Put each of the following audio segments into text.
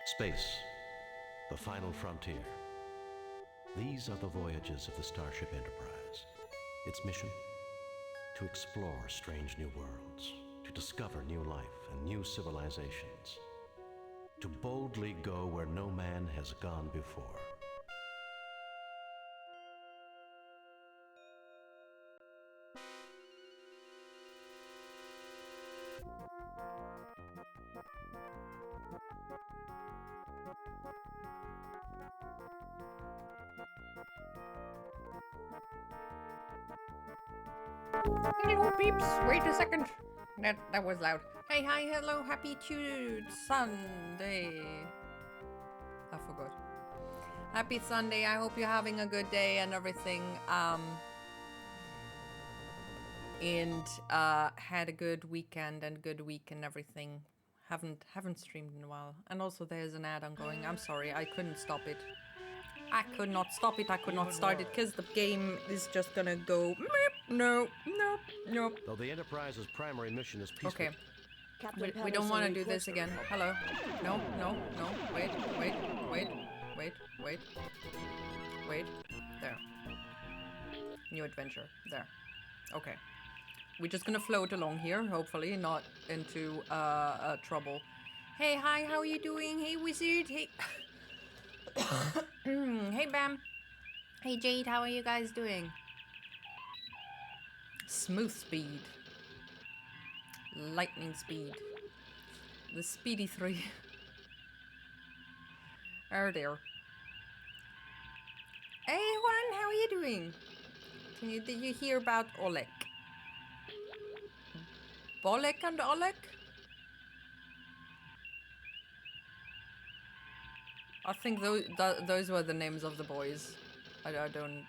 Space, the final frontier. These are the voyages of the Starship Enterprise. Its mission? To explore strange new worlds, to discover new life and new civilizations, to boldly go where no man has gone before. Hello, peeps. Wait a second. That was loud. Hey, hi, hello, happy Sunday. I forgot. Happy Sunday. I hope you're having a good day and everything. And had a good weekend and good week and everything. Haven't streamed in a while. And also there's an ad ongoing. I'm sorry, I couldn't stop it. I could not stop it, I could not start it, because the game is just gonna go no. Though the Enterprise's primary mission is peaceful. Okay. We don't want to do this again. Hello. No. Wait. There. New adventure. There. Okay. We're just gonna float along here, hopefully, not into trouble. Hey, hi, how are you doing? Hey, wizard. Hey. Hey, Bam. Hey, Jade, how are you guys doing? Smooth speed. Lightning speed. The Speedy 3. Oh dear. Hey Juan, how are you doing? Did you hear about Oleg? Bolek and Oleg? I think those were the names of the boys. I don't...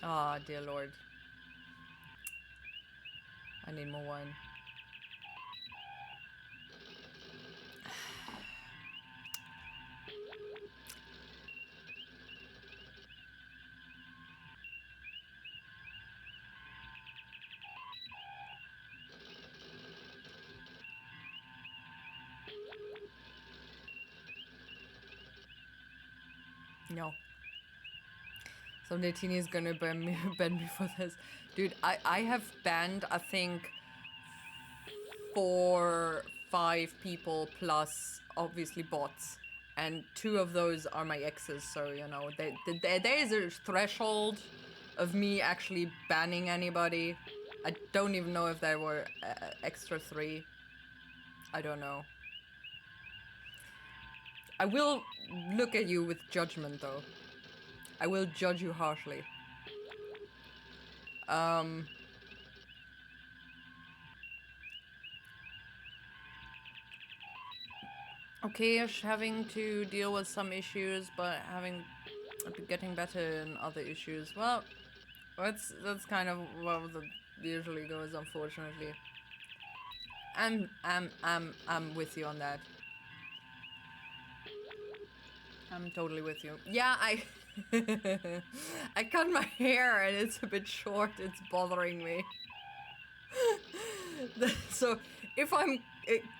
Ah, dear lord. I need more wine. No. So Netini is gonna ban me for this. Dude, I have banned, I think, 4, 5 people plus obviously bots. And 2 of those are my exes, so you know, there is a threshold of me actually banning anybody. I don't even know if there were extra 3. I don't know. I will look at you with judgment though. I will judge you harshly. Okay-ish, having to deal with some issues, but getting better in other issues. Well, that's kind of what usually goes, unfortunately. I'm with you on that. I'm totally with you. Yeah, I cut my hair and it's a bit short. It's bothering me. So if I'm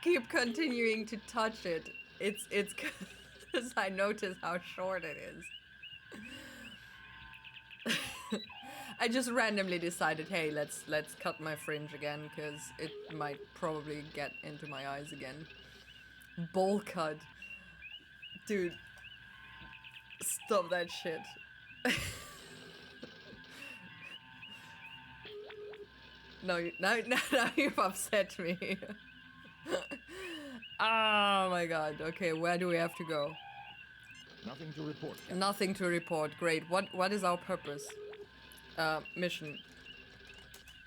keep continuing to touch it, it's because I notice how short it is. I just randomly decided, hey, let's cut my fringe again, because it might probably get into my eyes again. Bowl cut. Dude. Stop that shit. No, now you've upset me. Oh my god. Okay, where do we have to go? Nothing to report, Captain. Nothing to report. Great. What is our purpose? Mission.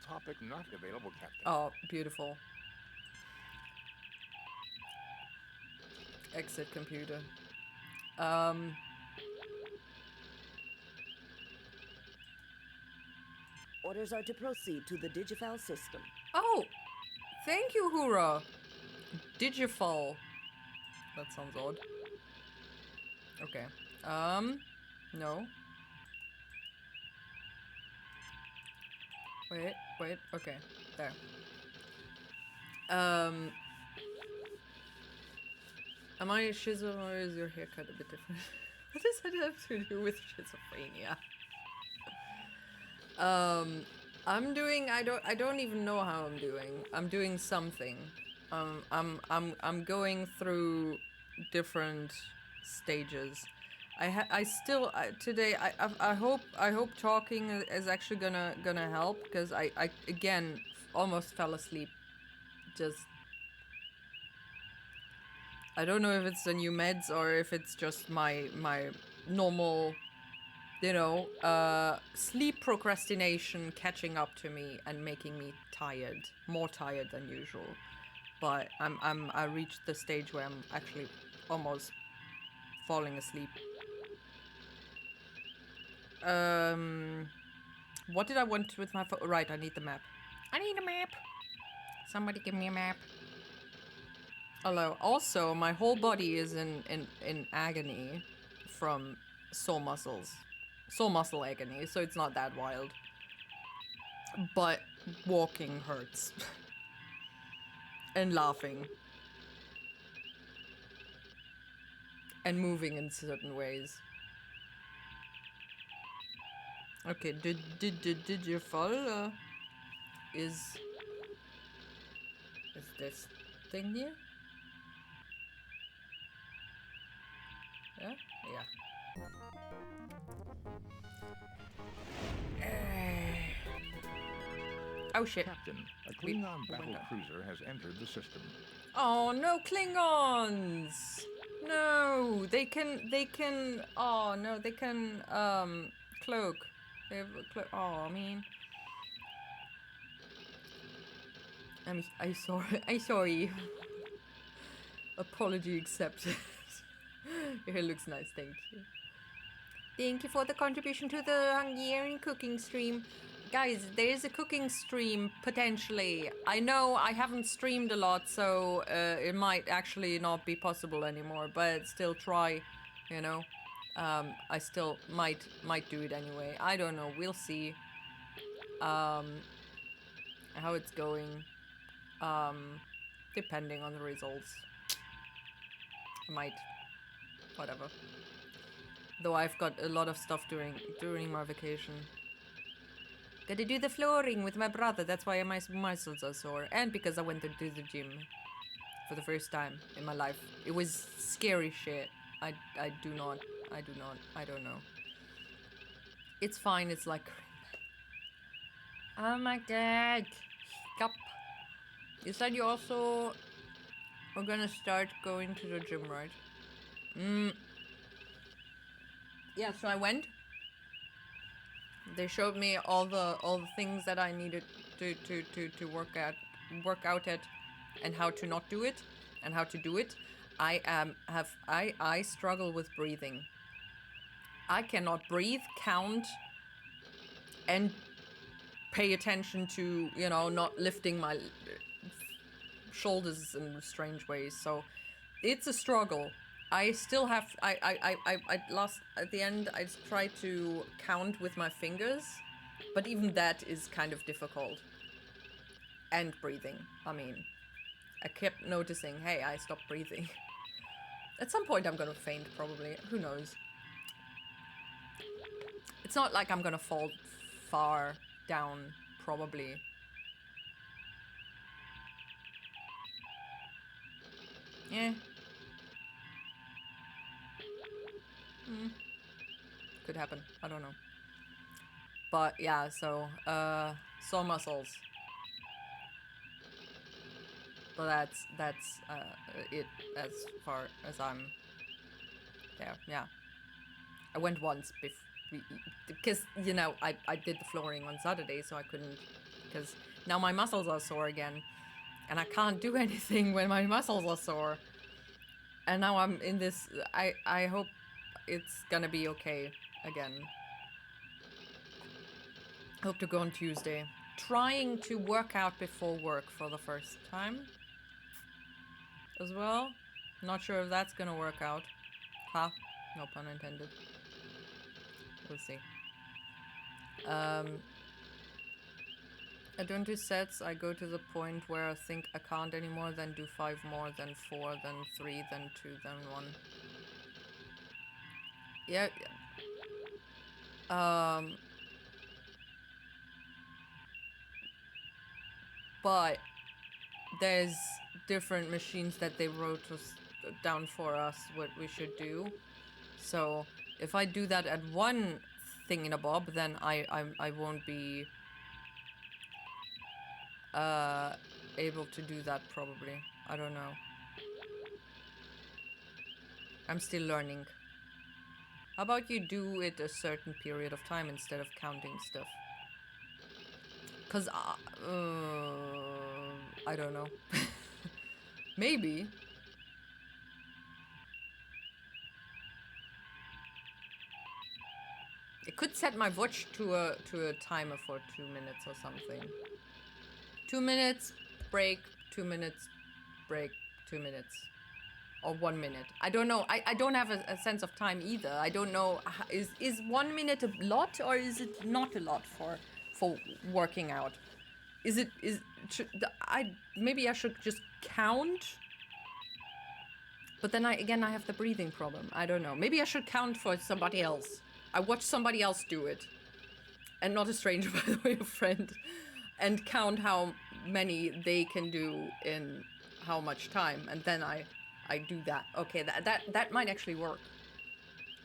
Topic not available, Captain. Oh, beautiful. Exit computer. Orders are to proceed to the Digifal system. Oh! Thank you, Hura! Digifal. That sounds odd. Okay. No. Wait, okay, there. Am I schizo or is your haircut a bit different? What does that have to do with schizophrenia? I'm doing. I don't even know how I'm doing. I'm doing something. I'm going through different stages. I still today. I hope talking is actually gonna help because I again almost fell asleep. Just I don't know if it's the new meds or if it's just my normal, you know, sleep procrastination catching up to me and making me tired, more tired than usual. But I reached the stage where I'm actually almost falling asleep. What did I want with my phone? Right, I need the map. I need a map. Somebody give me a map. Although, also, my whole body is in agony from sore muscles. Sore muscle agony, so it's not that wild. But walking hurts. And laughing. And moving in certain ways. Okay, did you fall? Is this thing here? Yeah? Yeah. Oh shit. Captain, a Klingon battle window. cruiser has entered the system. Oh, no Klingons! No, they can, oh no, they can, cloak. They have a cloak. Oh, I mean. I sorry. Apology accepted. Your hair looks nice, thank you. Thank you for the contribution to the Hungarian cooking stream. Guys, there is a cooking stream, potentially. I know I haven't streamed a lot, so it might actually not be possible anymore, but still try, you know. I still might do it anyway. I don't know, we'll see. How it's going. Depending on the results. I might. Whatever. Though I've got a lot of stuff during my vacation. Gotta do the flooring with my brother, that's why my muscles are sore. And because I went to do the gym. For the first time in my life. It was scary shit. I don't know. It's fine, it's like... Oh my god. Stop. You said you also are gonna start going to the gym, right? Yeah, so I went. They showed me all the things that I needed to work out at, and how to not do it, and how to do it. I struggle with breathing. I cannot breathe, count, and pay attention to, you know, not lifting my shoulders in strange ways. So it's a struggle. I still have, I lost, at the end, I tried to count with my fingers, but even that is kind of difficult. And breathing, I mean, I kept noticing, hey, I stopped breathing. At some point I'm gonna faint, probably, who knows. It's not like I'm gonna fall far down, probably. Yeah. Could happen. I don't know. But yeah, so sore muscles. But that's it as far as I'm there. Yeah. I went once because you know I did the flooring on Saturday, so I couldn't, because now my muscles are sore again, and I can't do anything when my muscles are sore. And now I'm in this. I hope it's gonna be okay again. Hope to go on Tuesday. Trying to work out before work for the first time as well. Not sure if that's gonna work out. Ha, no pun intended. We'll see. I don't do sets. I go to the point where I think I can't anymore, then do 5 more, then 4, then 3, then 2, then 1. Yeah. But there's different machines that they wrote us down for us what we should do. So if I do that at one thing in a bob, then I won't be able to do that probably. I don't know. I'm still learning. How about you do it a certain period of time instead of counting stuff? Cause I don't know. Maybe. I could set my watch to a timer for 2 minutes or something. 2 minutes, break, 2 minutes, break, 2 minutes. Or 1 minute. I don't know. I don't have a sense of time either. I don't know. Is 1 minute a lot or is it not a lot for working out? Maybe I should just count. But then again I have the breathing problem. I don't know. Maybe I should count for somebody else. I watch somebody else do it. And not a stranger, by the way, a friend. And count how many they can do in how much time. And then I do that. Okay, that might actually work.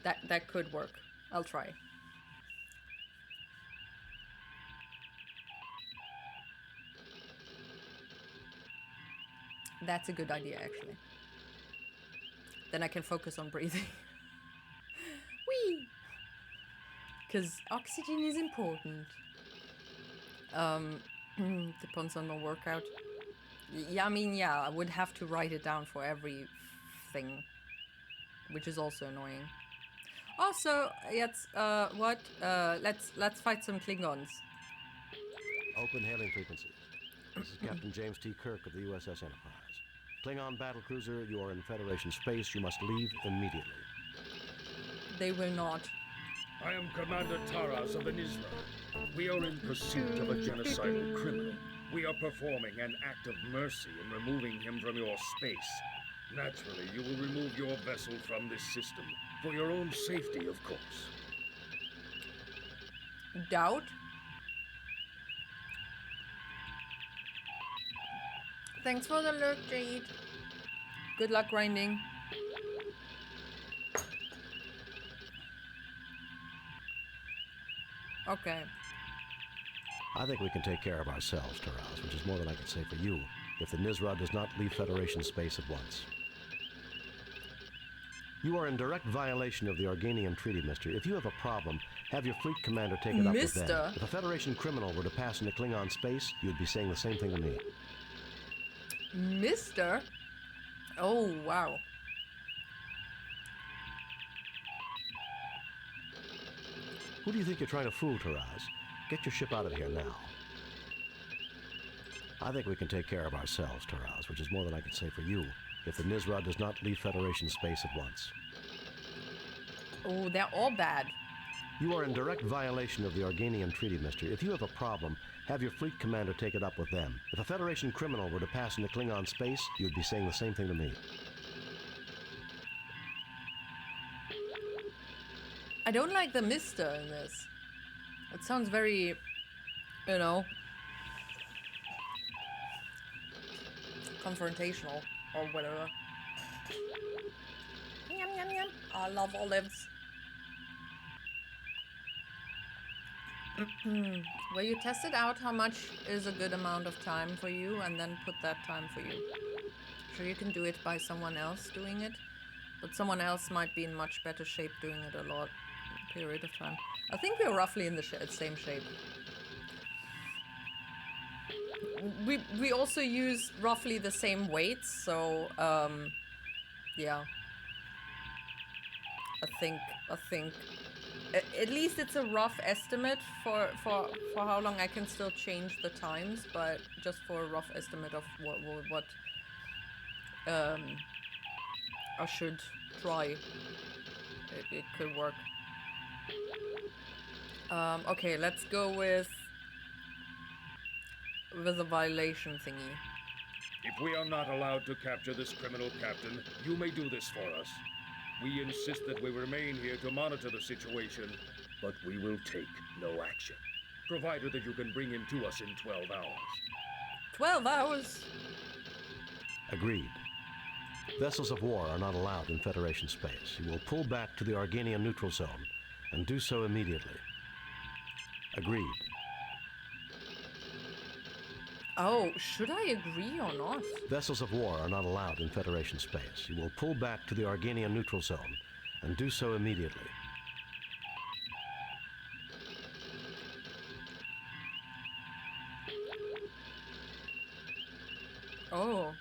That could work. I'll try. That's a good idea, actually. Then I can focus on breathing. Whee! Because oxygen is important. Depends on the workout. Yeah, I mean, yeah, I would have to write it down for everything, which is also annoying. Also, let's fight some Klingons. Open hailing frequencies. This is Captain James T. Kirk of the USS Enterprise. Klingon battlecruiser, you are in Federation space. You must leave immediately. They will not. I am Commander Taraz of the Nizra. We are in pursuit of a genocidal criminal. We are performing an act of mercy in removing him from your space. Naturally, you will remove your vessel from this system, for your own safety, of course. Doubt? Thanks for the lurk, Jade. Good luck grinding. Okay. I think we can take care of ourselves, Taraz, which is more than I can say for you, if the Nizra does not leave Federation space at once. You are in direct violation of the Organian Treaty, mister. If you have a problem, have your fleet commander take it up with them. Mister? If a Federation criminal were to pass into Klingon space, you'd be saying the same thing to me. Mister? Oh, wow. Who do you think you're trying to fool, Taraz? Get your ship out of here now. I think we can take care of ourselves, Taraz, which is more than I can say for you, if the Nizra does not leave Federation space at once. Oh, they're all bad. You are in direct violation of the Organian Treaty, mister. If you have a problem, have your fleet commander take it up with them. If a Federation criminal were to pass into Klingon space, you'd be saying the same thing to me. I don't like the mister in this. It sounds very, you know, confrontational or whatever. Yum, yum, yum. I love olives. Well, you tested out how much is a good amount of time for you and then put that time for you. Sure, you can do it by someone else doing it, but someone else might be in much better shape doing it a lot period of time. I think we're roughly in the same shape. We also use roughly the same weights, so yeah. I think at least it's a rough estimate for how long I can still change the times, but just for a rough estimate of what I should try. It could work. Okay, let's go with with a violation thingy. If we are not allowed to capture this criminal, Captain, you may do this for us. We insist that we remain here to monitor the situation, but we will take no action, provided that you can bring him to us in 12 hours. 12 hours? Agreed. Vessels of war are not allowed in Federation space. You will pull back to the Organian neutral zone and do so immediately. Agreed. Oh, should I agree or not? Vessels of war are not allowed in Federation space. You will pull back to the Organian neutral zone and do so immediately. Oh.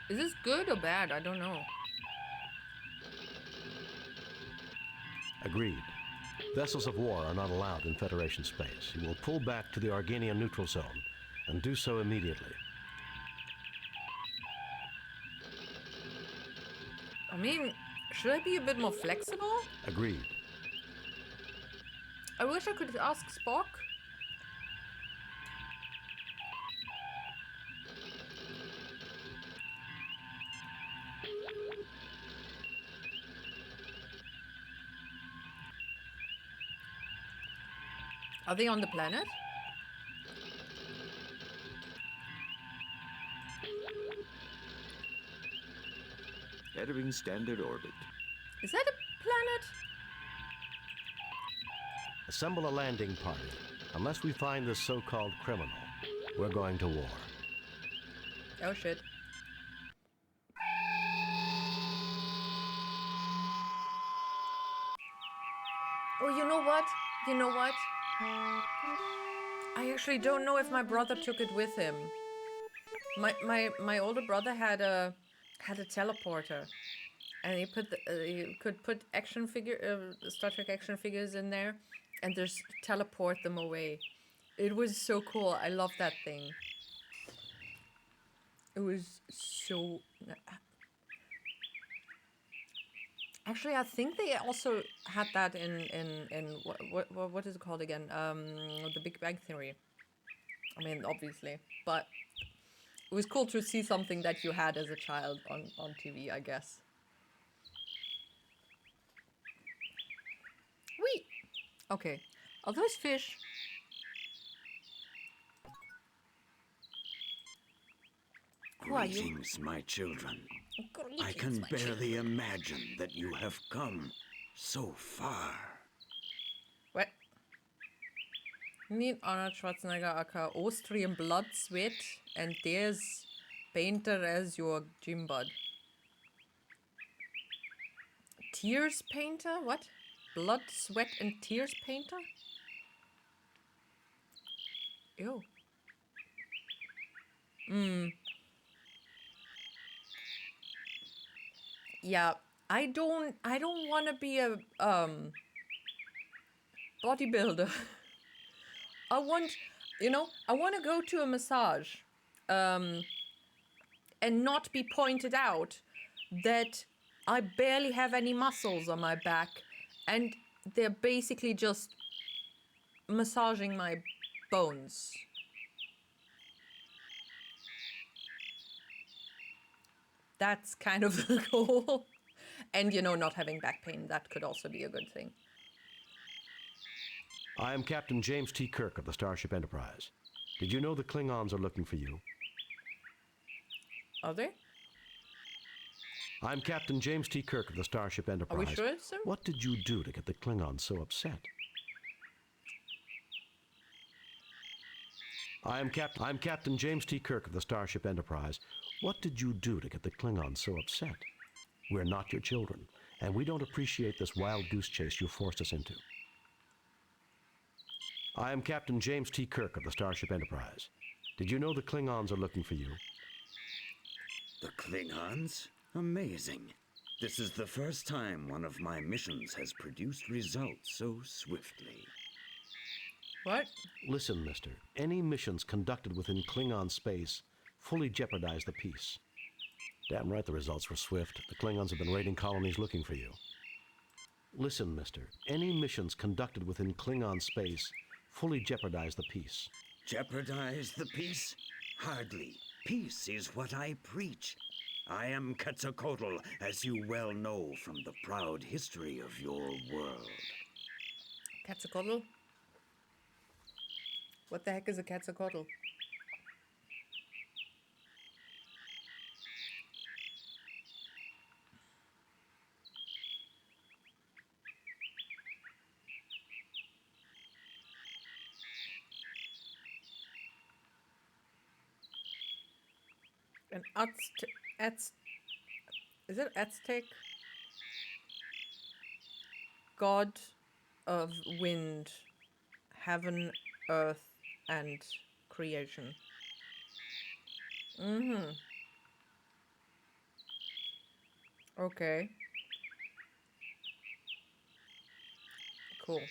Is this good or bad? I don't know. Agreed. Vessels of war are not allowed in Federation space. You will pull back to the Organian neutral zone and do so immediately. I mean, should I be a bit more flexible? Agreed. I wish I could ask Spock. Are they on the planet? Entering standard orbit. Is that a planet? Assemble a landing party. Unless we find this so-called criminal, we're going to war. Oh shit. Oh, you know what? You know what? I actually don't know if my brother took it with him. My older brother had a teleporter, and he could put Star Trek action figures in there, and just teleport them away. It was so cool. I love that thing. It was so. Actually, I think they also had that in what is it called again? The Big Bang Theory. I mean, obviously, but it was cool to see something that you had as a child on TV, I guess. Whee! Okay, are those fish? Who are you? Greetings, my children. I Greetings, can my barely imagine that you have come so far. What? Meet Arnold Schwarzenegger, aka Austrian blood, sweat, and tears painter as your gym bud. Tears painter? What? Blood, sweat, and tears painter? Ew. Yeah, I don't want to be a bodybuilder. I want to go to a massage and not be pointed out that I barely have any muscles on my back and they're basically just massaging my bones. That's kind of the goal. And, not having back pain, that could also be a good thing. I am Captain James T. Kirk of the Starship Enterprise. Did you know the Klingons are looking for you? Are they? I'm Captain James T. Kirk of the Starship Are Enterprise. we sure, sir? What did you do to get the Klingons so upset? I'm Captain James T. Kirk of the Starship Enterprise. What did you do to get the Klingons so upset? We're not your children, and we don't appreciate this wild goose chase you forced us into. I am Captain James T. Kirk of the Starship Enterprise. Did you know the Klingons are looking for you? The Klingons? Amazing. This is the first time one of my missions has produced results so swiftly. What? Listen, mister. Any missions conducted within Klingon space fully jeopardize the peace. Damn right the results were swift. The Klingons have been raiding colonies looking for you. Listen, mister. Any missions conducted within Klingon space fully jeopardize the peace. Jeopardize the peace? Hardly. Peace is what I preach. I am Quetzalcoatl, as you well know from the proud history of your world. Quetzalcoatl? What the heck is a Quetzalcoatl? An is it Aztec? God of wind, heaven, earth, and creation. Mm-hmm. Okay. Cool.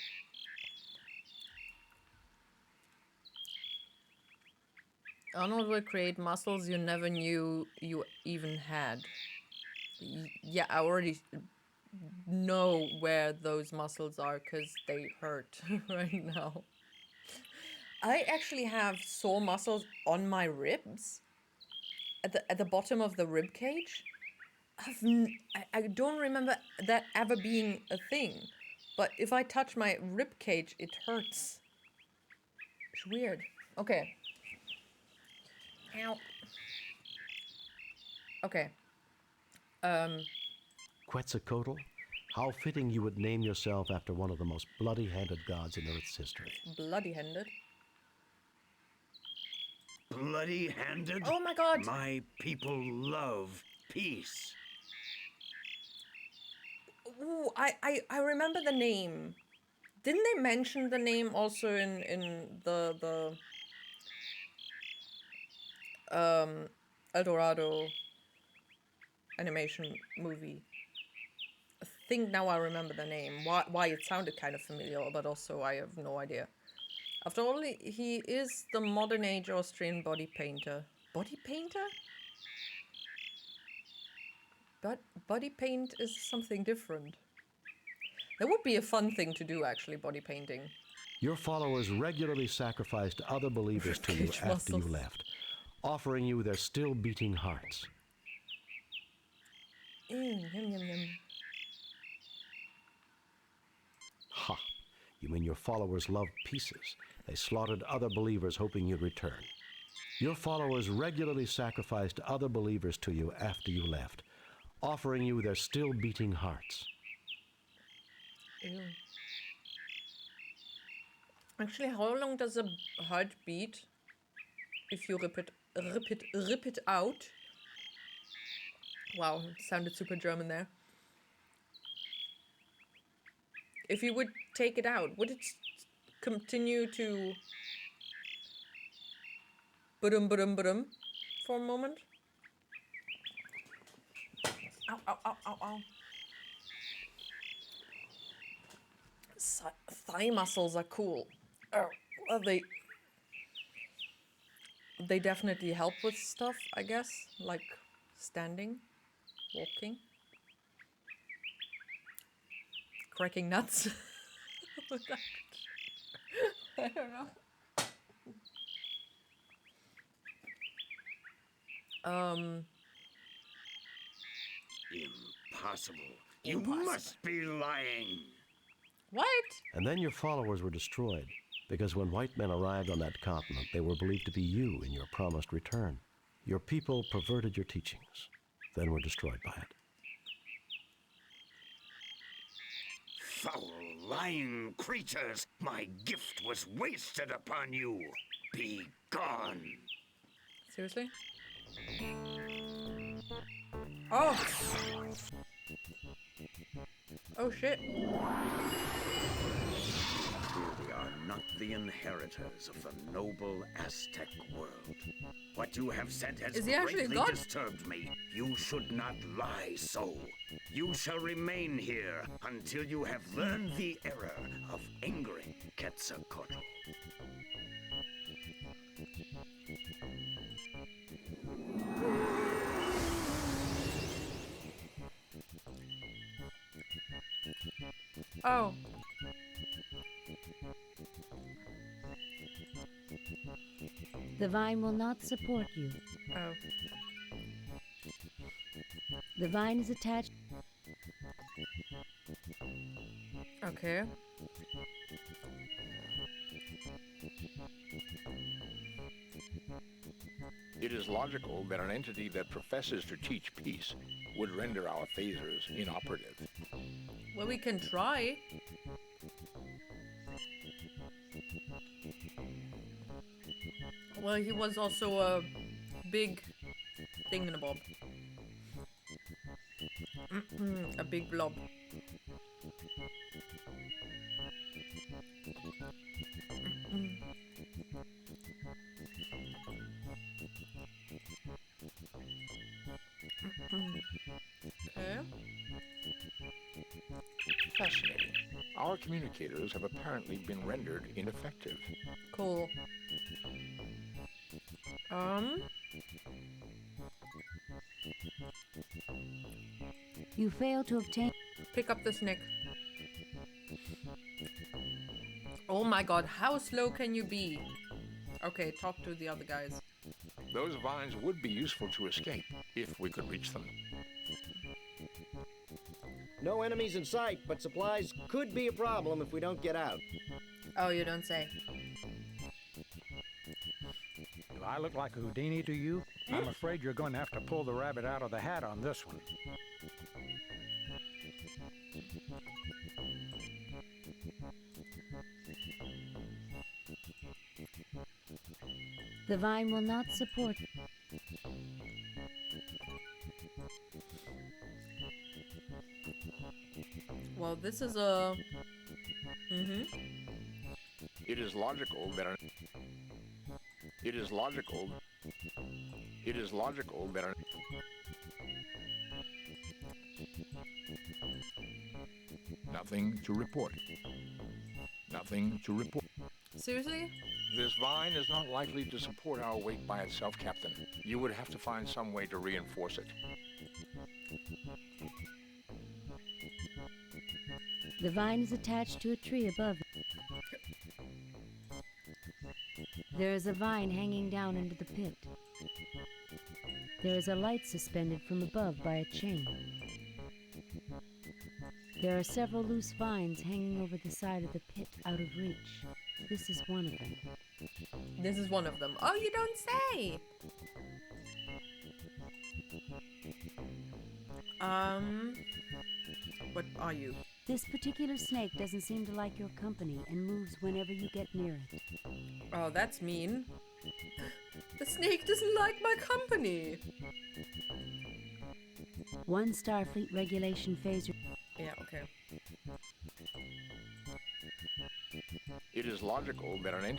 Arnold will create muscles you never knew you even had. Yeah, I already know where those muscles are because they hurt right now. I actually have sore muscles on my ribs, at the bottom of the rib cage. I don't remember that ever being a thing, but if I touch my rib cage, it hurts. It's weird. Okay. Ow. Okay. Quetzalcoatl, how fitting you would name yourself after one of the most bloody-handed gods in Earth's history. Bloody-handed. Bloody-handed? Oh my god! My people love peace. Ooh, I remember the name. Didn't they mention the name also in the El Dorado animation movie? I think now I remember the name. Why it sounded kind of familiar, but also I have no idea. After all, he is the modern age Austrian body painter. Body painter? But body paint is something different. That would be a fun thing to do, actually, body painting. Your followers regularly sacrificed other believers to you Ribcage after you muscles. left, offering you their still beating hearts. Yum, yum, yum. Ha! You mean your followers loved pieces? They slaughtered other believers hoping you'd return. Your followers regularly sacrificed other believers to you after you left, offering you their still beating hearts. Ew. Actually, how long does a heart beat if you rip it out? Wow, sounded super German there. If you would take it out, would it continue to ba-dum for a moment? Ow, ow, ow, ow, ow. Thigh muscles are cool. Oh, well, they definitely help with stuff, I guess, like standing, walking, cracking nuts. I don't know. Impossible. You must be lying. What? And then your followers were destroyed, because when white men arrived on that continent, they were believed to be you in your promised return. Your people perverted your teachings, then were destroyed by it. Foul, lying creatures! My gift was wasted upon you. Be gone. Seriously? Oh! Oh shit. We are not the inheritors of the noble Aztec world. What you have said has Is he actually greatly God? disturbed me. You should not lie so. You shall remain here until you have learned the error of angering Quetzalcoatl. Oh. The vine will not support you. Oh. The vine is attached. Okay. It is logical that an entity that professes to teach peace would render our phasers inoperative. Well, we can try. Well, he was also a big thingamabob. A big blob. Okay. Fascinating. Our communicators have apparently been rendered ineffective. Cool. You fail to obtain. Pick up the snake. Oh my god, how slow can you be? Okay, talk to the other guys. Those vines would be useful to escape if we could reach them. No enemies in sight, but supplies could be a problem if we don't get out. Oh, you don't say. Do I look like Houdini to you? I'm afraid you're going to have to pull the rabbit out of the hat on this one. The vine will not support. Well, this is a... It is logical that an... It is logical... It is logical that an... Nothing to report. Nothing to report. Seriously? This vine is not likely to support our weight by itself, Captain. You would have to find some way to reinforce it. The vine is attached to a tree above. There is a vine hanging down into the pit. There is a light suspended from above by a chain. There are several loose vines hanging over the side of the pit out of reach. This is one of them. This is one of them. Oh, you don't say! What are you? This particular snake doesn't seem to like your company and moves whenever you get near it. Oh, that's mean. The snake doesn't like my company. One Starfleet regulation phaser. Yeah, okay. It is logical that an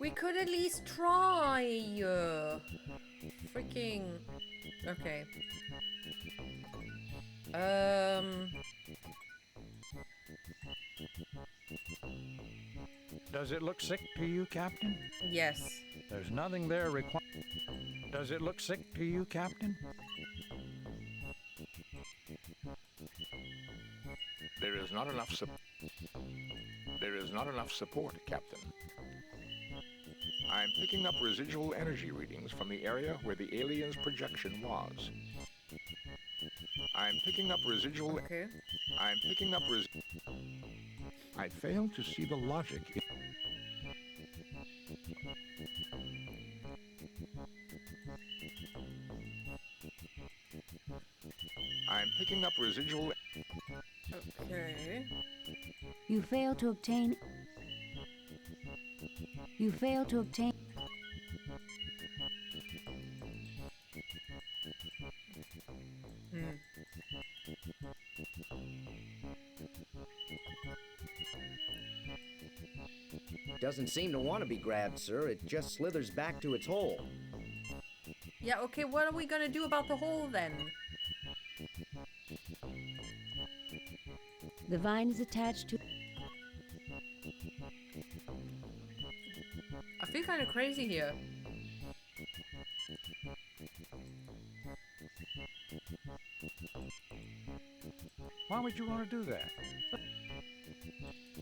We could at least try. Freaking. Okay. Does it look sick to you, Captain? Yes. There's nothing there required. Does it look sick to you, Captain? There is not enough There is not enough support, Captain. I'm picking up residual energy readings from the area where the alien's projection was. I'm picking up residual... Okay. I'm picking up I fail to see the logic in... I'm picking up residual... Okay. You fail to obtain. You fail to obtain. Doesn't seem to want to be grabbed, sir. It just slithers back to its hole. Yeah, okay, what are we gonna do about the hole then? The vine is attached to. I feel kind of crazy here. Why would you want to do that?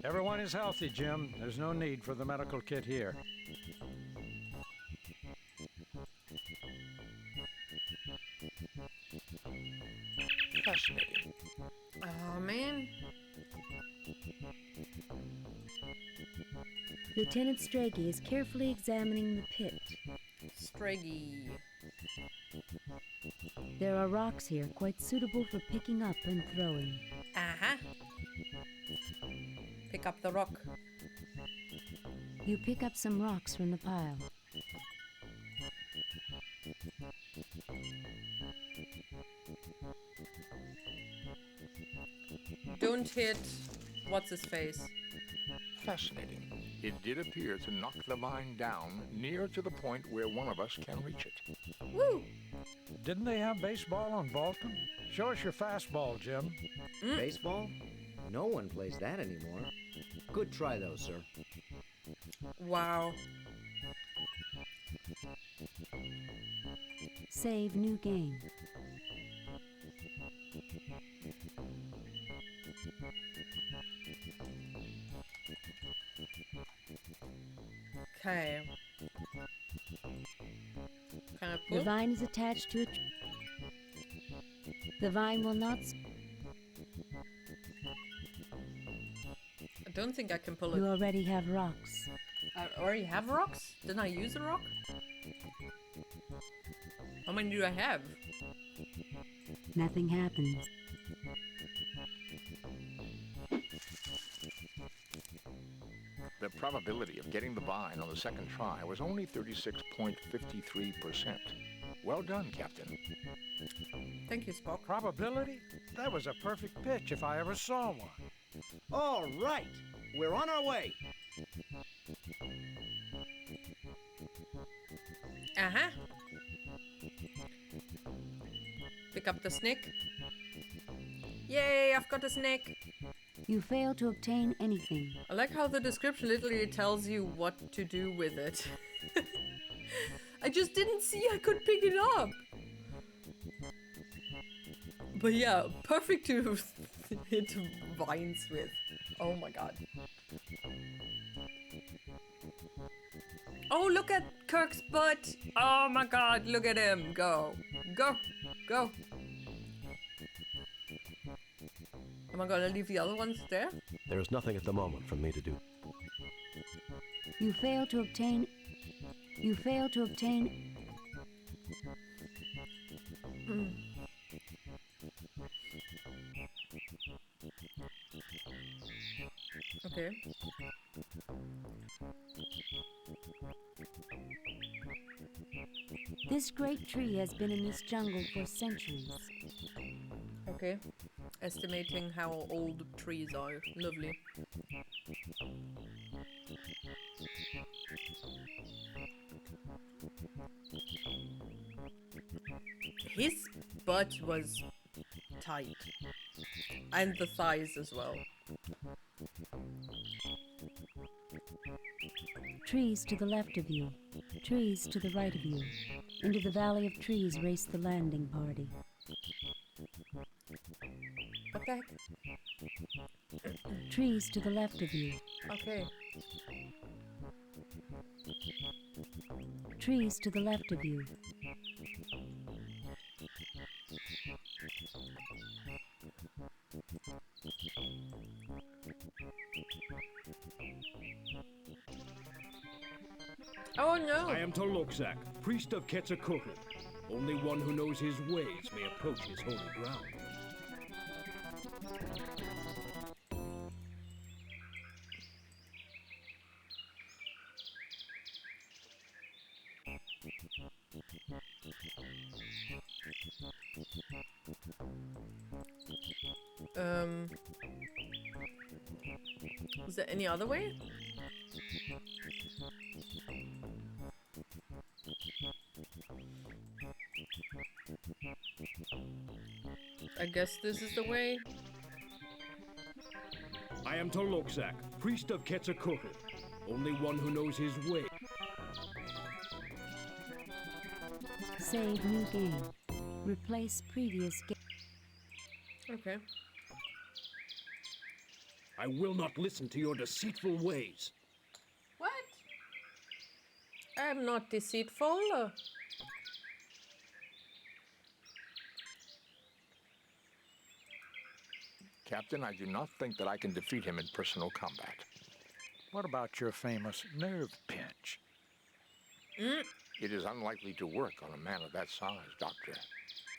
Everyone is healthy, Jim. There's no need for the medical kit here. Fascinating. Oh man. Lieutenant Strachey is carefully examining the pit. Straggy. There are rocks here quite suitable for picking up and throwing. Uh-huh. Pick up the rock. You pick up some rocks from the pile. Don't hit what's his face. Fascinating. It did appear to knock the vine down near to the point where one of us can reach it. Woo! Didn't they have baseball on Bolton? Show us your fastball, Jim. Baseball? No one plays that anymore. Good try, though, sir. Wow. Save new game. Okay. Can I The pull? vine is attached to a The vine will not... I don't think I can pull You it. already have rocks. I already have rocks? Didn't I use a rock? How many do I have? Nothing happens. The probability of getting the vine on the second try was only 36.53%. Well done, Captain. Thank you, Spock. Probability? That was a perfect pitch if I ever saw one. All right, we're on our way. Uh-huh. Pick up the snake. Yay, I've got a snake. You fail to obtain anything. I like how the description literally tells you what to do with it. I just didn't see I could pick it up. But yeah, perfect to hit vines with. Oh my god. Oh, look at Kirk's butt. Oh my god, look at him. Go. Go. Go. Am I gonna leave the other ones there? There is nothing at the moment for me to do. You fail to obtain... You fail to obtain... Okay. This great tree has been in this jungle for centuries. Okay. Estimating how old trees are. Lovely. His butt was tight. And the thighs as well. Trees to the left of you. Trees to the right of you. Into the valley of trees raced the landing party. What the heck? Trees to the left of you. Okay. Trees to the left of you. Oh no! I am Tolokzak, priest of Quetzalcoatl. Only one who knows his ways may approach his holy ground. Is there any other way? I guess this is the way. I am Tolokzak, priest of Quetzalcoatl. Only one who knows his way. Save new game. Replace previous game. Okay. I will not listen to your deceitful ways. What? I'm not deceitful. Captain, I do not think that I can defeat him in personal combat. What about your famous nerve pinch? It is unlikely to work on a man of that size, Doctor.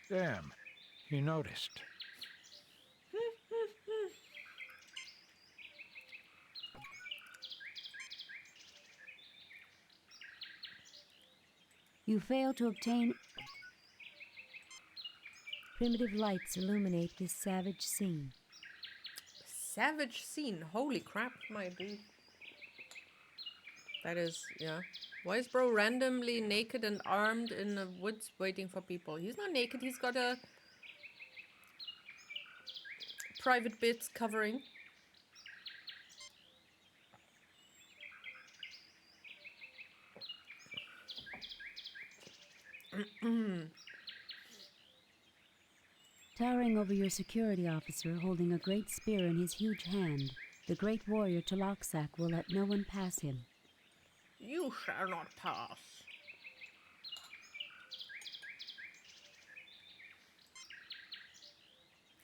Damn, he noticed. You fail to obtain... Primitive lights illuminate this savage scene. Savage scene. Holy crap, my dude. That is, yeah. Why is bro randomly naked and armed in the woods waiting for people? He's not naked, he's got a private bits covering. Towering over your security officer, holding a great spear in his huge hand, the great warrior Talaksak will let no one pass him. You shall not pass.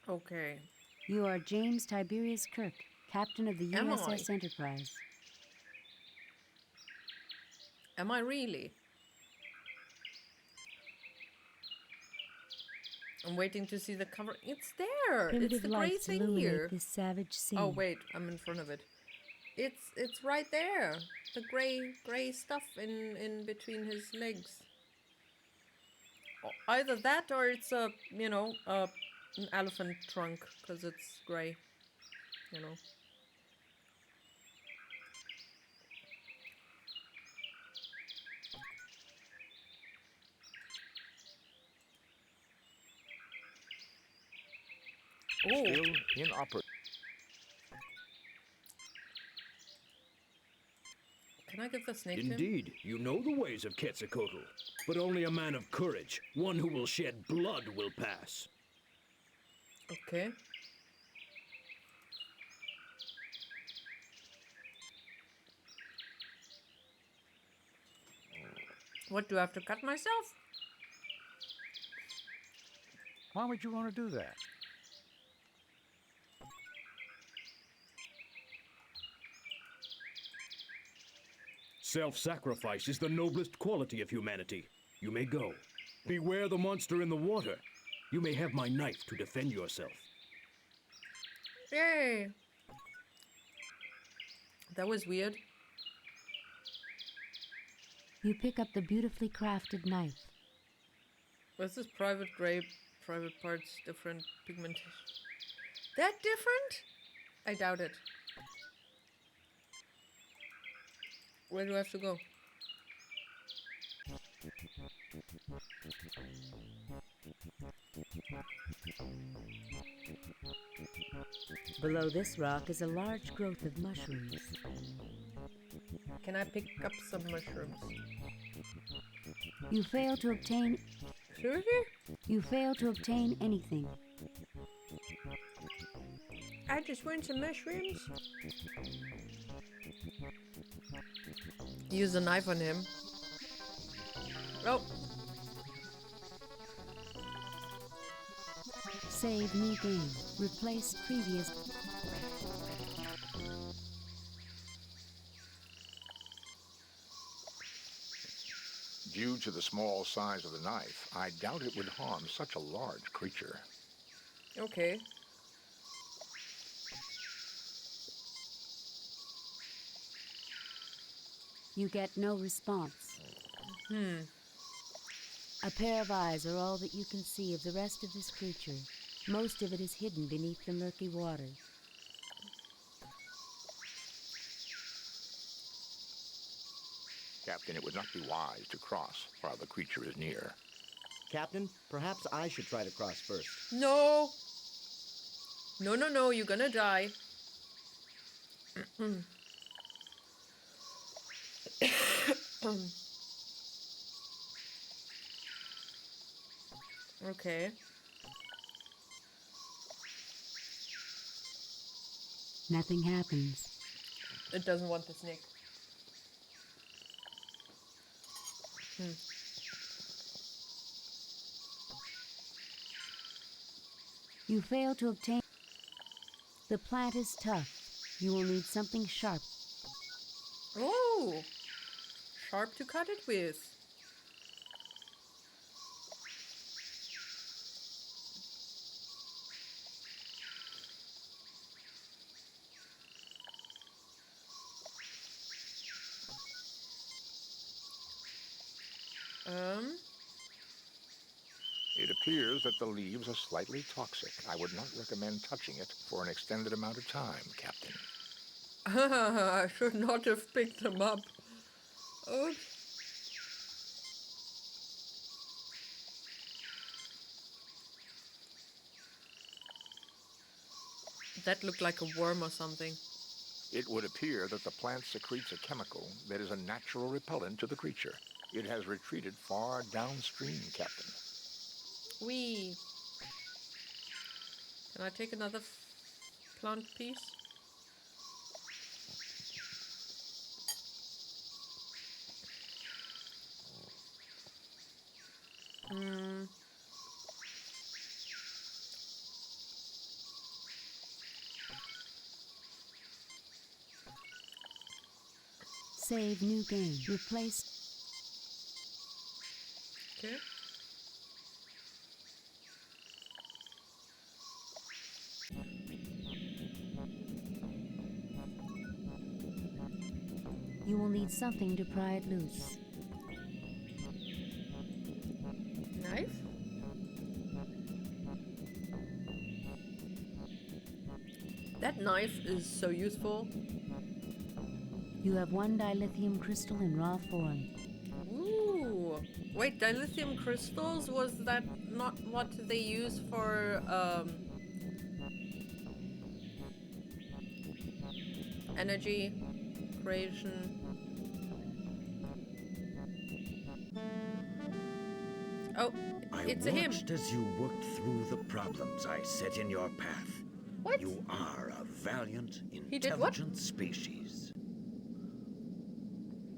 Okay. You are James Tiberius Kirk, captain of the Am USS I? Enterprise. Am I really? I'm waiting to see the cover. It's there. Primitive It's the gray lights thing illuminate here. this savage scene. Oh wait, I'm in front of it. It's right there. The gray stuff in between his legs. Either that or it's a an elephant trunk because it's gray. You know. Oh. Still inoperable. Can I give the snake to him? Indeed, you know the ways of Quetzalcoatl, but only a man of courage, one who will shed blood, will pass. Okay. What, do I have to cut myself? Why would you want to do that? Self-sacrifice is the noblest quality of humanity. You may go. Beware the monster in the water. You may have my knife to defend yourself. Yay! That was weird. You pick up the beautifully crafted knife. What's this private gray, private parts, different pigmentation? That different? I doubt it. Where do I have to go? Below this rock is a large growth of mushrooms. Can I pick up some mushrooms? You fail to obtain... Seriously? You fail to obtain anything. I just want some mushrooms. Use a knife on him. Oh. Save new game. Replace previous... Due to the small size of the knife, I doubt it would harm such a large creature. Okay. You get no response. A pair of eyes are all that you can see of the rest of this creature. Most of it is hidden beneath the murky water. Captain, it would not be wise to cross while the creature is near. Captain, perhaps I should try to cross first. No! No, no, no, you're gonna die. Okay. Nothing happens. It doesn't want the snake. You fail to obtain... The plant is tough. You will need something sharp. Oh! Sharp to cut it with. It appears that the leaves are slightly toxic. I would not recommend touching it for an extended amount of time, Captain. I should not have picked them up. Oops. That looked like a worm or something. It would appear that the plant secretes a chemical that is a natural repellent to the creature. It has retreated far downstream, Captain. Wee. Can I take another plant piece? Save new game. Replace. Okay. You will need something to pry it loose. Knife? That knife is so useful. You have 1 dilithium crystal in raw form. Ooh. Wait, dilithium crystals, was that not what they use for energy creation? Oh, it's a him. I watched as you worked through the problems I set in your path. What? You are a valiant, He did what? intelligent species.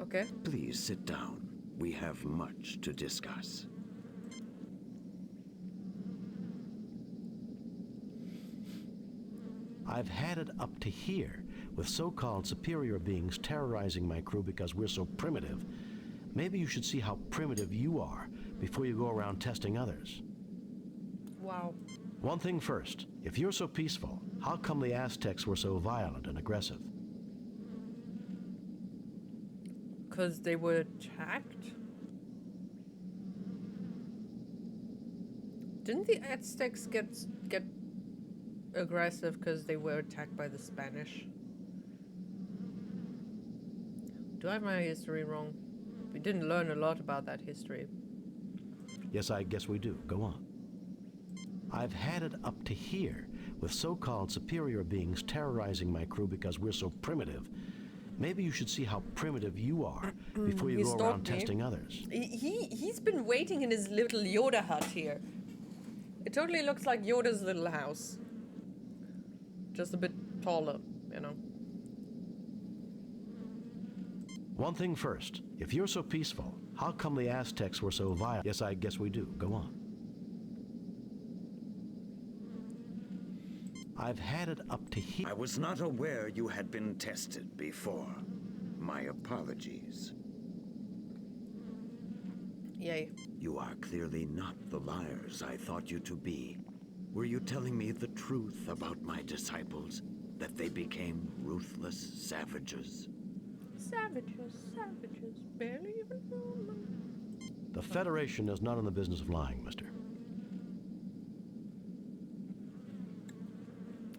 Okay. Please sit down. We have much to discuss. I've had it up to here with so-called superior beings terrorizing my crew because we're so primitive. Maybe you should see how primitive you are before you go around testing others. Wow. One thing first, if you're so peaceful, how come the Aztecs were so violent and aggressive? Because they were attacked? Didn't the Aztecs get aggressive because they were attacked by the Spanish? Do I have my history wrong? We didn't learn a lot about that history. Yes, I guess we do. Go on. I've had it up to here with so-called superior beings terrorizing my crew because we're so primitive. Maybe you should see how primitive you are before you go around testing others. He's been waiting in his little Yoda hut here. It totally looks like Yoda's little house. Just a bit taller, you know. One thing first, if you're so peaceful, how come the Aztecs were so violent? Yes, I guess we do. Go on. I've had it up to here. I was not aware you had been tested before. My apologies. Yay. You are clearly not the liars I thought you to be. Were you telling me the truth about my disciples? That they became ruthless savages? Savages, barely even know them. The Federation is not in the business of lying, mister.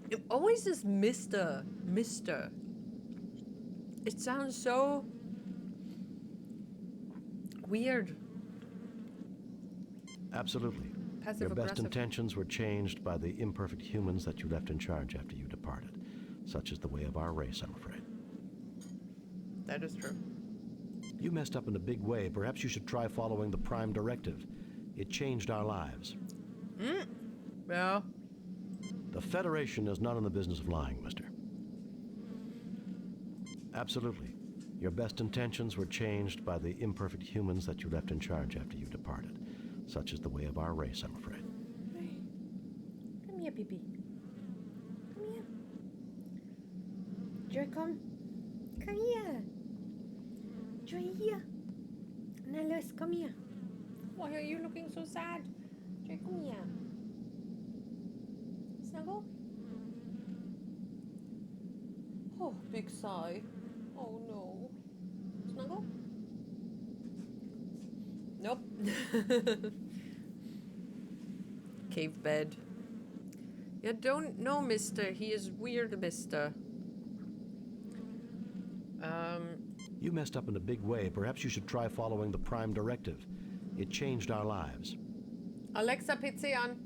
It always is Mr. It sounds so weird. Absolutely. Passive Your best aggressive. intentions were changed by the imperfect humans that you left in charge after you departed. Such is the way of our race, I'm afraid. That is true. You messed up in a big way. Perhaps you should try following the Prime Directive. It changed our lives. Yeah. The Federation is not in the business of lying, mister. Absolutely. Your best intentions were changed by the imperfect humans that you left in charge after you departed. Such is the way of our race, I'm afraid. Come here, Pee-Pee. Come here. Joy, come. Come here. Joy, here. Nellis, come here. Why are you looking so sad? Joy, come here. Snuggle? Oh, big sigh. Oh no. Snuggle? Nope. Cave bed. You don't know, mister. He is weird, mister. You messed up in a big way. Perhaps you should try following the Prime Directive. It changed our lives. Alexa, PC an.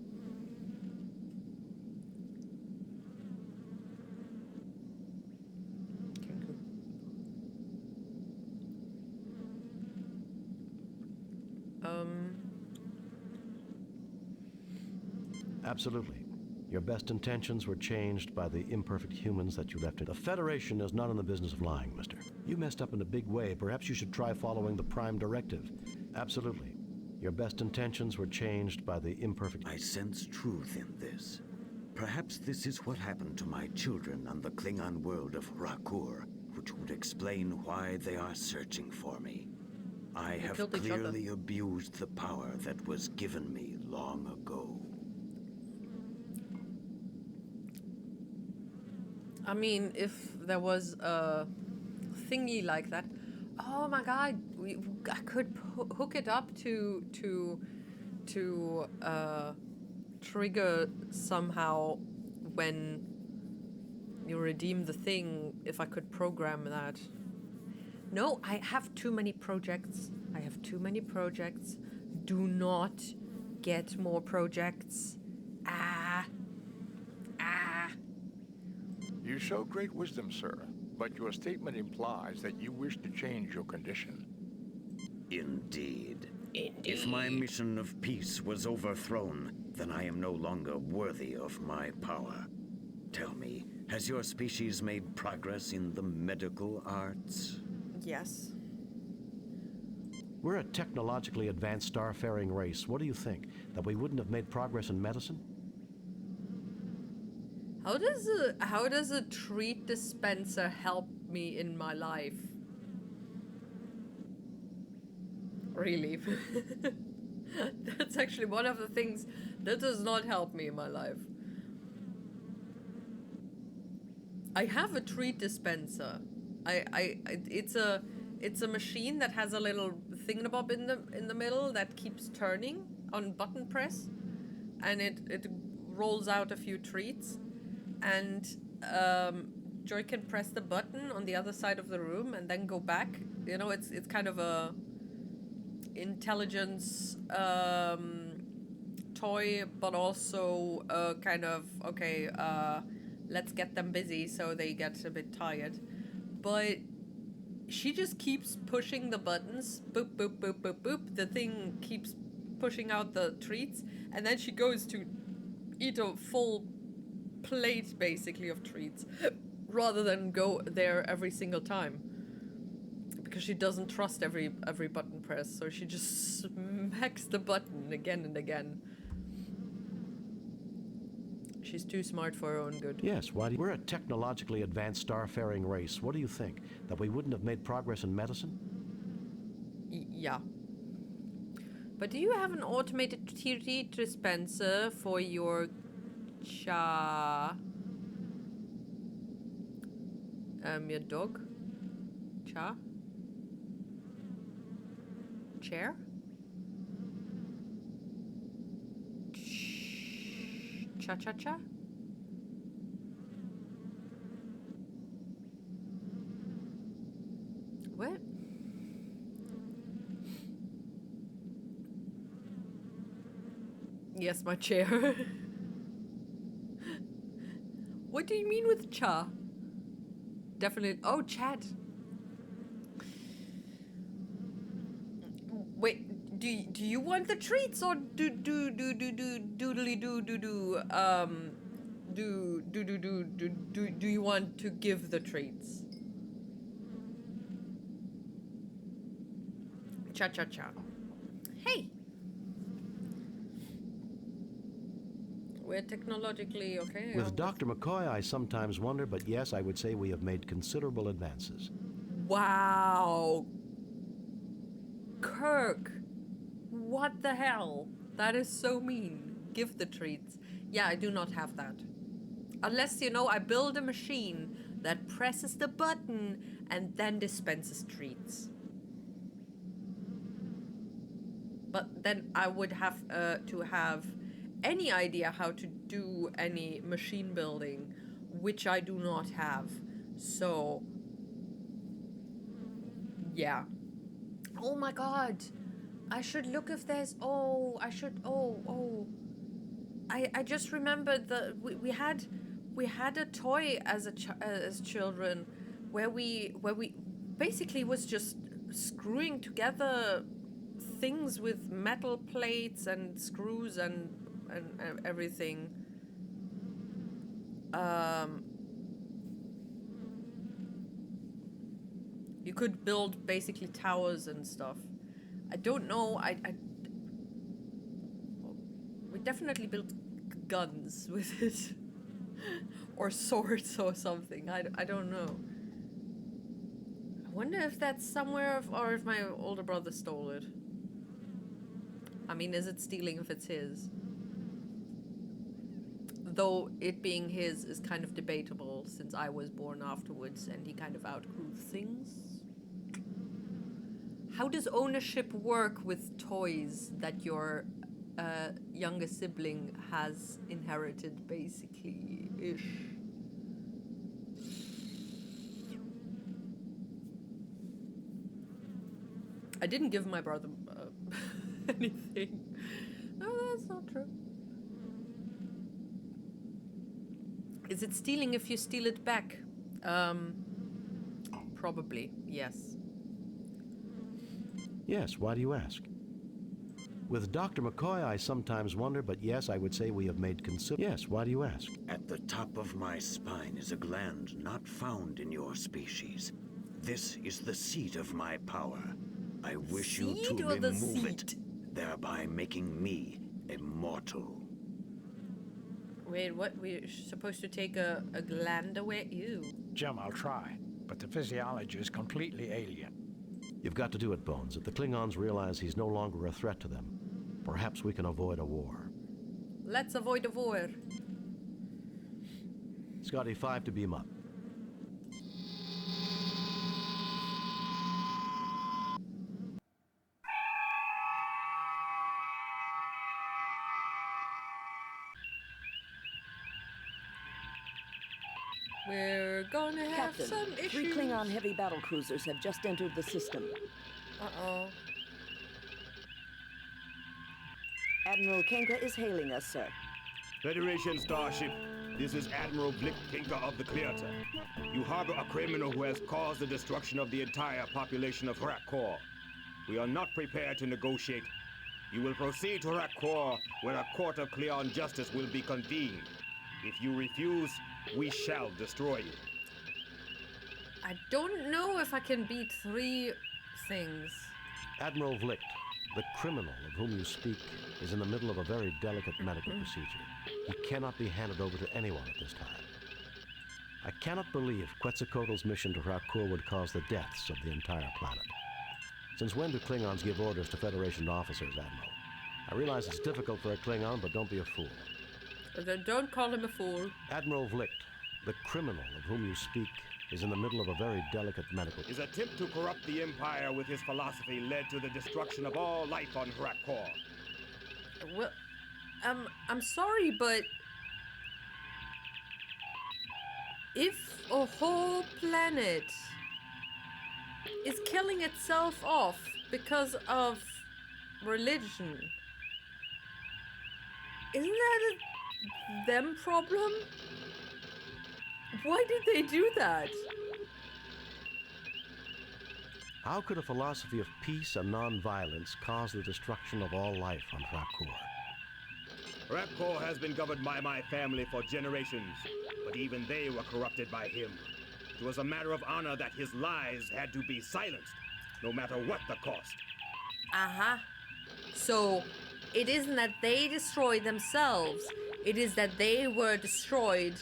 Absolutely. Your best intentions were changed by the imperfect humans that you left in. The Federation is not in the business of lying, mister. You messed up in a big way. Perhaps you should try following the Prime Directive. Absolutely. Your best intentions were changed by the imperfect... I sense truth in this. Perhaps this is what happened to my children on the Klingon world of Rakur, which would explain why they are searching for me. I have clearly abused the power that was given me long ago. I mean, if there was a thingy like that, oh my god, I could hook it up to trigger somehow when you redeem the thing. If I could program that. No, I have too many projects. Do not get more projects. You show great wisdom, sir, but your statement implies that you wish to change your condition. Indeed. If my mission of peace was overthrown, then I am no longer worthy of my power. Tell me, has your species made progress in the medical arts? Yes. We're a technologically advanced starfaring race. What do you think? That we wouldn't have made progress in medicine? How does a treat dispenser help me in my life? Really? That's actually one of the things that does not help me in my life. I have a treat dispenser. It's a machine that has a little thingamabob in the middle that keeps turning on button press, and it rolls out a few treats. And Joy can press the button on the other side of the room and then go back. You know, it's kind of a intelligence toy, but also kind of, okay, let's get them busy so they get a bit tired. But she just keeps pushing the buttons, boop, boop, boop, boop, boop. The thing keeps pushing out the treats, and then she goes to eat a full plate basically of treats rather than go there every single time, because she doesn't trust every button press, so she just smacks the button again and again. She's too smart for her own good. Yes, we're a technologically advanced starfaring race. What do you think? That we wouldn't have made progress in medicine? Yeah. But do you have an automated treat dispenser for your Cha? Your dog? Cha? Chair? Cha-cha-cha? What? Yes, my chair. What do you mean with cha? Definitely. Oh, Chad. Wait, do you want the treats, or do you want to give the treats? Cha. Hey. We're technologically okay. With Dr. McCoy, I sometimes wonder, but yes, I would say we have made considerable advances. Wow. Kirk. What the hell? That is so mean. Give the treats. Yeah, I do not have that. Unless, you know, I build a machine that presses the button and then dispenses treats. But then I would have to have any idea how to do any machine building, which I do not have. So, yeah. Oh my god. I should look if there's... I just remembered we had a toy as children where we basically was just screwing together things with metal plates and screws and everything. You could build basically towers and stuff. I don't know. We definitely built guns with it, or swords or something. I don't know. I wonder if that's somewhere, or if my older brother stole it. I mean, is it stealing if it's his? Though it being his is kind of debatable, since I was born afterwards and he kind of outgrew things. How does ownership work with toys that your younger sibling has inherited, basically-ish? I didn't give my brother anything. No, that's not true. Is it stealing if you steal it back? Probably, yes. Yes, why do you ask? With Dr. McCoy, I sometimes wonder, but yes, I would say we have made Yes, why do you ask? At the top of my spine is a gland not found in your species. This is the seat of my power. I wish you to remove it, thereby making me immortal. Wait, what? We're supposed to take a gland away? Ew. Jim, I'll try, but the physiology is completely alien. You've got to do it, Bones. If the Klingons realize he's no longer a threat to them, perhaps we can avoid a war. Let's avoid a war. Scotty, 5 to beam up. We're gonna have Captain, some issues. 3 Klingon heavy battle cruisers have just entered the system. Uh-oh. Admiral Kenka is hailing us, sir. Federation Starship, this is Admiral Blick Kenka of the Clearta. You harbor a criminal who has caused the destruction of the entire population of Rakor. We are not prepared to negotiate. You will proceed to Rakor, where a court of Cleon justice will be convened. If you refuse, we shall destroy you. I don't know if I can beat 3 things. Admiral Vlicht, the criminal of whom you speak, is in the middle of a very delicate medical procedure. He cannot be handed over to anyone at this time. I cannot believe Quetzalcoatl's mission to Rakor would cause the deaths of the entire planet. Since when do Klingons give orders to Federation officers, Admiral? I realize it's difficult for a Klingon, but don't be a fool. Don't call him a fool. Admiral Vlicht, the criminal of whom you speak, is in the middle of a very delicate medical... His attempt to corrupt the Empire with his philosophy led to the destruction of all life on Rakor. Well, I'm sorry, but... if a whole planet is killing itself off because of religion, isn't that a them problem? Why did they do that? How could a philosophy of peace and non-violence cause the destruction of all life on Rakor? Rakor has been governed by my family for generations, but even they were corrupted by him. It was a matter of honor that his lies had to be silenced, no matter what the cost. Uh-huh. So, it isn't that they destroy themselves, It is that they were destroyed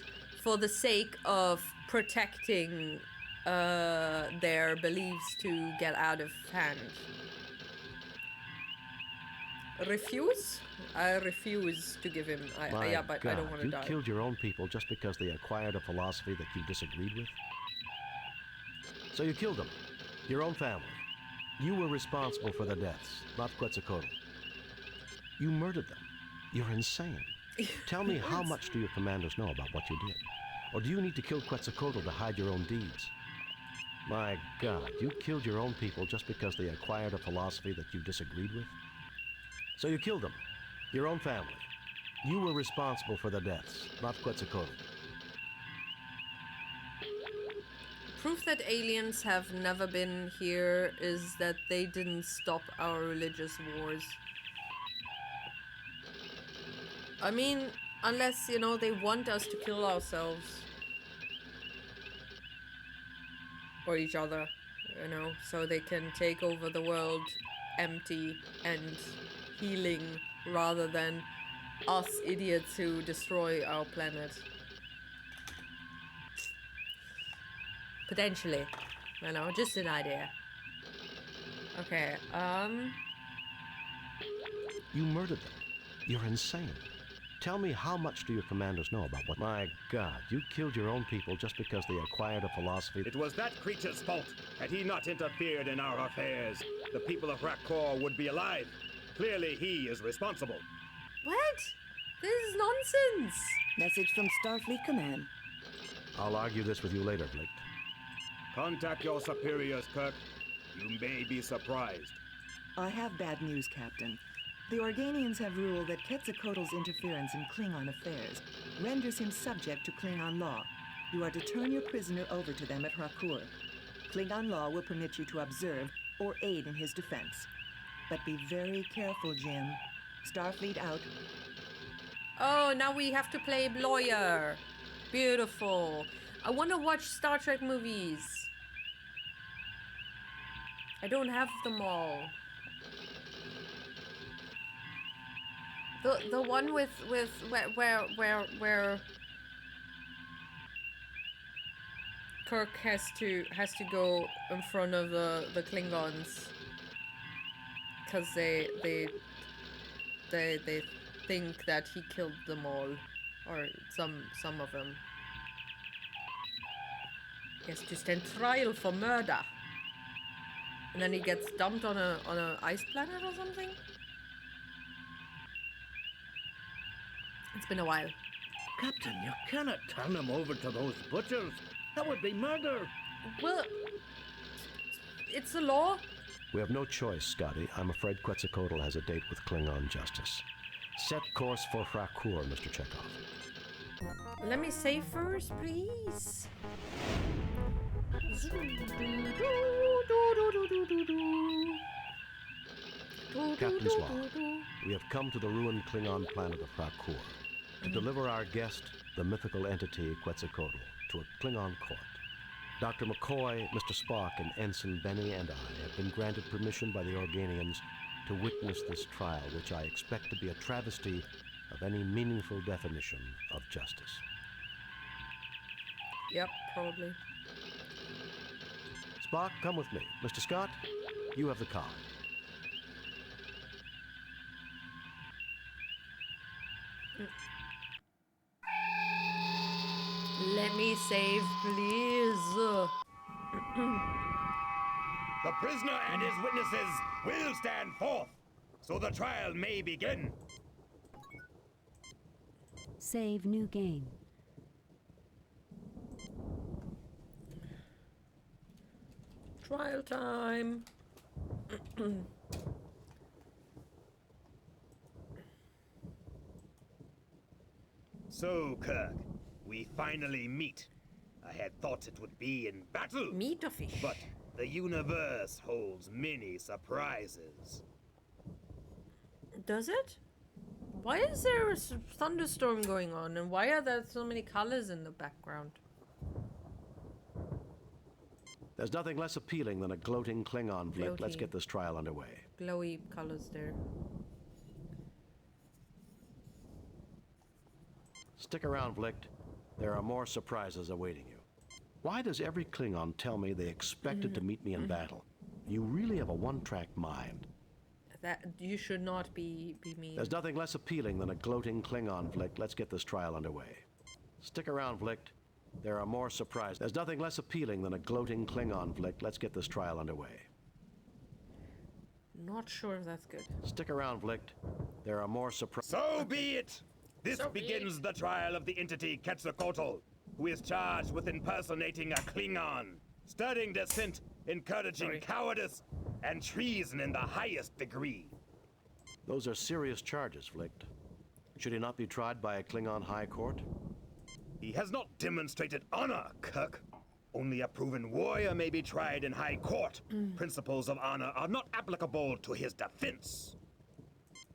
for the sake of protecting their beliefs to get out of hand. Refuse? I refuse to give him. Yeah, but God, I don't want to you die. killed your own people just because they acquired a philosophy that you disagreed with? So you killed them, your own family. You were responsible for their deaths, not Quetzalcoatl. You murdered them. You're insane. Tell me, how much do your commanders know about what you did? Or do you need to kill Quetzalcoatl to hide your own deeds? My God, you killed your own people just because they acquired a philosophy that you disagreed with? So you killed them, your own family. You were responsible for their deaths, not Quetzalcoatl. Proof that aliens have never been here is that they didn't stop our religious wars. I mean, unless, you know, they want us to kill ourselves. Or each other, you know, so they can take over the world empty and healing rather than us idiots who destroy our planet. Potentially, you know, just an idea. Okay, You murdered them. You're insane. Tell me, how much do your commanders know about what... My God, you killed your own people just because they acquired a philosophy... It was that creature's fault. Had he not interfered in our affairs, the people of Rakor would be alive. Clearly, he is responsible. What? This is nonsense. Message from Starfleet Command. I'll argue this with you later, Vlicht. Contact your superiors, Kirk. You may be surprised. I have bad news, Captain. The Organians have ruled that Quetzalcoatl's interference in Klingon affairs renders him subject to Klingon law. You are to turn your prisoner over to them at Rakor. Klingon law will permit you to observe or aid in his defense. But be very careful, Jim. Starfleet out. Oh, now we have to play lawyer. Beautiful. I want to watch Star Trek movies. I don't have them all. The one with where Kirk has to go in front of the Klingons because they think that he killed them all, or some of them. He has to stand trial for murder, and then he gets dumped on a ice planet or something. It's been a while. Captain, you cannot turn him over to those butchers. That would be murder. Well, it's the law. We have no choice, Scotty. I'm afraid Quetzalcoatl has a date with Klingon justice. Set course for Rakor, Mr. Chekhov. Let me save first, please. Captain's log. We have come to the ruined Klingon planet of Rakor to deliver our guest, the mythical entity Quetzalcoatl, to a Klingon court. Dr. McCoy, Mr. Spock, and Ensign Benny and I have been granted permission by the Organians to witness this trial, which I expect to be a travesty of any meaningful definition of justice. Yep, probably. Spock, come with me. Mr. Scott, you have the car. Let me save, please. The prisoner and his witnesses will stand forth, so the trial may begin. Save new game. Trial time. So, Kirk, we finally meet. I had thought it would be in battle. Meat or fish? But the universe holds many surprises. Does it? Why is there a thunderstorm going on, and why are there so many colors in the background? There's nothing less appealing than a gloating Klingon flick. Let's get this trial underway. Glowy colors there. Stick around, Vlicht. There are more surprises awaiting you. Why does every Klingon tell me they expected to meet me in battle? You really have a one-track mind. That you should not be mean. There's nothing less appealing than a gloating Klingon, Vlicht. Let's get this trial underway. Stick around, Vlicht. There are more surprises. There's nothing less appealing than a gloating Klingon, Vlicht. Let's get this trial underway. Not sure if that's good. Stick around, Vlicht. There are more surprises. So be it! This begins the trial of the entity Quetzalcoatl, who is charged with impersonating a Klingon, studying dissent, encouraging cowardice, and treason in the highest degree. Those are serious charges, Vlicht. Should he not be tried by a Klingon High Court? He has not demonstrated honor, Kirk. Only a proven warrior may be tried in High Court. Principles of honor are not applicable to his defense.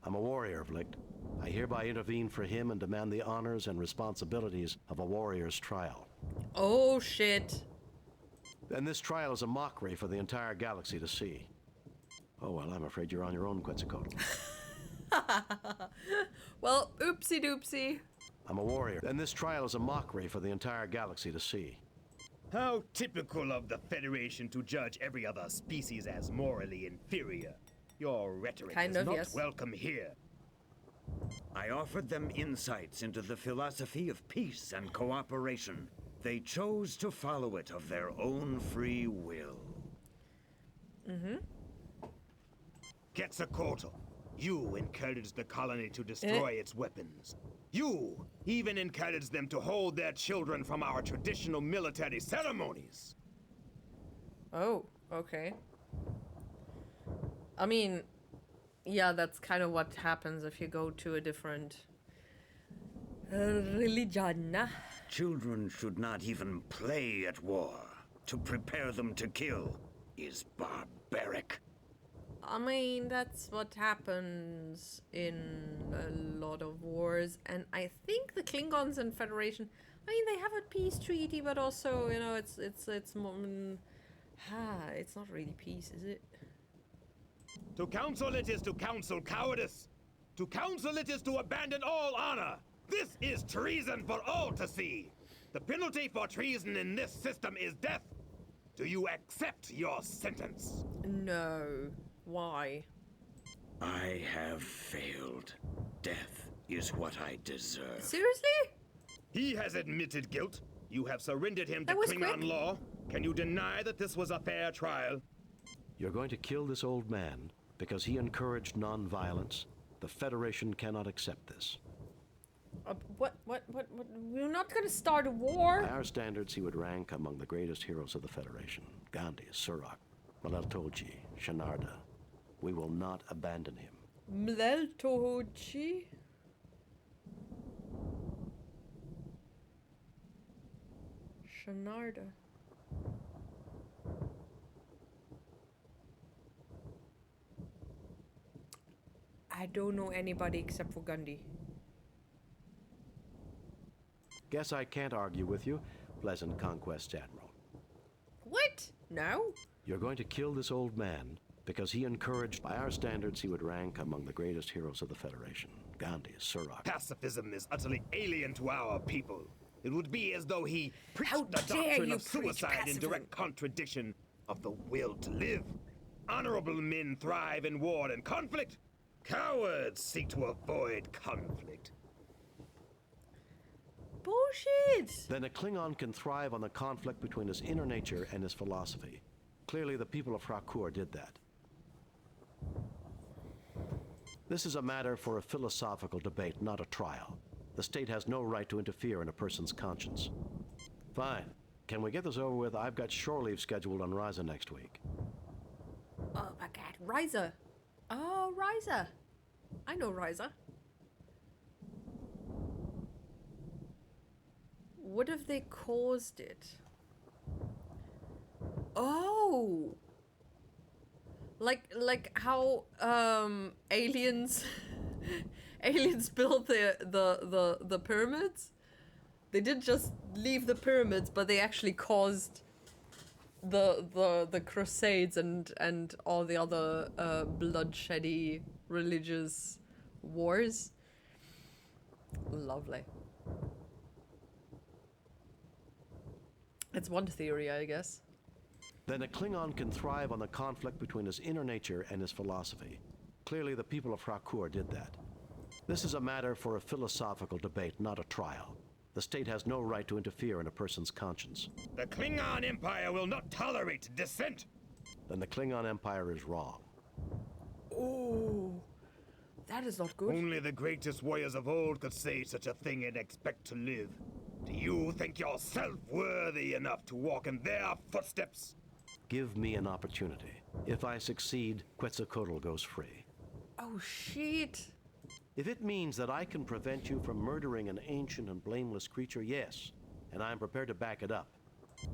I'm a warrior, Vlicht. I hereby intervene for him and demand the honors and responsibilities of a warrior's trial. Oh, shit. And this trial is a mockery for the entire galaxy to see. Oh, well, I'm afraid you're on your own, Quetzalcoatl. Well, oopsie doopsie. I'm a warrior, and this trial is a mockery for the entire galaxy to see. How typical of the Federation to judge every other species as morally inferior. Your rhetoric is not welcome here. I offered them insights into the philosophy of peace and cooperation. They chose to follow it of their own free will. Quetzalcoatl, you encouraged the colony to destroy its weapons. You even encouraged them to hold their children from our traditional military ceremonies. Oh, okay. I mean, yeah, that's kind of what happens if you go to a different religion. Children should not even play at war. To prepare them to kill is barbaric. I mean, that's what happens in a lot of wars, and I think the Klingons and Federation, I mean, they have a peace treaty, but also, you know, it's more, it's not really peace, is it? To counsel it is to counsel cowardice. To counsel it is to abandon all honor. This is treason for all to see. The penalty for treason in this system is death. Do you accept your sentence? No. Why? I have failed. Death is what I deserve. Seriously? He has admitted guilt. You have surrendered him to Klingon law. Can you deny that this was a fair trial? You're going to kill this old man because he encouraged non-violence. The Federation cannot accept this. What? We're not gonna start a war? By our standards, he would rank among the greatest heroes of the Federation. Gandhi, Surak, Mleltoji, Shenarda. We will not abandon him. Mleltoji? Shenarda. I don't know anybody except for Gandhi. Guess I can't argue with you, Pleasant Conquest Admiral. What? No? You're going to kill this old man because he encouraged, by our standards, he would rank among the greatest heroes of the Federation. Gandhi, Surak. Pacifism is utterly alien to our people. It would be as though he preached the doctrine of suicide in direct contradiction of the will to live. Honorable men thrive in war and conflict. Cowards seek to avoid conflict. Bullshit! Then a Klingon can thrive on the conflict between his inner nature and his philosophy. Clearly, the people of Rakur did that. This is a matter for a philosophical debate, not a trial. The state has no right to interfere in a person's conscience. Fine. Can we get this over with? I've got shore leave scheduled on Risa next week. Oh my god, Risa. Oh, Risa. I know Risa. What if they caused it? Oh! Like how aliens aliens built the pyramids? They didn't just leave the pyramids, but they actually caused the crusades and all the other bloodsheddy religious wars. Lovely. It's one theory, I guess. Then a Klingon can thrive on the conflict between his inner nature and his philosophy. Clearly, the people of Hrakur did that. This is a matter for a philosophical debate, not a trial. The state has no right to interfere in a person's conscience. The Klingon Empire will not tolerate dissent. Then the Klingon Empire is wrong. Oh, that is not good. Only the greatest warriors of old could say such a thing and expect to live. Do you think yourself worthy enough to walk in their footsteps? Give me an opportunity. If I succeed, Quetzalcoatl goes free. Oh, shit. If it means that I can prevent you from murdering an ancient and blameless creature, yes, and I'm prepared to back it up.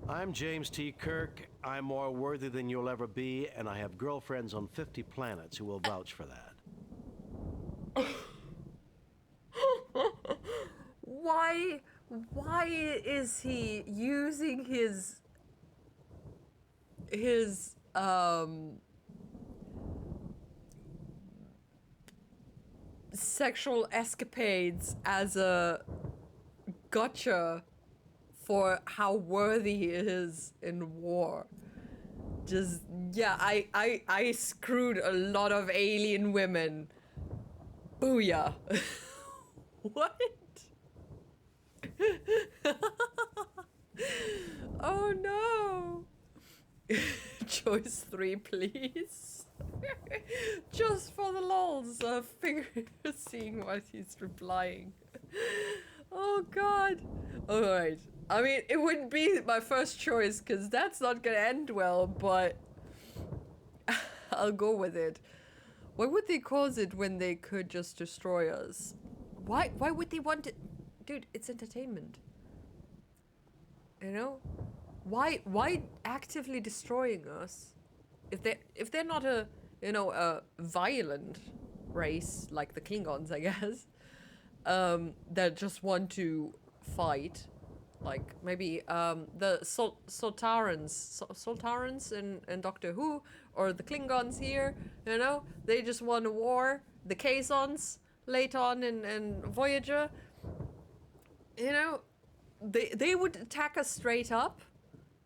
I'm James T. Kirk. I'm more worthy than you'll ever be, and I have girlfriends on 50 planets who will vouch for that. Why is he using his sexual escapades as a gotcha for how worthy he is in war? Just, yeah, I screwed a lot of alien women. Booyah. What? Oh no. Choice 3, please. Just for the lols of seeing what he's replying. Oh god. Alright. I mean, it wouldn't be my first choice because that's not gonna end well, but I'll go with it. Why would they cause it when they could just destroy us? Why would they want it? Dude, it's entertainment. You know? Why actively destroying us? If they're not a, you know, a violent race like the Klingons, I guess, that just want to fight, like maybe the Soltarans in Doctor Who, or the Klingons here, you know, they just want a war. The Kazons later on in Voyager, you know, they would attack us straight up.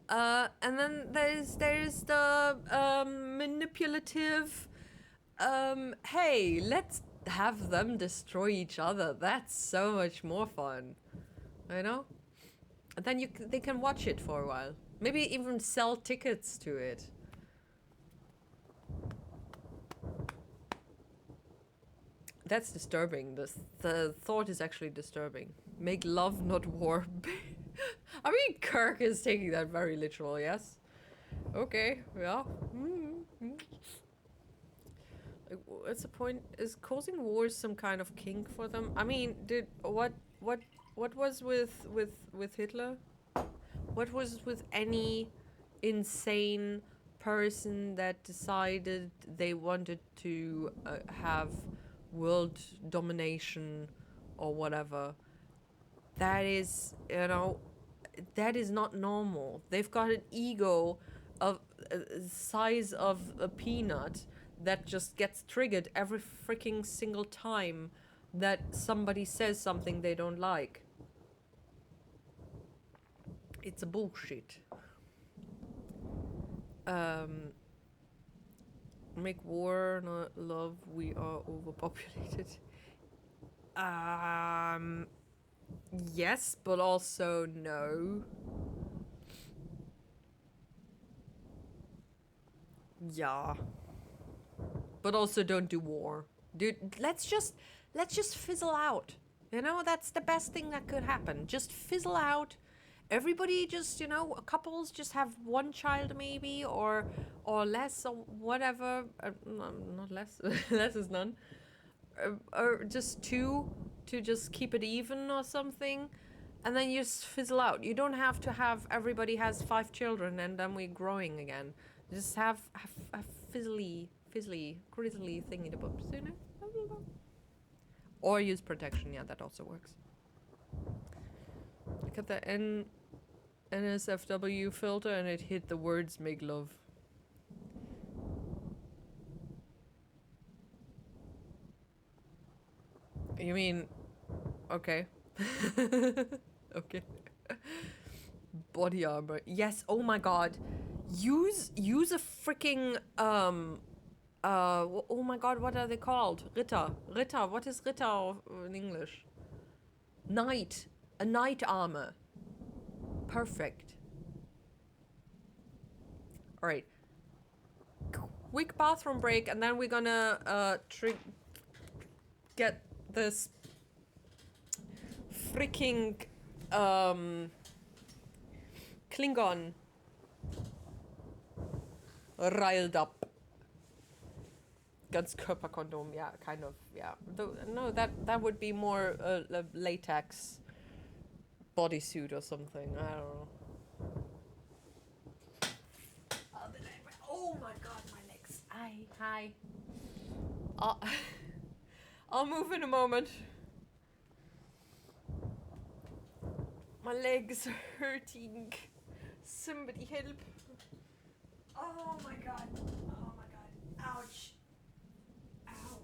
And then there's the manipulative, hey, let's have them destroy each other. That's so much more fun, you know? And then they can watch it for a while. Maybe even sell tickets to it. That's disturbing. The thought is actually disturbing. Make love, not war. I mean, Kirk is taking that very literal, yes? Okay, yeah. Like, what's the point? Is causing wars some kind of kink for them? I mean, what was with Hitler? What was with any insane person that decided they wanted to have world domination or whatever? That is, you know, that is not normal. They've got an ego of size of a peanut that just gets triggered every freaking single time that somebody says something they don't like. It's a bullshit. Make war, not love. We are overpopulated. Yes, but also no. Yeah. But also don't do war. Dude, let's just fizzle out. You know, that's the best thing that could happen. Just fizzle out. Everybody just, you know, couples just have one child maybe, or less, or whatever. Not less. Less is none. Or just two, to just keep it even or something, and then you just fizzle out. You don't have to have everybody has 5 children and then we're growing again. Just have a fizzly, grizzly thingy to boops, you know? Or use protection, yeah, that also works. Look at the NSFW filter and it hit the words make love. You mean, okay. Okay. Body armor. Yes, oh my god. Use a freaking oh my god, what are they called? Ritter. What is Ritter in English? Knight. A knight armor. Perfect. Alright. Quick bathroom break, and then we're gonna get this freaking Klingon riled up. Ganzkörperkondom, yeah, kind of, yeah. No, that would be more a latex bodysuit or something. I don't know. Oh my god, my legs. Hi. I'll move in a moment. My legs are hurting. Somebody help. Oh my god. Ouch. Ow.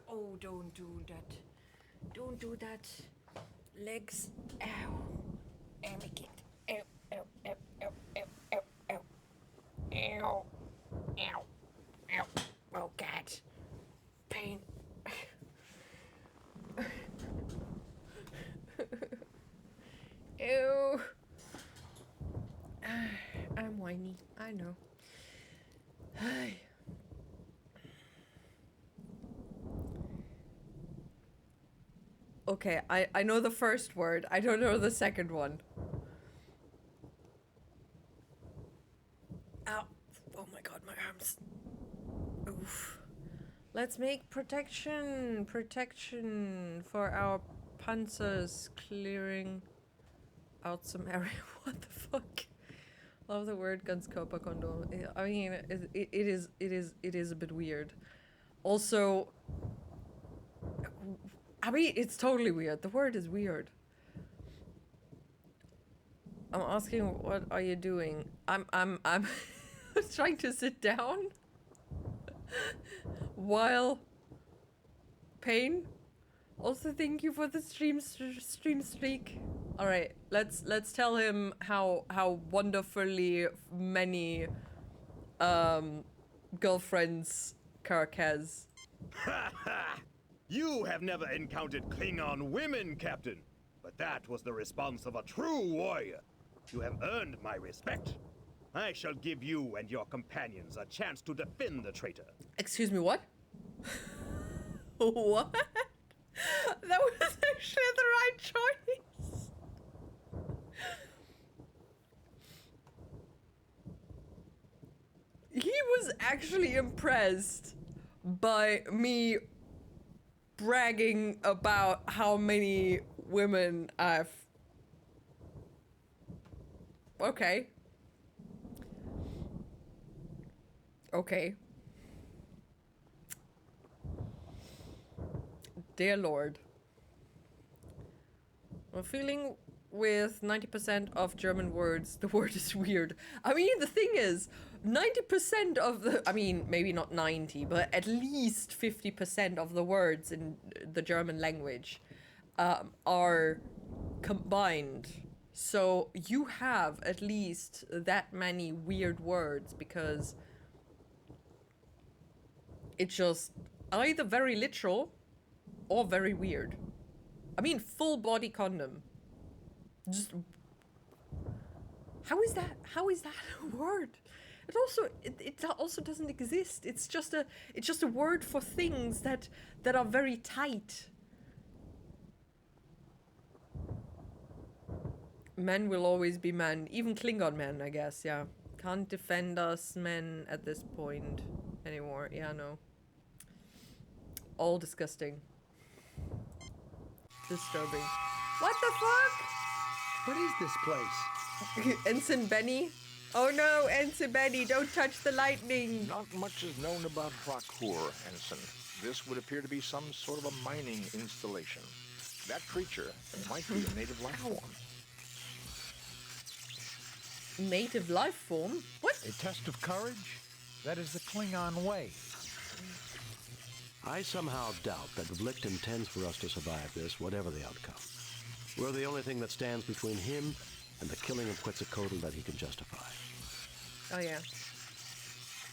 Oh, don't do that. Don't do that. Legs. Ow. Ow, my kid. Ow, ow, ow, ow, ow, ow, ow. Ow. Ow. Ow. Oh, God. Pain. Ew. I'm whiny. I know. Okay, I know the first word. I don't know the second one. Ow. Oh my god, my arms. Oof. Let's make protection for our panzers, clearing out some area. What the fuck? Love the word Ganzkörperkondom. I mean, it is a bit weird. Also, I mean, it's totally weird. The word is weird. I'm asking, what are you doing? I'm trying to sit down while pain. Also, thank you for the stream streak. All right, let's tell him how wonderfully many girlfriends Kirk has. Ha ha! You have never encountered Klingon women, Captain. But that was the response of a true warrior. You have earned my respect. I shall give you and your companions a chance to defend the traitor. Excuse me, what? What? That was actually the right choice. He was actually impressed by me bragging about how many women I've... Okay. Okay. Dear Lord. I'm feeling with 90% of German words, the word is weird. I mean, the thing is, 90% of the... I mean, maybe not 90, but at least 50% of the words in the German language are combined. So you have at least that many weird words because it's just either very literal or very weird. I mean, full body condom. Just how is that a word? It also doesn't exist. It's just a word for things that are very tight. Men will always be men, even Klingon men, I guess. Yeah, can't defend us men at this point anymore. Yeah, no. All disgusting. Disturbing. What the fuck? What is this place? Ensign Benny? Oh no, Ensign Benny, don't touch the lightning! Not much is known about Rakur, Ensign. This would appear to be some sort of a mining installation. That creature might be a native life form. Native life form? What? A test of courage? That is the Klingon way. I somehow doubt that Vlicht intends for us to survive this, whatever the outcome. We're the only thing that stands between him and the killing of Quetzalcoatl that he can justify. Oh, yeah.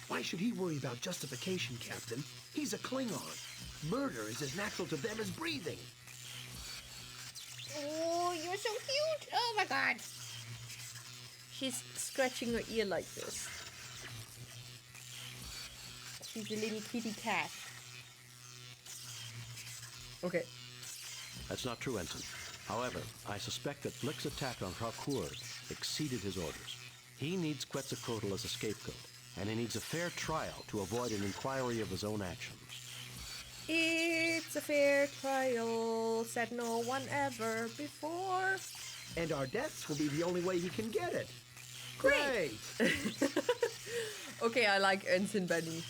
Why should he worry about justification, Captain? He's a Klingon. Murder is as natural to them as breathing. Oh, you're so cute. Oh, my God. She's scratching her ear like this. She's a little kitty cat. Okay. That's not true, Ensign. However, I suspect that Vlicht's attack on Rakur exceeded his orders. He needs Quetzalcoatl as a scapegoat, and he needs a fair trial to avoid an inquiry of his own actions. It's a fair trial, said no one ever before. And our deaths will be the only way he can get it. Great! Okay, I like Ensign Benny.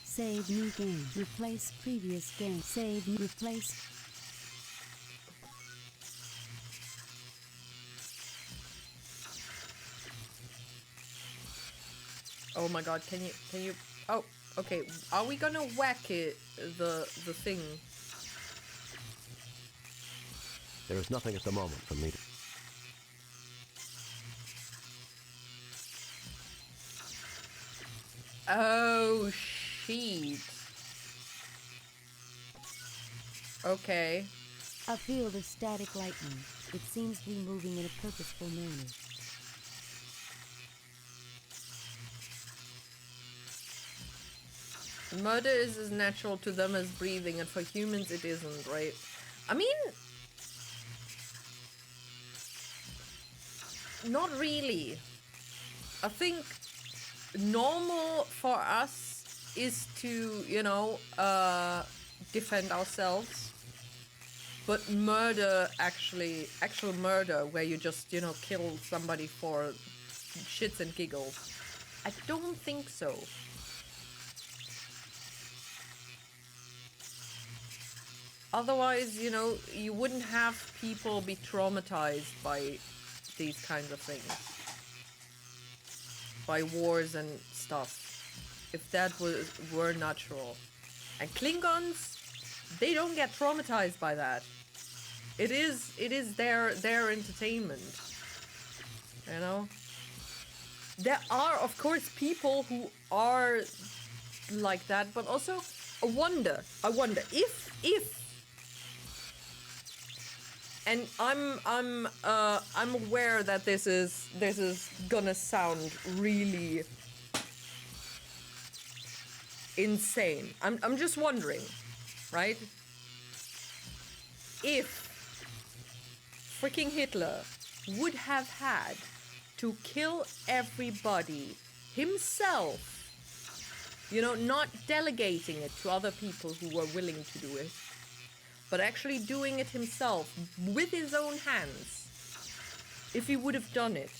Save new game. Replace previous game. Save, replace. Oh my god, can you... Oh, okay. Are we gonna whack it, the thing? There is nothing at the moment for me to... Oh, sheet. Okay. A field of static lightning. It seems to be moving in a purposeful manner. Murder is as natural to them as breathing, and for humans it isn't, right? I mean, not really. I think normal for us is to, you know, defend ourselves. But murder, actual murder, where you just, you know, kill somebody for shits and giggles, I don't think so. Otherwise, you know, you wouldn't have people be traumatized by these kinds of things. By wars and stuff. If that were natural. And Klingons, they don't get traumatized by that. It is their entertainment. You know? There are, of course, people who are like that, but also I wonder if and I'm aware that this is gonna sound really insane. I'm just wondering, right? If freaking Hitler would have had to kill everybody himself, you know, not delegating it to other people who were willing to do it, but actually doing it himself with his own hands, if he would have done it.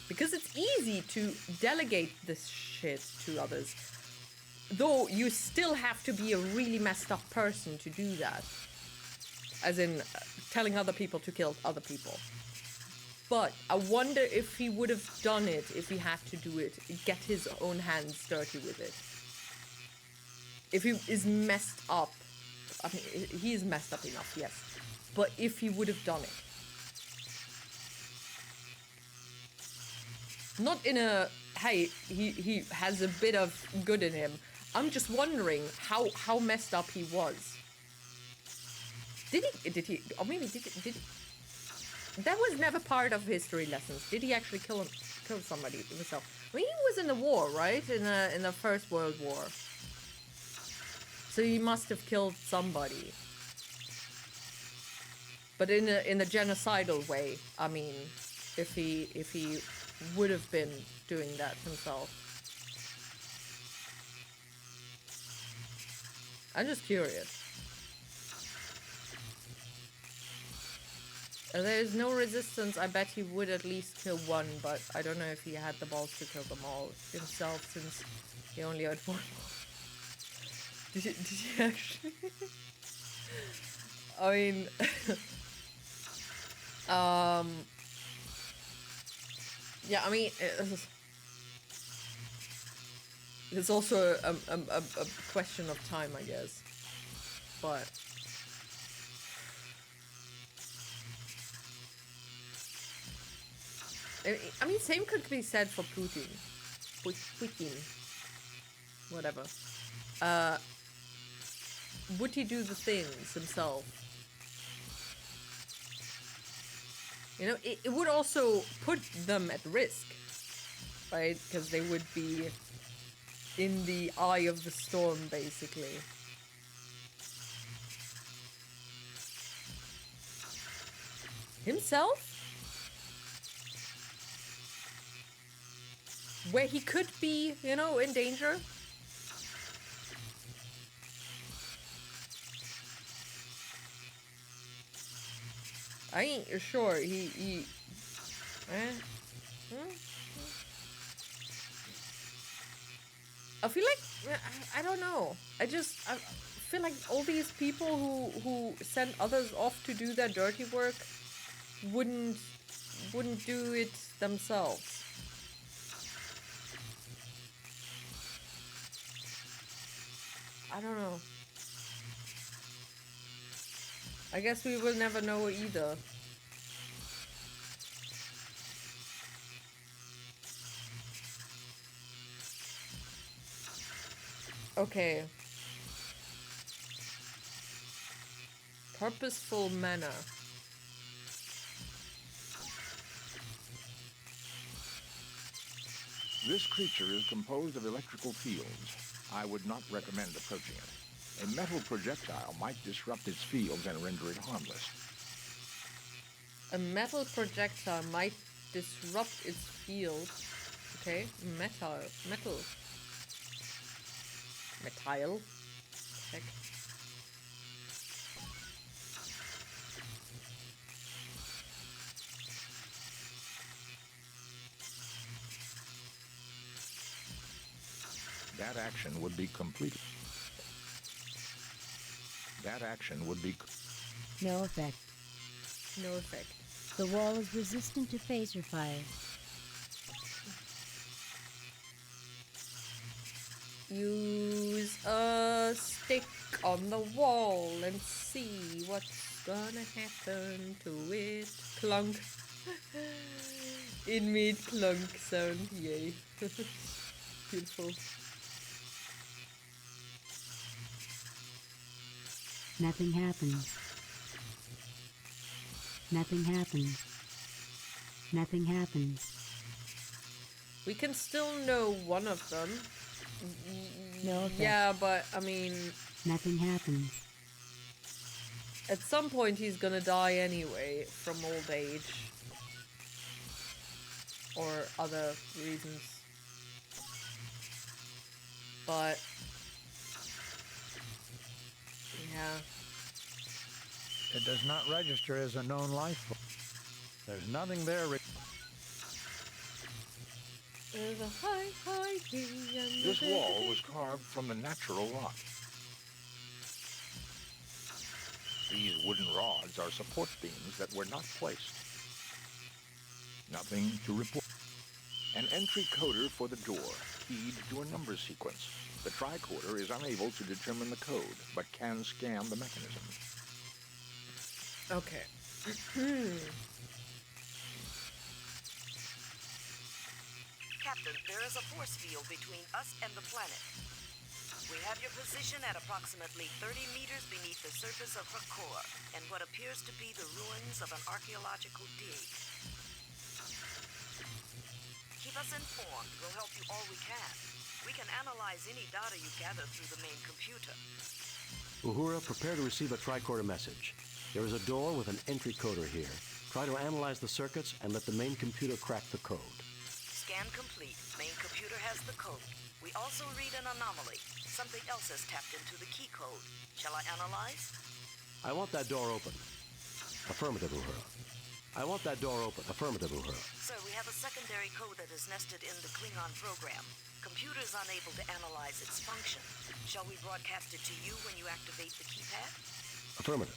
Because it's easy to delegate this shit to others, though you still have to be a really messed up person to do that. As in, telling other people to kill other people. But I wonder if he would have done it, if he had to do it, get his own hands dirty with it. If he is messed up, I mean, he is messed up enough, yes. But if he would have done it. Not in a, hey, he has a bit of good in him. I'm just wondering how messed up he was. Did he, or maybe did he? That was never part of history lessons. Did he actually kill somebody himself? I mean, he was in the war, right? In the First World War. So he must have killed somebody. But in a genocidal way. I mean, if he would have been doing that himself. I'm just curious. There's no resistance. I bet he would at least kill one, but I don't know if he had the balls to kill them all himself, since he only had one. Did he actually? I mean, yeah. I mean, it's also a question of time, I guess. But. I mean, same could be said for Putin. Putin. Whatever. Would he do the things himself? You know, it would also put them at risk, right? Because they would be in the eye of the storm, basically. Himself? Where he could be, you know, in danger. I ain't sure he I feel like, I don't know. I feel like all these people who send others off to do their dirty work wouldn't do it themselves. I don't know. I guess we will never know either. Okay. Purposeful manner. This creature is composed of electrical fields. I would not recommend approaching it. A metal projectile might disrupt its fields and render it harmless. A metal projectile might disrupt its field. Okay, metal. Heck. That action would be completed. That action would be... No effect. No effect. The wall is resistant to phaser fire. Use a stick on the wall and see what's gonna happen to it. Clunk. It made clunk sound. Yay. Beautiful. Nothing happens. Nothing happens. Nothing happens. We can still know one of them. No effect. Yeah, but I mean, Nothing happens. at some point he's gonna die anyway from old age or other reasons. But yeah. It does not register as a known life form. There's nothing there. There's a high king and This wall was carved from the natural rock. These wooden rods are support beams that were not placed. Nothing to report. An entry coder for the door, keyed to a number sequence. The tricorder is unable to determine the code, but can scan the mechanism. Okay. Captain, there is a force field between us and the planet. We have your position at approximately 30 meters beneath the surface of Rakor and what appears to be the ruins of an archaeological dig. Keep us informed. We'll help you all we can. We can analyze any data you gather through the main computer. Uhura, prepare to receive a tricorder message. There is a door with an entry coder here. Try to analyze the circuits and let the main computer crack the code. Scan complete. Main computer has the code. We also read an anomaly. Something else has tapped into the key code. Shall I analyze? I want that door open. Affirmative, Uhura. I want that door open. Affirmative, Uhura. Sir, we have a secondary code that is nested in the Klingon program. Computer is unable to analyze its function. Shall we broadcast it to you when you activate the keypad? Affirmative.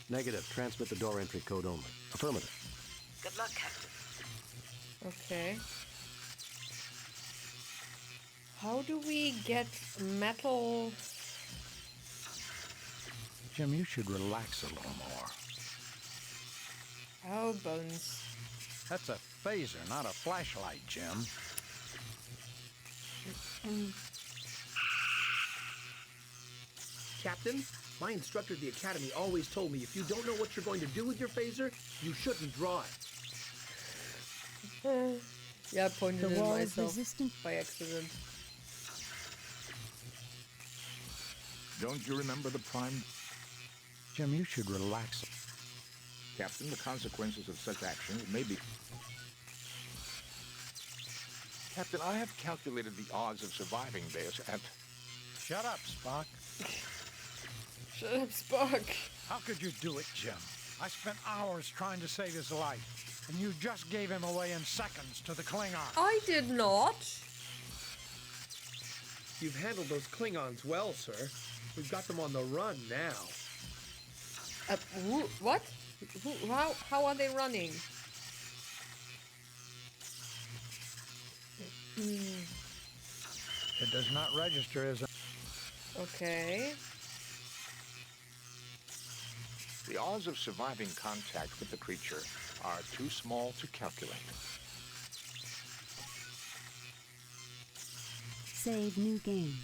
Negative. Transmit the door entry code only. Affirmative. Good luck, Captain. Okay. How do we get metal? Jim, you should relax a little more. Oh, bones. That's a phaser, not a flashlight, Jim. Captain, my instructor at the academy always told me if you don't know what you're going to do with your phaser, you shouldn't draw it. Yeah, I pointed The it wall is myself resistant. by accident. Don't you remember the prime? Jim, you should relax. Captain, the consequences of such actions may be... Captain, I have calculated the odds of surviving this at... Shut up, Spock. Shut up, Spock. How could you do it, Jim? I spent hours trying to save his life, and you just gave him away in seconds to the Klingon. I did not. You've handled those Klingons well, sir. We've got them on the run now. What? How are they running? It does not register as a... Okay. The odds of surviving contact with the creature are too small to calculate. Save new game.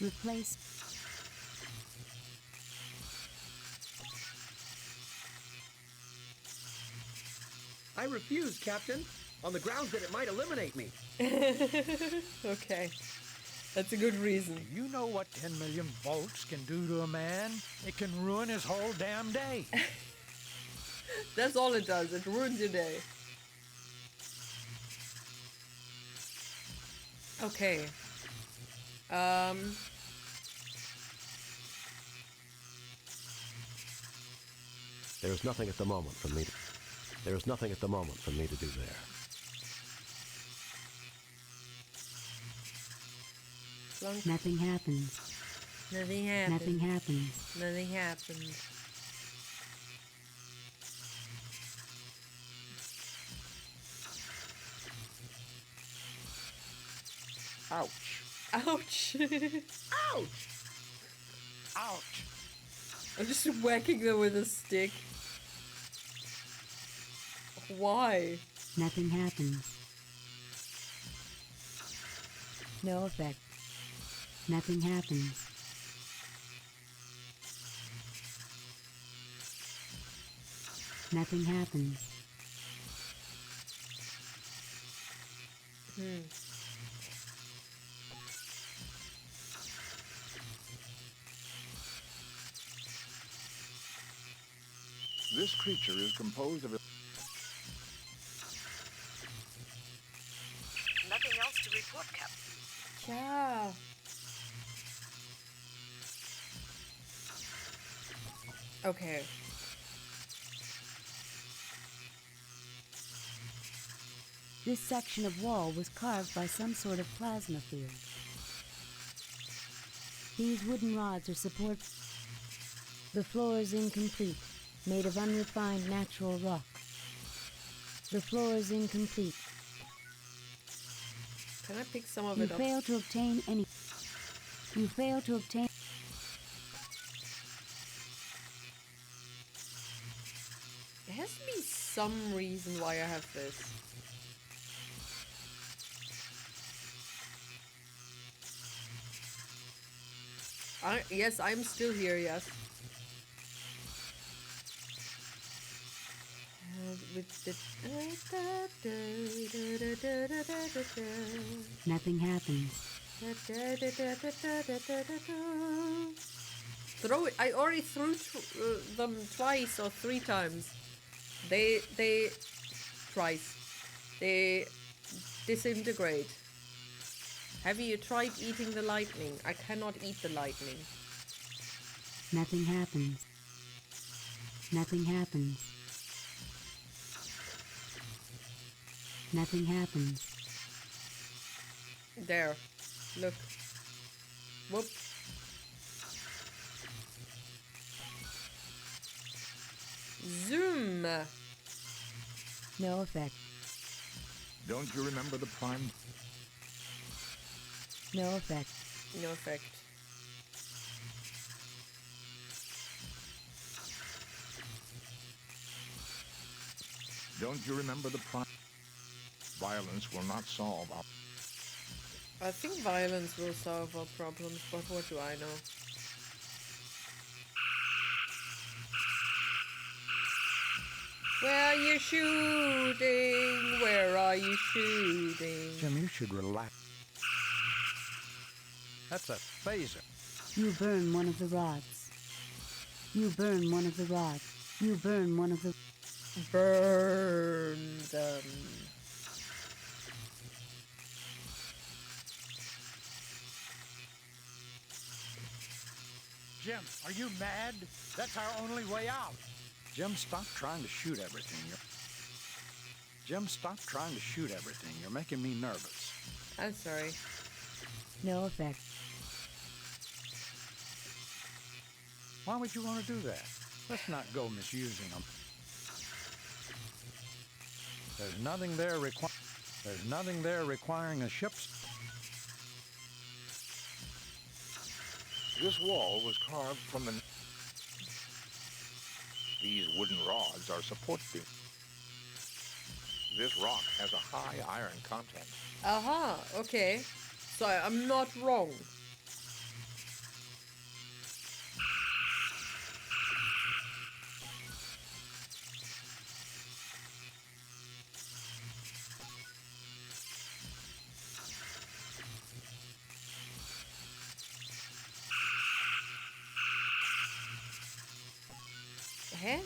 Replace. I refuse, Captain. on the grounds that it might eliminate me. Okay. That's a good reason. You know what 10 million volts can do to a man? It can ruin his whole damn day. That's all it does. It ruins your day. Okay. There is nothing at the moment for me to... There is nothing at the moment for me to do there. Nothing happens. Nothing happens. Nothing happens. Nothing happens. Ouch. Ouch. Ouch! Ouch! I'm just whacking them with a stick. Why? Nothing happens. No effect. Nothing happens. Nothing happens. This creature is composed of... Nothing else to report, Captain. Yeah. Okay. This section of wall was carved by some sort of plasma field. These wooden rods are support. The floor is incomplete, made of unrefined natural rock. The floor is incomplete. Can I pick some of You it up? fail to obtain any. You fail to obtain. There has to be some reason why I have this. Yes, I'm still here, yes. With the... Nothing happens. Throw it. I already threw them twice or 3 times. They twice. They disintegrate. Have you tried eating the lightning? I cannot eat the lightning. Nothing happens. Nothing happens. Nothing happens. There. Look. Whoop. Zoom. No effect. Don't you remember the prime? No effect. No effect. Don't you remember the prime? Violence will not solve our... I think violence will solve our problems, but what do I know? Where are you shooting? Where are you shooting? Jim, you should relax. That's a phaser. You burn one of the rods. You burn one of the rods. You burn one of the... Burn them. Jim, are you mad? That's our only way out. Jim, stop trying to shoot everything. Jim, stop trying to shoot everything. You're making me nervous. I'm sorry. No effect. Why would you want to do that? Let's not go misusing them. There's nothing there requiring a ship's... This wall was carved from the... These wooden rods are support beams. This rock has a high iron content. Aha, okay. So I'm not wrong. hell?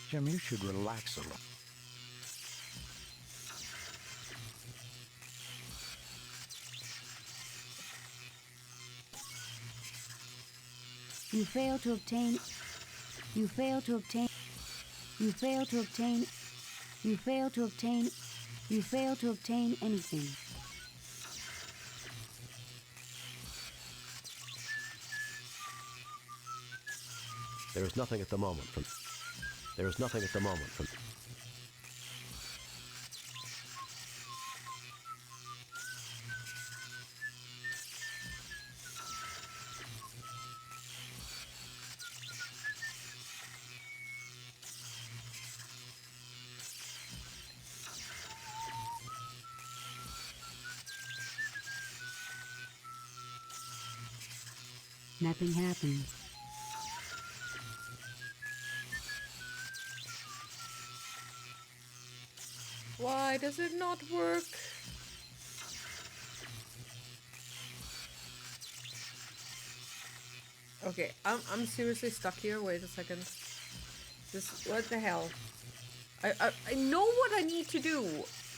Jim, you should relax a little. You fail to obtain. You fail to obtain. You fail to obtain. You fail to obtain. You fail to obtain anything. There is nothing at the moment from. There is nothing at the moment from. Nothing happens. Why does it not work? Okay, I'm seriously stuck here. Wait a second. This, what the hell? I know what I need to do,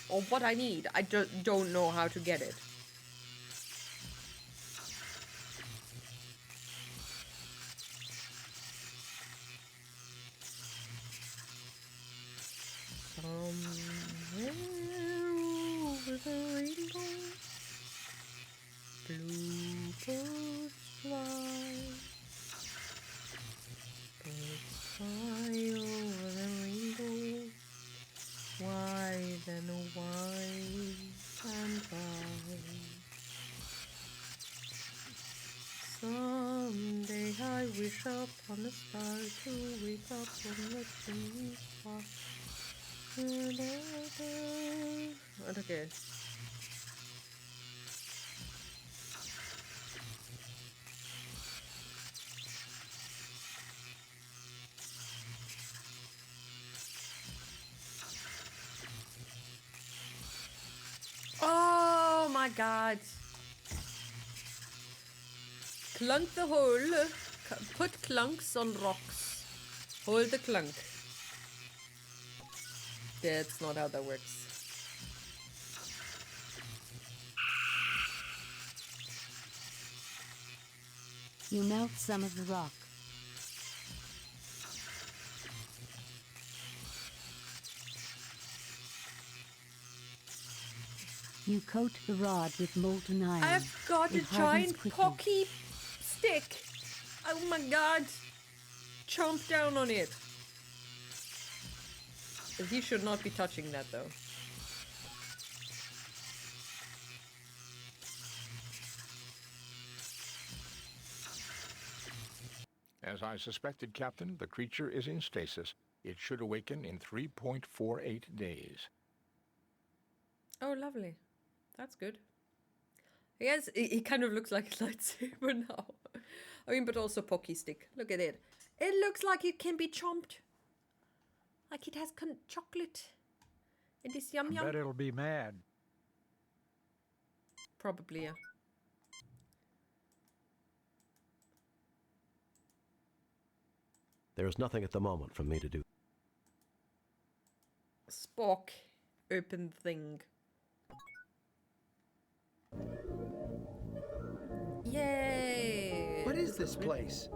or what I need. I just don't know how to get it. Somewhere over the rainbow, bluebirds fly. Birds fly over the rainbow, wide and wide and wide. Someday I wish upon a star to wake up from the chimney spot. Okay. Oh my god. Clunk the hole. Put clunks on rocks. Hold the clunk. That's not how that works. You melt some of the rock. You coat the rod with molten iron. I've got a It hardens giant quickly. pocky stick. Oh my god. Chomp down on it. He should not be touching that though. As I suspected, Captain, the creature is in stasis. It should awaken in 3.48 days. Oh, lovely. That's good. Yes, it kind of looks like a lightsaber now. I mean, but also pocky stick. Look at it. It looks like it can be chomped. Like it has chocolate. It is yum I yum. bet it'll be mad. Probably, yeah. There is nothing at the moment for me to do. Spock. Open thing. Yay! What is this place?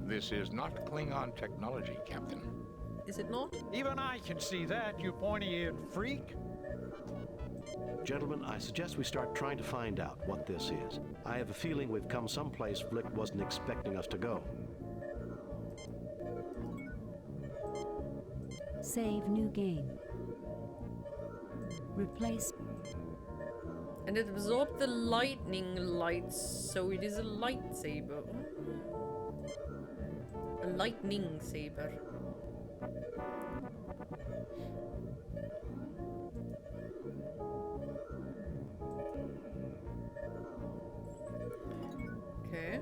This is not Klingon technology, Captain. Is it not? Even I can see that, you pointy-eared freak. Gentlemen, I suggest we start trying to find out what this is. I have a feeling we've come someplace Flick wasn't expecting us to go. Save new game. Replace. And it absorbed the lightning lights, so it is a lightsaber. A lightning saber. Okay.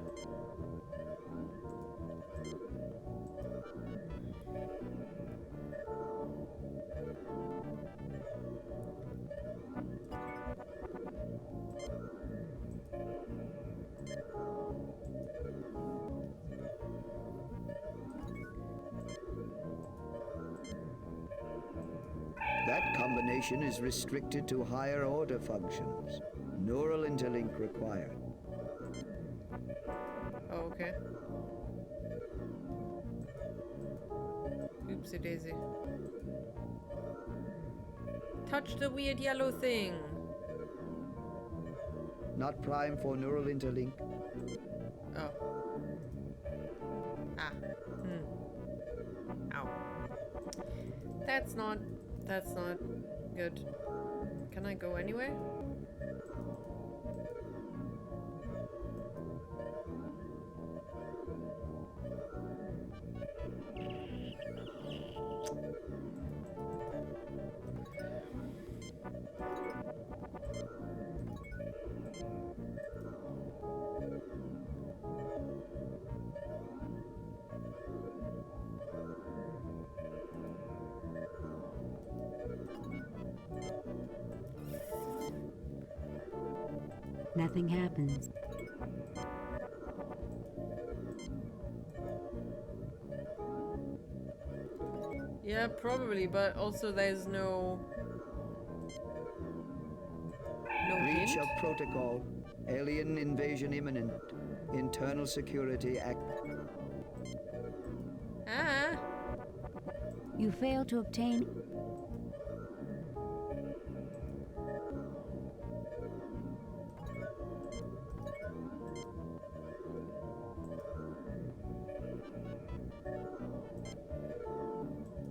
That combination is restricted to higher order functions. Neural interlink required. Oh, okay. Oopsie daisy. Touch the weird yellow thing. Not prime for neural interlink. Oh. Ah. Ow. That's not good. Can I go anywhere? Nothing happens. Yeah, probably, but also there's no Breach hint? of protocol. Alien invasion imminent. Internal security act. Ah. You fail to obtain.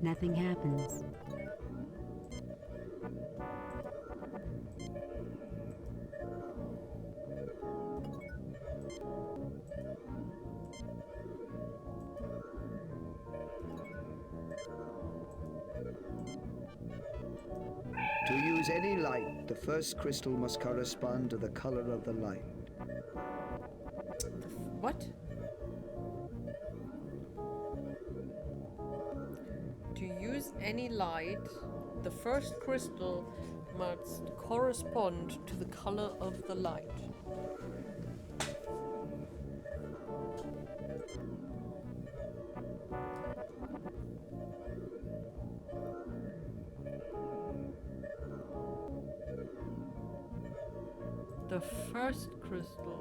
Nothing happens. To use any light, the first crystal must correspond to the color of the light. What? To use any light, the first crystal must correspond to the color of the light. The first crystal.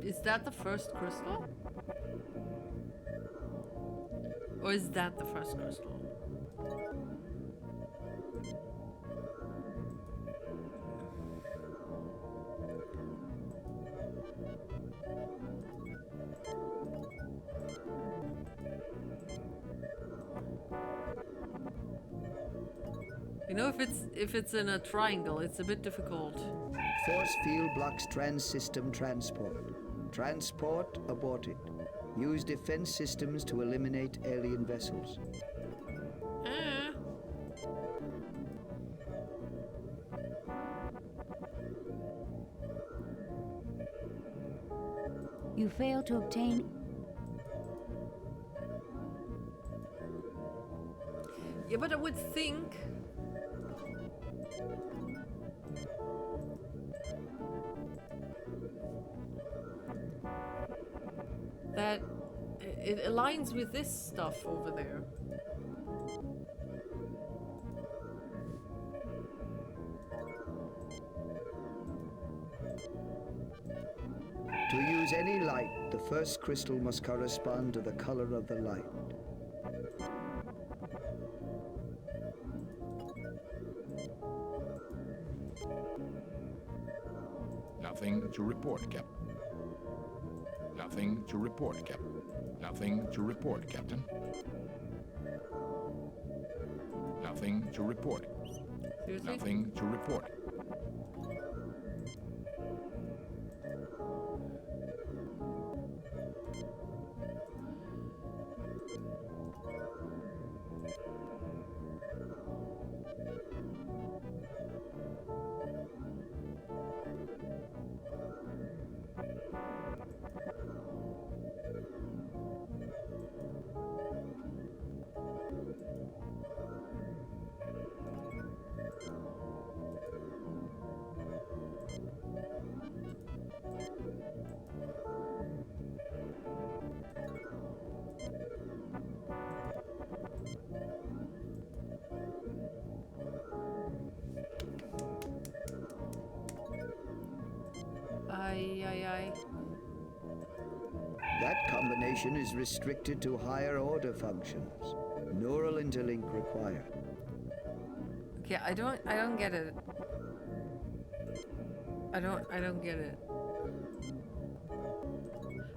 Is that the first crystal? Or is that the first crystal? You know, if it's in a triangle, it's a bit difficult. Force field blocks trans-system transport. Transport aborted. Use defense systems to eliminate alien vessels. You fail to obtain. Yeah, but I would think that it aligns with this stuff over there. To use any light, the first crystal must correspond to the color of the light. Nothing to report, Captain. Nothing to report, Captain. Nothing to report, Captain. Nothing to report. Seriously? Nothing to report. Ay, ay, ay. That combination is restricted to higher order functions. Neural interlink required. Okay, I don't get it. I don't get it.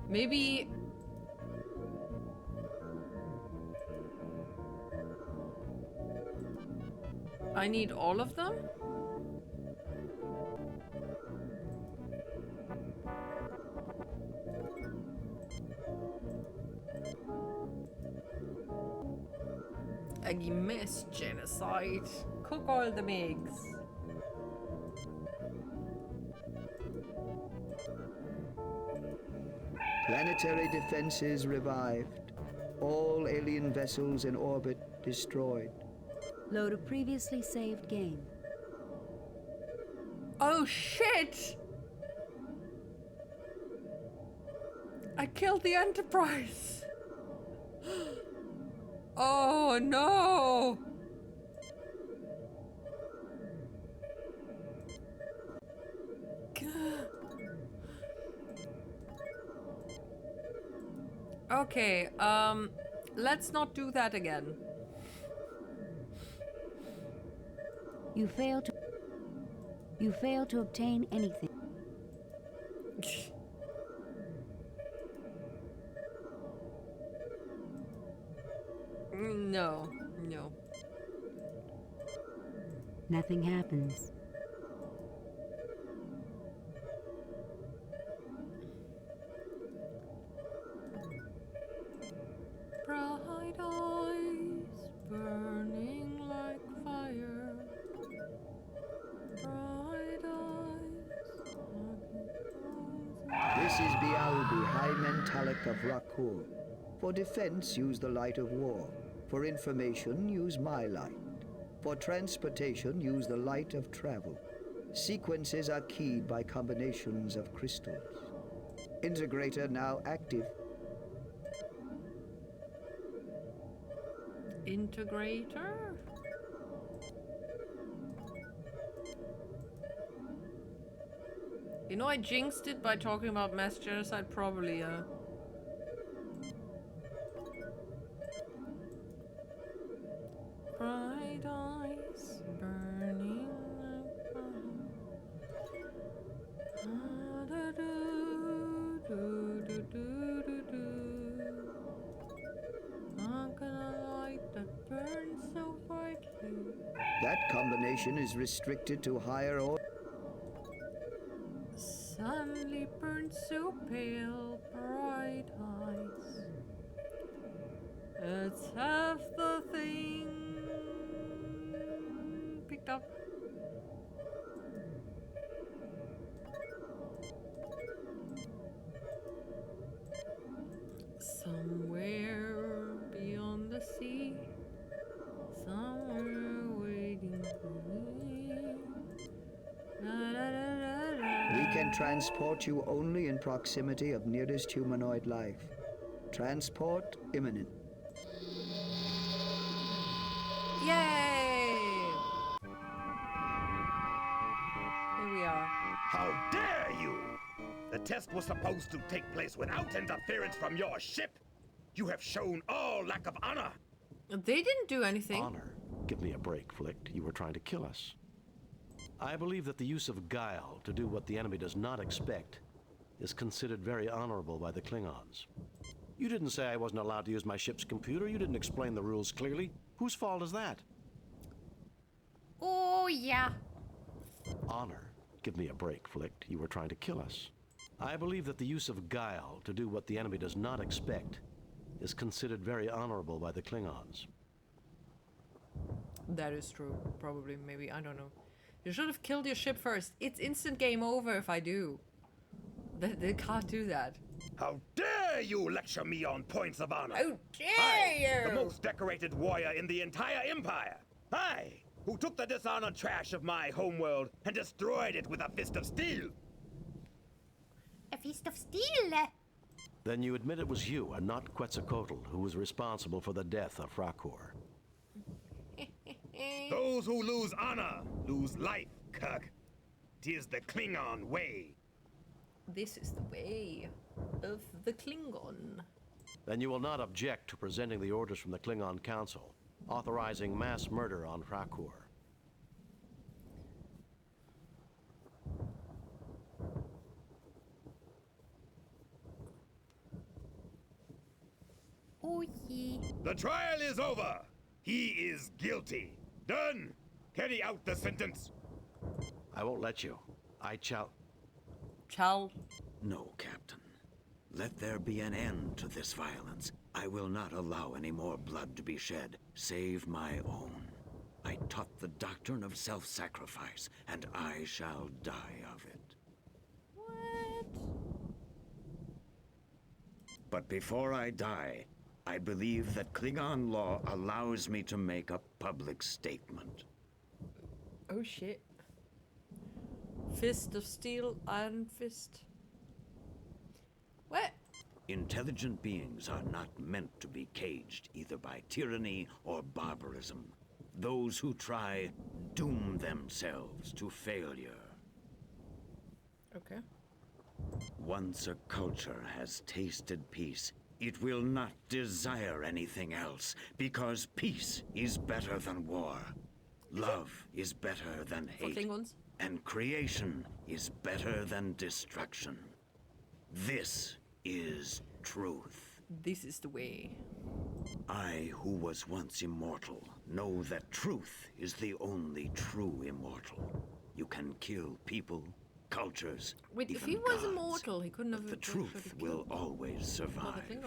Maybe I need all of them? Eggy miss genocide. Cook all the eggs. Planetary defenses revived. All alien vessels in orbit destroyed. Load of previously saved game. Oh shit! I killed the Enterprise! Oh no! Okay, let's not do that again. You fail to obtain anything. No. Nothing happens. Bright eyes burning like fire. Bright eyes. This is Bialbi, High Mentalic of Rakur. For defense, use the light of war. For information, use my light. For transportation, use the light of travel. Sequences are keyed by combinations of crystals. Integrator now active. Integrator? You know, I jinxed it by talking about mass genocide, probably, Bright eyes burning like fire. I'm gonna light that burns so brightly. That combination is restricted to higher order. Suddenly burns so pale, bright eyes. It's half the thing. Picked up. Somewhere beyond the sea, somewhere waiting for me. We can transport you only in proximity of nearest humanoid life. Transport imminent. Yay! Here we are. How dare you! The test was supposed to take place without interference from your ship. You have shown all lack of honor. They didn't do anything. Honor? Give me a break, Flicked. You were trying to kill us. I believe that the use of guile to do what the enemy does not expect is considered very honorable by the Klingons. You didn't say I wasn't allowed to use my ship's computer. You didn't explain the rules clearly. Whose fault is that? Oh, yeah. Honor? Give me a break, Flicked. You were trying to kill us. I believe that the use of guile to do what the enemy does not expect is considered very honorable by the Klingons. That is true. Probably, maybe. I don't know. You should have killed your ship first. It's instant game over if I do. They can't do that. How dare you lecture me on points of honor? How dare I, you! the most decorated warrior in the entire Empire. I, who took the dishonored trash of my homeworld and destroyed it with a fist of steel. A fist of steel? Then you admit it was you and not Quetzalcoatl who was responsible for the death of Rakur. Those who lose honor lose life, Kirk. 'Tis the Klingon way. This is the way of the Klingon. Then you will not object to presenting the orders from the Klingon Council, authorizing mass murder on Rakur. Oh, yeah. The trial is over. He is guilty. Done. Carry out the sentence. I won't let you. I shall... No, Captain. Let there be an end to this violence. I will not allow any more blood to be shed, save my own. I taught the doctrine of self-sacrifice, and I shall die of it. What? But before I die, I believe that Klingon law allows me to make a public statement. Oh shit. Fist of steel, iron fist. What? Intelligent beings are not meant to be caged either by tyranny or barbarism. Those who try doom themselves to failure. Okay. Once a culture has tasted peace, it will not desire anything else, because peace is better than war. Love is better than hate. And creation is better than destruction. This is truth. This is the way. I, who was once immortal, know that truth is the only true immortal. You can kill people, cultures, Wait, if even he was gods, immortal, he couldn't have. but the truth will always survive.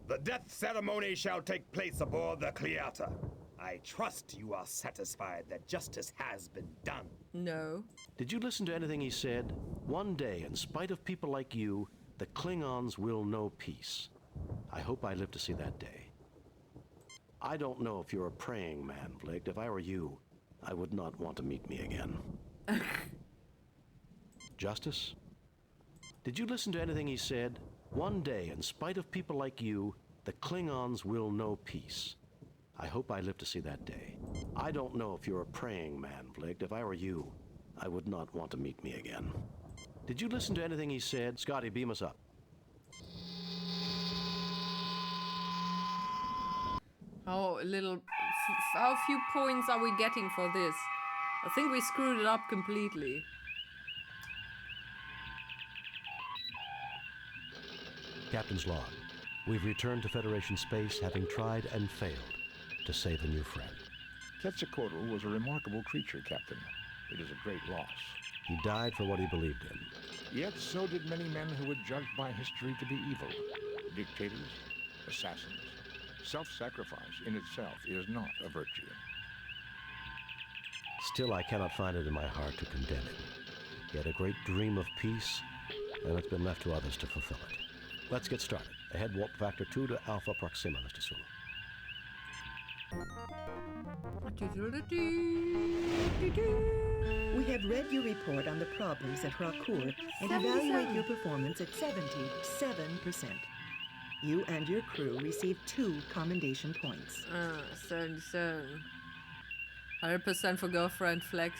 The death ceremony shall take place aboard the Cleata. I trust you are satisfied that justice has been done. No. Did you listen to anything he said? One day, in spite of people like you, the Klingons will know peace. I hope I live to see that day. I don't know if you're a praying man, Blake. If I were you, I would not want to meet me again. Justice? Did you listen to anything he said? One day, in spite of people like you, the Klingons will know peace. I hope I live to see that day. I don't know if you're a praying man, Blake. If I were you, I would not want to meet me again. Did you listen to anything he said? Scotty, beam us up. How few points are we getting for this? I think we screwed it up completely. Captain's log. We've returned to Federation space, having tried and failed to save a new friend. Quetzalcoatl was a remarkable creature, Captain. It is a great loss. He died for what he believed in. Yet so did many men who were judged by history to be evil. Dictators, assassins. Self-sacrifice in itself is not a virtue. Still, I cannot find it in my heart to condemn him. He had a great dream of peace, and it's been left to others to fulfill it. Let's get started. Ahead warp factor 2 to Alpha Proxima, Mr. Sulu. We have read your report on the problems at Rakur and evaluate your performance at 77%. You and your crew received 2 commendation points. 77. 100% for girlfriend flex.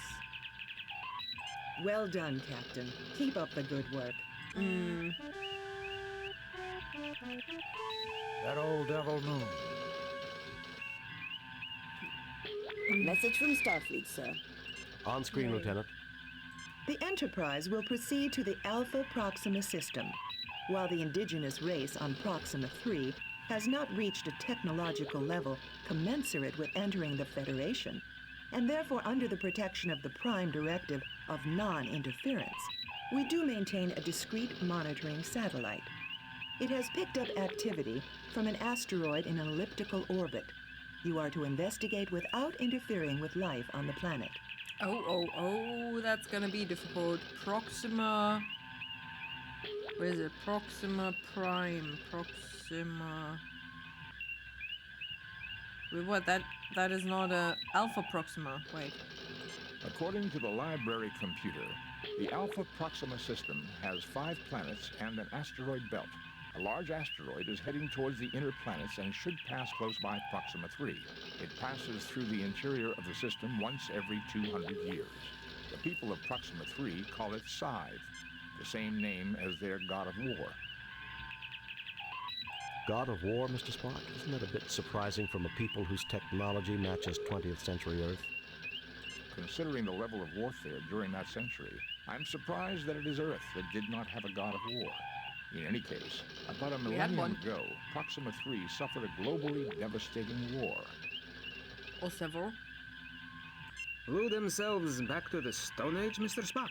Well done, Captain. Keep up the good work. That old devil moon. Message from Starfleet, sir. On screen, Lieutenant. The Enterprise will proceed to the Alpha Proxima system. While the indigenous race on Proxima 3 has not reached a technological level commensurate with entering the Federation, and therefore under the protection of the Prime Directive of non-interference, we do maintain a discrete monitoring satellite. It has picked up activity from an asteroid in an elliptical orbit. You are to investigate without interfering with life on the planet. Oh, that's gonna be difficult. Proxima... Where is it? Proxima Prime. Proxima... Wait, what? That is not a Alpha Proxima. Wait. According to the library computer, the Alpha Proxima system has 5 planets and an asteroid belt. A large asteroid is heading towards the inner planets and should pass close by Proxima 3. It passes through the interior of the system once every 200 years. The people of Proxima 3 call it Scythe, the same name as their god of war. God of War, Mr. Spock? Isn't that a bit surprising from a people whose technology matches 20th century Earth? Considering the level of warfare during that century, I'm surprised that it is Earth that did not have a god of war. In any case, about a millennium ago, Proxima 3 suffered a globally devastating war. Or several. Blew themselves back to the Stone Age, Mr. Spock?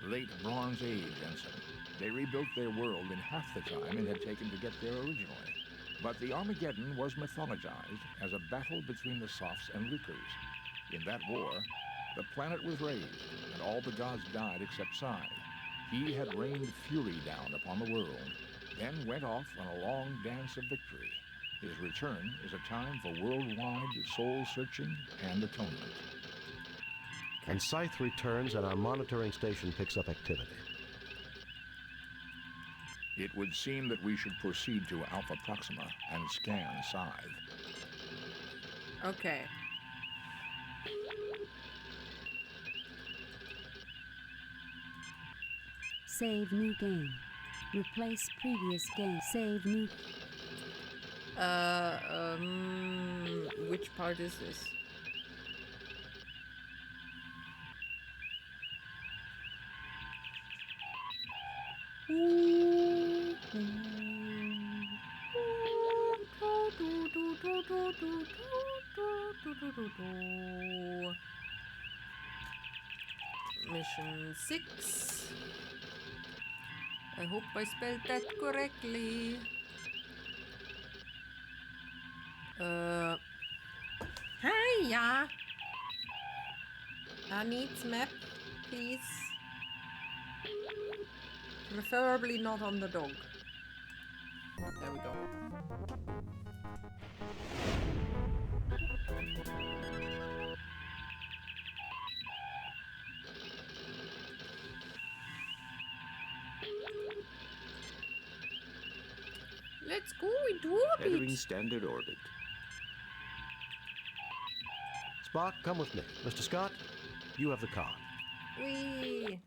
Late Bronze Age, Ensign. They rebuilt their world in half the time it had taken to get there originally. But the Armageddon was mythologized as a battle between the Soths and Lucres. In that war, the planet was razed, and all the gods died except Scythe. He had rained fury down upon the world, then went off on a long dance of victory. His return is a time for worldwide soul-searching and atonement. And Scythe returns and our monitoring station picks up activity. It would seem that we should proceed to Alpha Proxima and scan Scythe. Okay. Save new game. Replace previous game. Save new. Which part is this? Mission 6. I hope I spelled that correctly. Hiya! I need map, please. Preferably not on the dog. There we go. Let's go into orbit. Entering standard orbit. Spock, come with me. Mr. Scott, you have the car. Whee!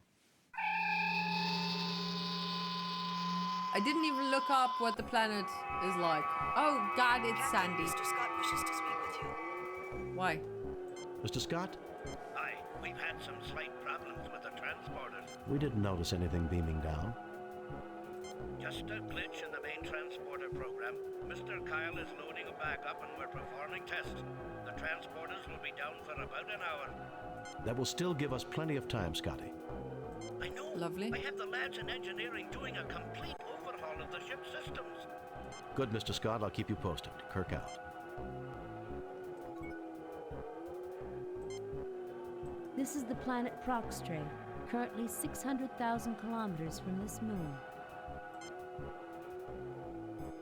I didn't even look up what the planet is like. Oh God, it's sandy. Mr. Scott wishes to speak with you. Why? Mr. Scott? Aye, we've had some slight problems with the transporters. We didn't notice anything beaming down. Just a glitch in the main transporter program. Mr. Kyle is loading a backup and we're performing tests. The transporters will be down for about an hour. That will still give us plenty of time, Scotty. I know. Lovely. I have the lads in engineering doing a complete overhaul of the ship's systems. Good, Mr. Scott. I'll keep you posted. Kirk out. This is the planet Proxtre, currently 600,000 kilometers from this moon.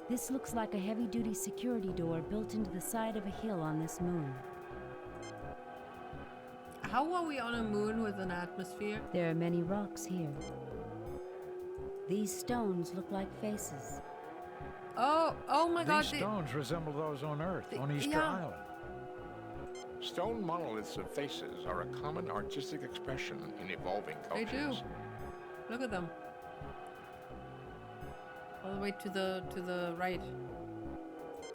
This looks like a heavy-duty security door built into the side of a hill on this moon. How are we on a moon with an atmosphere? There are many rocks here. These stones look like faces. Oh my God! These stones resemble those on Earth, on Easter Island. Stone monoliths of faces are a common artistic expression in evolving cultures. They do. Look at them. All the way to the right.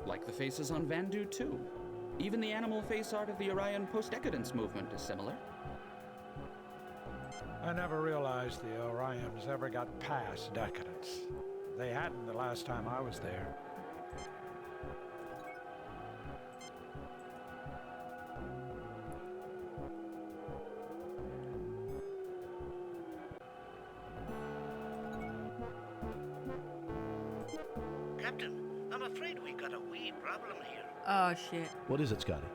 Like the faces on Vandu too. Even the animal face art of the Orion post-decadence movement is similar. I never realized the Orions ever got past decadence. They hadn't the last time I was there. Captain, I'm afraid we got a wee problem here. Oh shit. What is it, Scotty?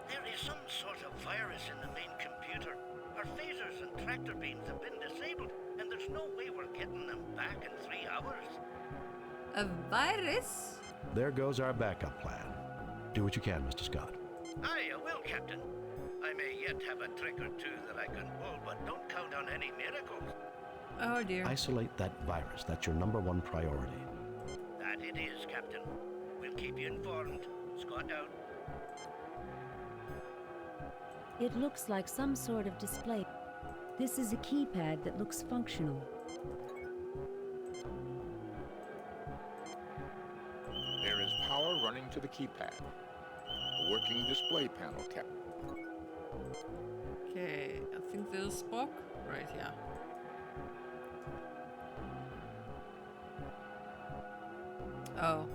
There is some sort of virus in the main computer. Our phasers and tractor beams have been disabled, and there's no way we're getting them back in 3 hours. A virus? There goes our backup plan. Do what you can, Mr. Scott. Aye, I will, Captain. I may yet have a trick or two that I can pull, but don't count on any miracles. Oh dear. Isolate that virus. That's your #1 priority. That it is, Captain. We'll keep you informed. Scott out. It looks like some sort of display. This is a keypad that looks functional. There is power running to the keypad. A working display panel, Captain. Okay, I think there's Spock. Right, yeah. Oh.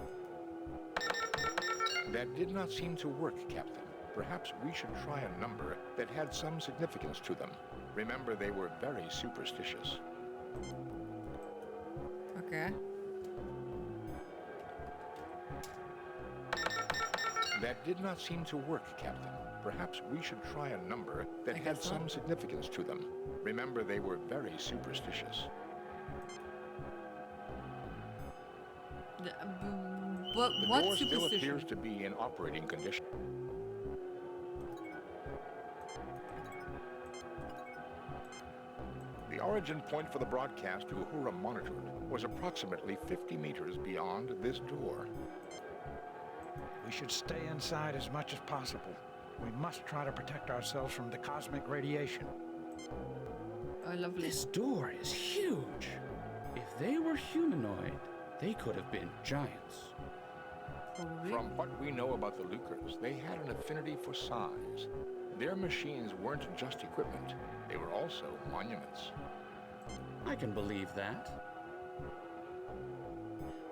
That did not seem to work, Captain. Perhaps we should try a number that had some significance to them. Remember, they were very superstitious. Okay. That did not seem to work, Captain. Perhaps we should try a number that had some significance to them. Remember, they were very superstitious. What the door still superstition? appears to be in operating condition. The origin point for the broadcast Uhura monitored was approximately 50 meters beyond this door. We should stay inside as much as possible. We must try to protect ourselves from the cosmic radiation. Oh, lovely. This door is huge. If they were humanoid, they could have been giants. From what we know about the Lucres, they had an affinity for size. Their machines weren't just equipment, they were also monuments. I can believe that.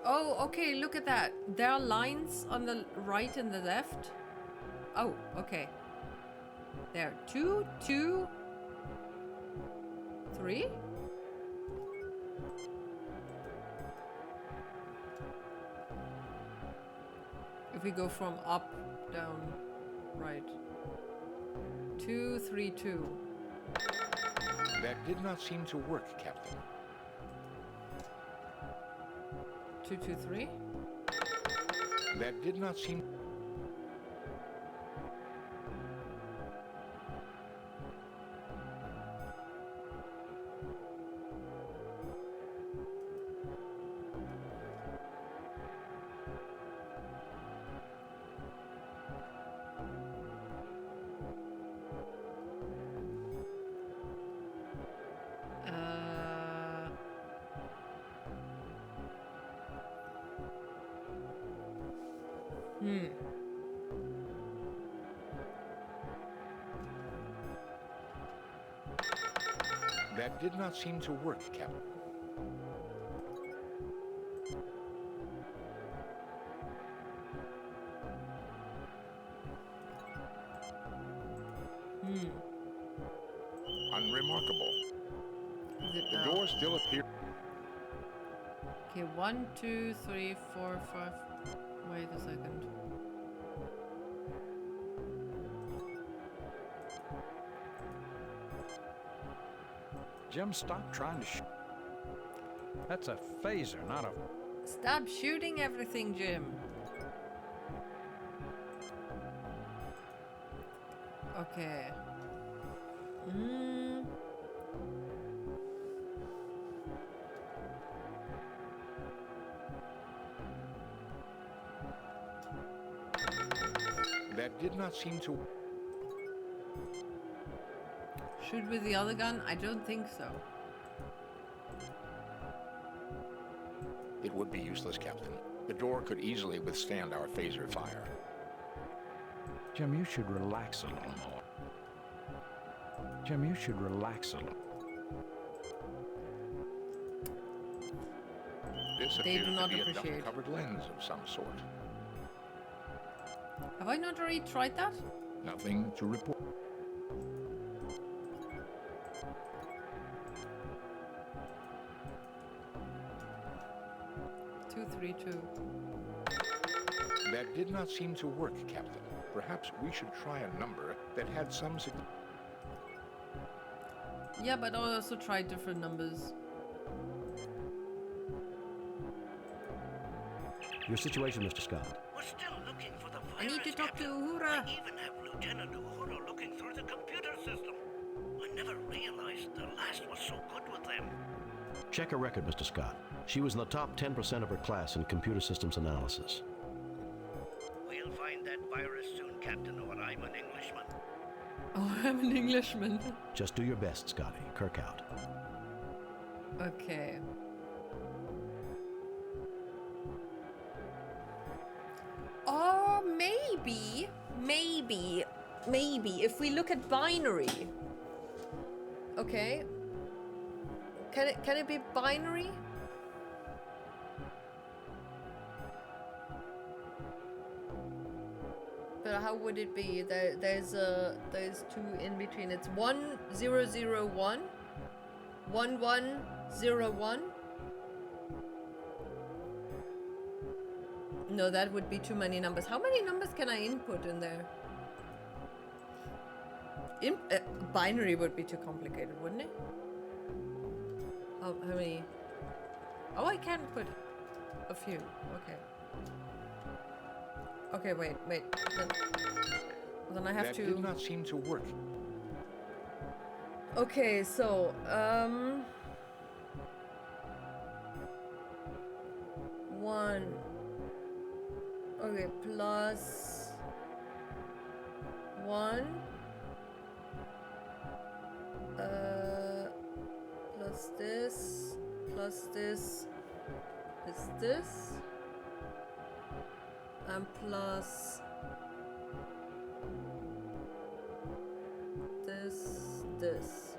Oh, okay, look at that. There are lines on the right and the left. Oh, okay. There are 2, 2, 3. If we go from up, down, right. 2, 3, 2. That did not seem to work, Captain. 2, 2, 3. That did not seem... That did not seem to work, Captain. Unremarkable. The door still appears. Okay, 1, 2, 3, 4, 5. Wait a second. Jim, stop trying to shoot. That's a phaser, not a... Stop shooting everything, Jim. Okay. That did not seem to... Shoot with the other gun? I don't think so. It would be useless, Captain. The door could easily withstand our phaser fire. Jim, you should relax a little more. Jim, you should relax a little. This They appears do not to be appreciate. a double-covered lens of some sort. Have I not already tried that? Nothing to report. Two, 3, 2. That did not seem to work, Captain. Perhaps we should try a number that had some significance. Yeah, but I also tried different numbers. Your situation, Mr. Scott. We're still looking for the virus. I need to talk to Captain. Uhura. I even have Lieutenant Uhura looking through the computer system. I never realized the last was so good with them. Check her record, Mr. Scott. She was in the top 10% of her class in computer systems analysis. We'll find that virus soon, Captain, or I'm an Englishman. Oh, I'm an Englishman. Just do your best, Scotty. Kirk out. Okay. Or maybe, if we look at binary. Okay. Can it be binary? But how would it be? There's two in between. It's 1001, 1101. No, that would be too many numbers. How many numbers can I input in there? Binary would be too complicated, wouldn't it? How many? Oh, I can put a few. Okay. Okay, wait. Then I have to... That did not seem to work. Okay, so, one. Okay, plus one. Plus this. Plus this. Is this. And plus this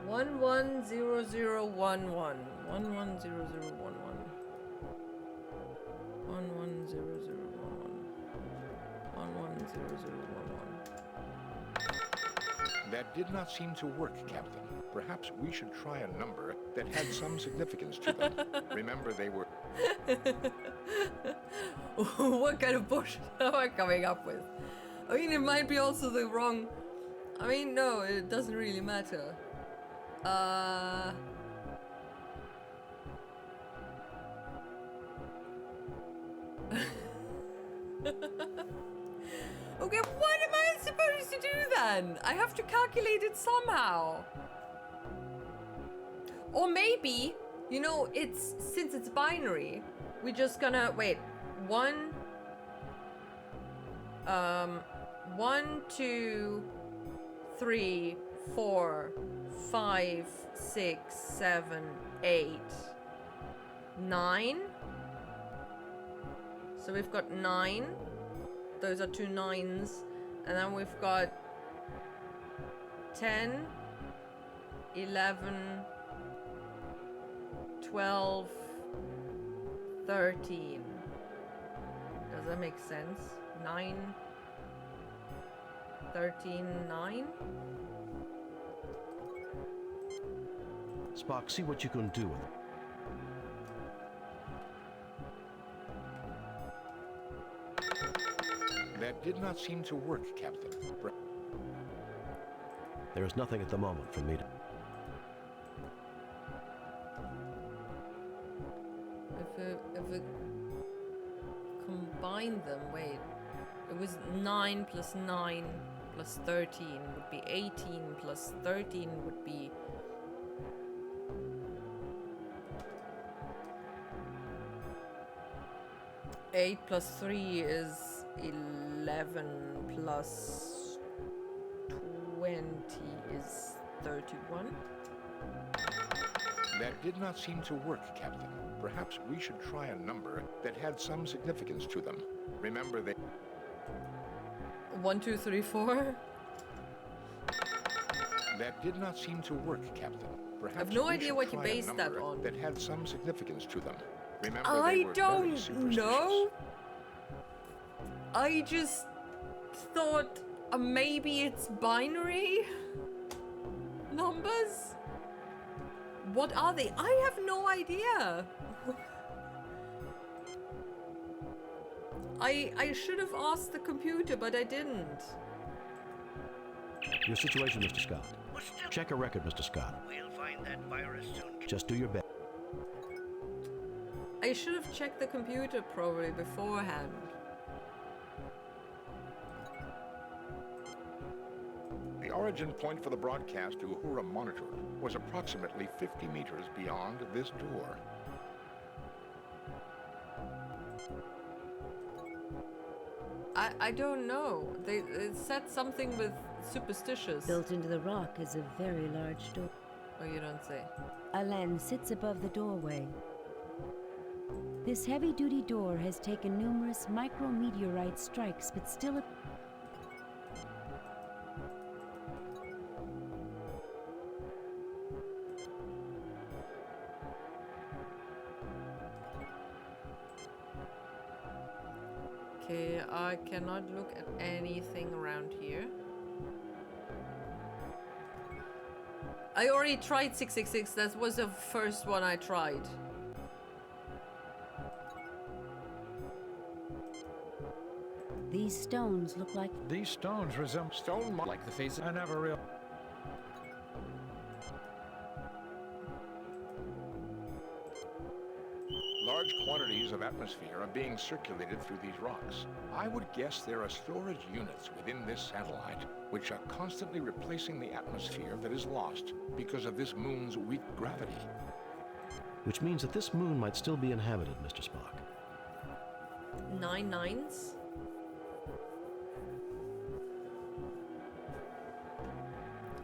110011 110011 That did not seem to work, Captain. Perhaps we should try a number that had some significance to them. Remember, they were... What kind of bullshit am I coming up with? I mean, it might be also the wrong... I mean, no, it doesn't really matter. Okay, what am I supposed to do then? I have to calculate it somehow. Or maybe, you know, since it's binary, we're just gonna wait. 1, 2, 3, 4, 5, 6, 7, 8, 9. So we've got 9. Those are 2 9s. And then we've got 10, 11, 12, 13. Does that make sense? 9, 13, 9? Spock, see what you can do with it. That did not seem to work, Captain. There is nothing at the moment for me to... If we combine them, wait. It was 9 plus 9 plus 13 would be 18 plus 13 would be... Eight plus 3 is 11 plus 20 is 31. That did not seem to work, Captain. Perhaps we should try a number that had some significance to them. Remember they... 1, 2, 3, 4. That did not seem to work, Captain. Perhaps I have no we idea should what you try a based that number on. That had some significance to them. Remember, they I were very don't superstitious. know. I just thought maybe it's binary numbers. What are they? I have no idea. I should have asked the computer, but I didn't. Your situation, Mr. Scott. Check a record, Mr. Scott. We'll find that virus soon. Just do your best. I should have checked the computer probably beforehand. The origin point for the broadcast to Uhura Monitor was approximately 50 meters beyond this door. I don't know. They said something with superstitious. Built into the rock is a very large door. Oh, you don't say. Alen sits above the doorway. This heavy-duty door has taken numerous micrometeorite strikes, but still Okay, I cannot look at anything around here. I already tried 666. That was the first one I tried. These stones look like... These stones resemble stone like the face of... I never real. Large quantities of atmosphere are being circulated through these rocks. I would guess there are storage units within this satellite which are constantly replacing the atmosphere that is lost because of this moon's weak gravity. Which means that this moon might still be inhabited, Mr. Spock. 9 nines?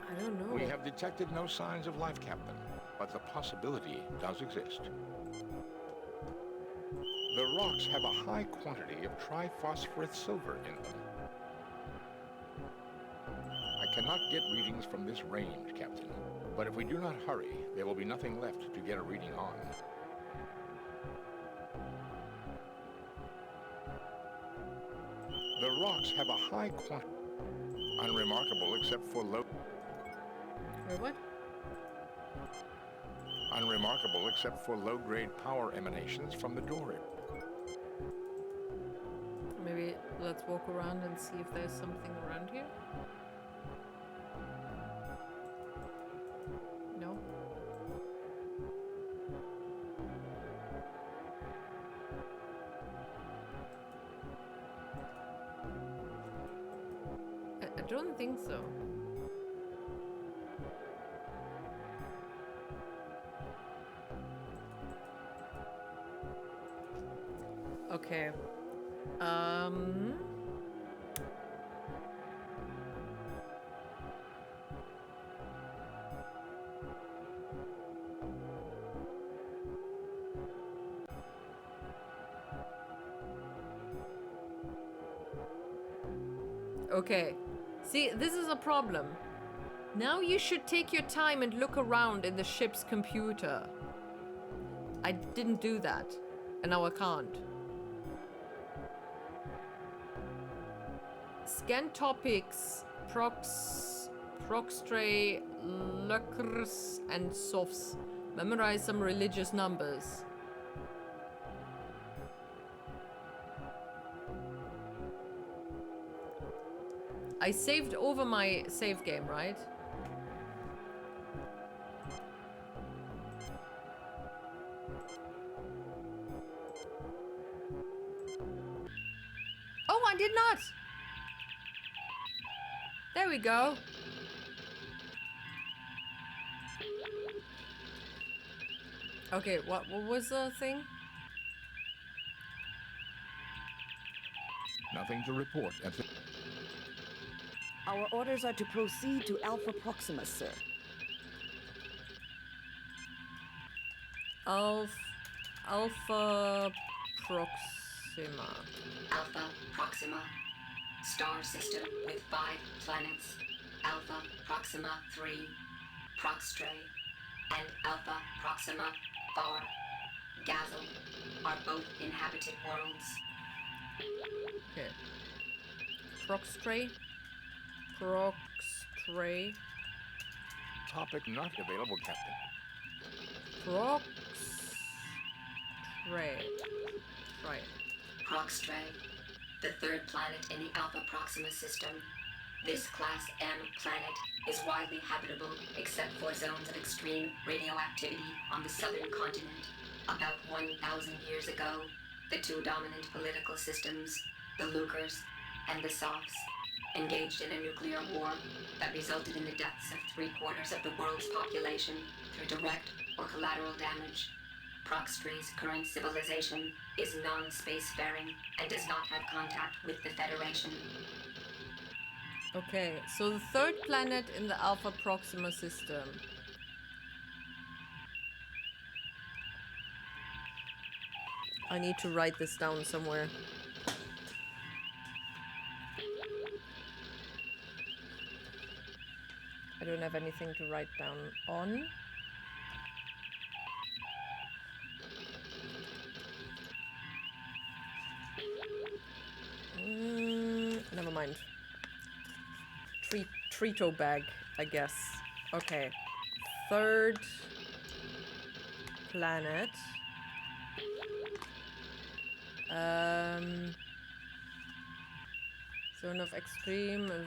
I don't know. We have detected no signs of life, Captain, but the possibility does exist. The rocks have a high quantity of triphosphorus silver in them. I cannot get readings from this range, Captain, but if we do not hurry, there will be nothing left to get a reading on. The rocks have a high quantity, unremarkable except for low... Wait, what? Unremarkable except for low-grade power emanations from the door. Maybe let's walk around and see if there's something around here. No? I don't think so. Okay. Okay. See, this is a problem. Now you should take your time and look around in the ship's computer. I didn't do that, and now I can't. Scan topics, Proxtray, Lurkers, and Softs. Memorize some religious numbers. I saved over my save game, right? Oh, I did not! There we go. Okay, what was the thing? Nothing to report at the... Our orders are to proceed to Alpha Proxima, sir. Alpha Proxima. Alpha Proxima. Star system with 5 planets. Alpha Proxima 3, Proxtray, and Alpha Proxima 4, Gazel, are both inhabited worlds. Okay. Proxtray. Topic not available, Captain. Proxtray, the 3rd planet in the Alpha Proxima system. This Class M planet is widely habitable except for zones of extreme radioactivity on the southern continent. About 1,000 years ago, the 2 dominant political systems, the Lurkers and the Softs, engaged in a nuclear war that resulted in the deaths of 3/4 of the world's population through direct or collateral damage. Proxtray's current civilization is non-spacefaring and does not have contact with the Federation. Okay, so the third planet in the Alpha Proxima system. I need to write this down somewhere. I don't have anything to write down on. Never mind. Trito bag, I guess. Okay. Third planet. Zone of extreme of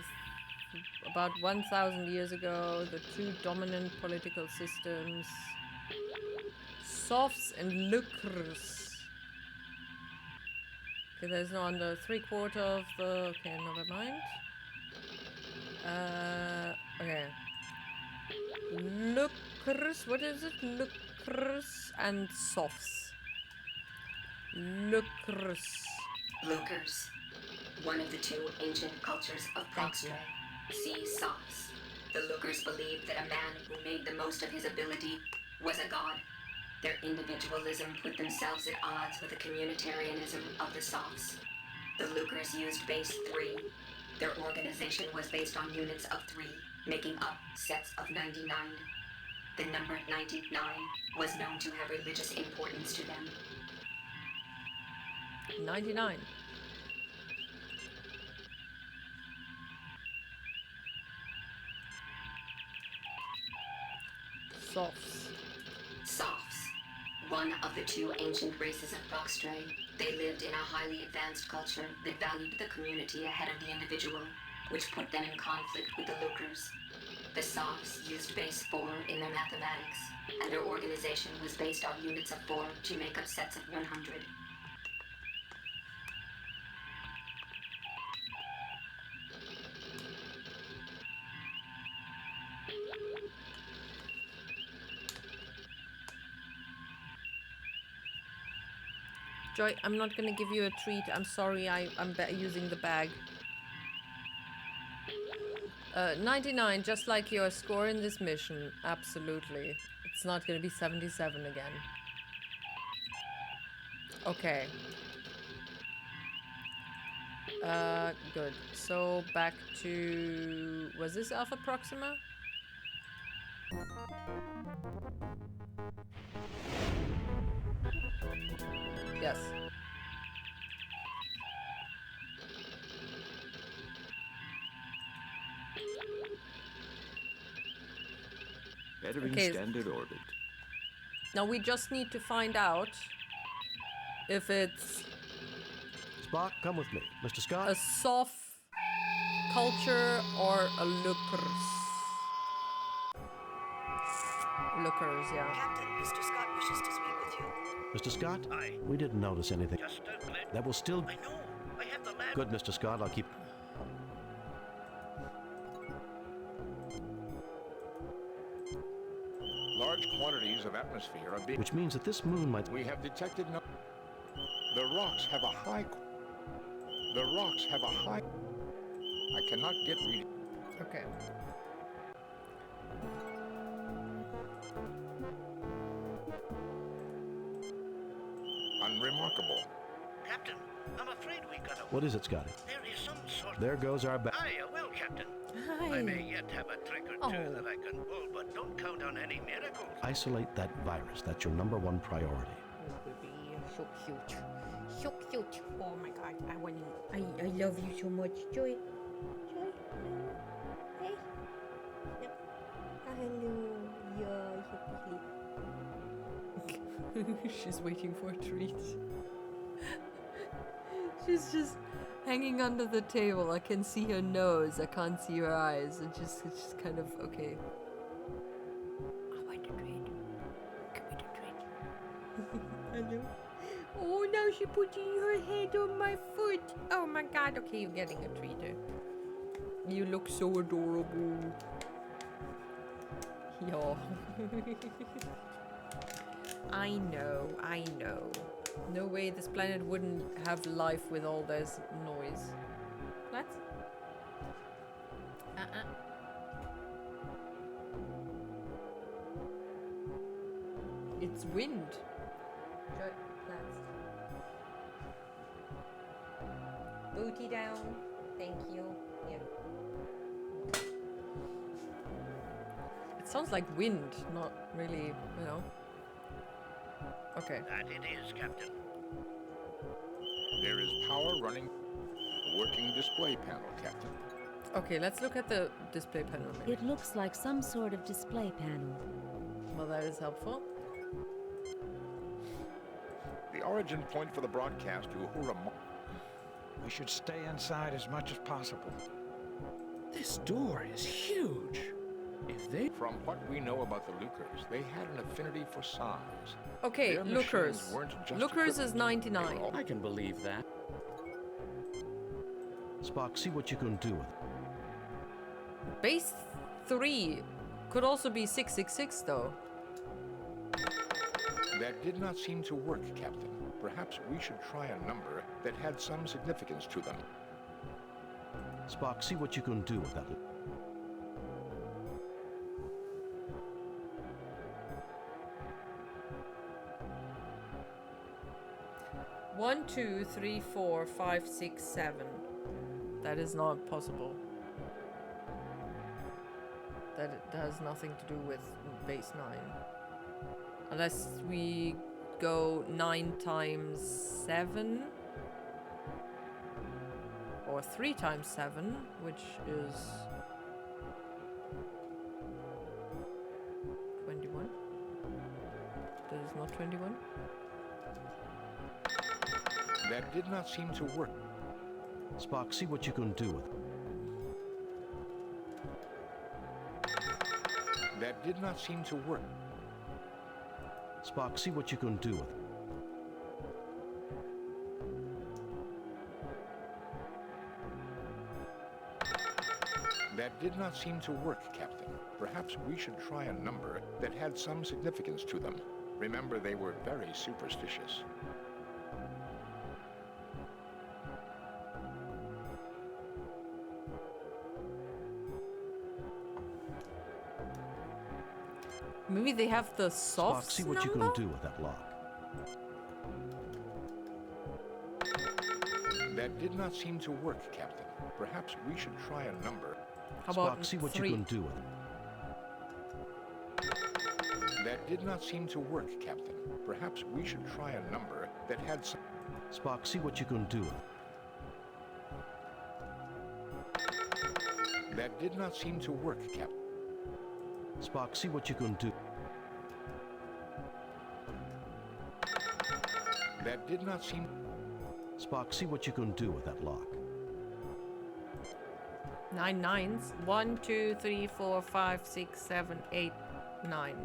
about 1,000 years ago. The two dominant political systems. Sophs and Lucres. Okay, there's no under 3/4 of the... Okay, never mind. Okay. Lucres, what is it? Lucres and Sophs. Lucres. Lucres, one of the two ancient cultures of Proxtra. See Sophs. The Lucres believed that a man who made the most of his ability was a god. Their individualism put themselves at odds with the communitarianism of the Sophs. The Lucres used base 3. Their organization was based on units of 3, making up sets of 99. The number 99 was known to have religious importance to them. 99. Sophs. Sophs, one of the two ancient races of Proxtray. They lived in a highly advanced culture that valued the community ahead of the individual, which put them in conflict with the Lucres. The Sophs used base 4 in their mathematics, and their organization was based on units of 4 to make up sets of 100. Joy, I'm not gonna give you a treat. I'm sorry, I'm using the bag. 99, just like your score in this mission. Absolutely. It's not gonna be 77 again. Okay. Good. So back to... Was this Alpha Proxima? Yes. Entering Okay. standard orbit. Now we just need to find out if it's Spock, come with me. Mr. Scott? a soft culture or a lookers. Lookers, yeah. Captain, Mr. Scott wishes to speak with you. Mr. Scott? Aye. We didn't notice anything. Just a glitch. That will still... I know. I have the lab. Good, Mr. Scott. I'll keep... Large quantities of atmosphere are being... Which means that this moon might... We have detected no... The rocks have a high... The rocks have a high... I cannot get reading. Okay. Unremarkable. Captain, I'm afraid we got a... What is it, Scotty? There is some sort of... There goes our back. Aye, I will, Captain. Hi. I may yet have a trick or two that I can pull, but don't count on any miracles. Isolate that virus. That's your #1 priority. So cute. So cute. Oh my god. I love you so much. Joy. Joy. Hey. Yep. Hello. Yeah, so cute. She's waiting for a treat. She's just hanging under the table. I can see her nose. I can't see her eyes. It's just kind of okay. I want a treat. Give me the treat. Hello. Oh, now she's putting her head on my foot. Oh my god. Okay, you're getting a treat. You look so adorable. Yeah. I know. No way this planet wouldn't have life with all this noise. What? It's wind. Booty down. Thank you. Yeah. It sounds like wind, not really, you know. Okay. That it is, Captain. There is power running a working display panel, Captain. Okay, let's look at the display panel. Maybe. It looks like some sort of display panel. Well, that is helpful. The origin point for the broadcast to Uhura. We should stay inside as much as possible. This door is huge. If they... From what we know about the Lucars, they had an affinity for size. Okay, Their Lookers. machines weren't just Lookers is equipment. 99. I can believe that. Spock, see what you can do with it. Base 3 could also be 666 though. That did not seem to work, Captain. Perhaps we should try a number that had some significance to them. Spock, see what you can do with that. 1, 2, 3, 4, 5, 6, 7. That is not possible. That has nothing to do with base 9. Unless we go 9 times 7. Or 3 times 7, which is 21. That is not 21. That did not seem to work. Spock, see what you can do with it. That did not seem to work. Spock, see what you can do with it. That did not seem to work, Captain. Perhaps we should try a number that had some significance to them. Remember, they were very superstitious. Maybe they have the soft Spock, see what you can do with that lock. That did not seem to work, Captain. Perhaps we should try a number. How about Spock, see what 3? you can do with it. That did not seem to work, Captain. Perhaps we should try a number that had some... Spock, see what you can do with it. That did not seem to work, Captain. Spock, see what you can do. That did not seem... Spock, see what you can do with that lock. 9 nines. 1, 2, 3, 4, 5, 6, 7, 8, 9.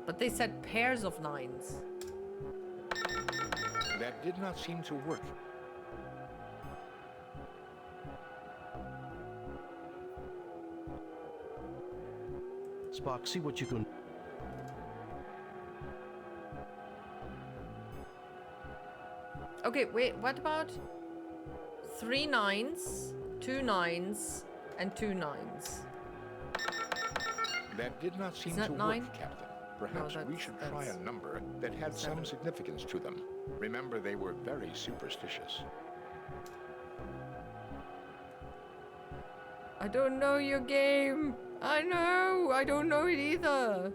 But they said pairs of 9s. That did not seem to work. Spock, see what you can... Okay, wait, what about 3 9s, 2 9s, and 2 9s? That did not seem that to 9? work, Captain. Perhaps we should try a number that had some significance to them. Remember, they were very superstitious. I don't know your game. I know. I don't know it either.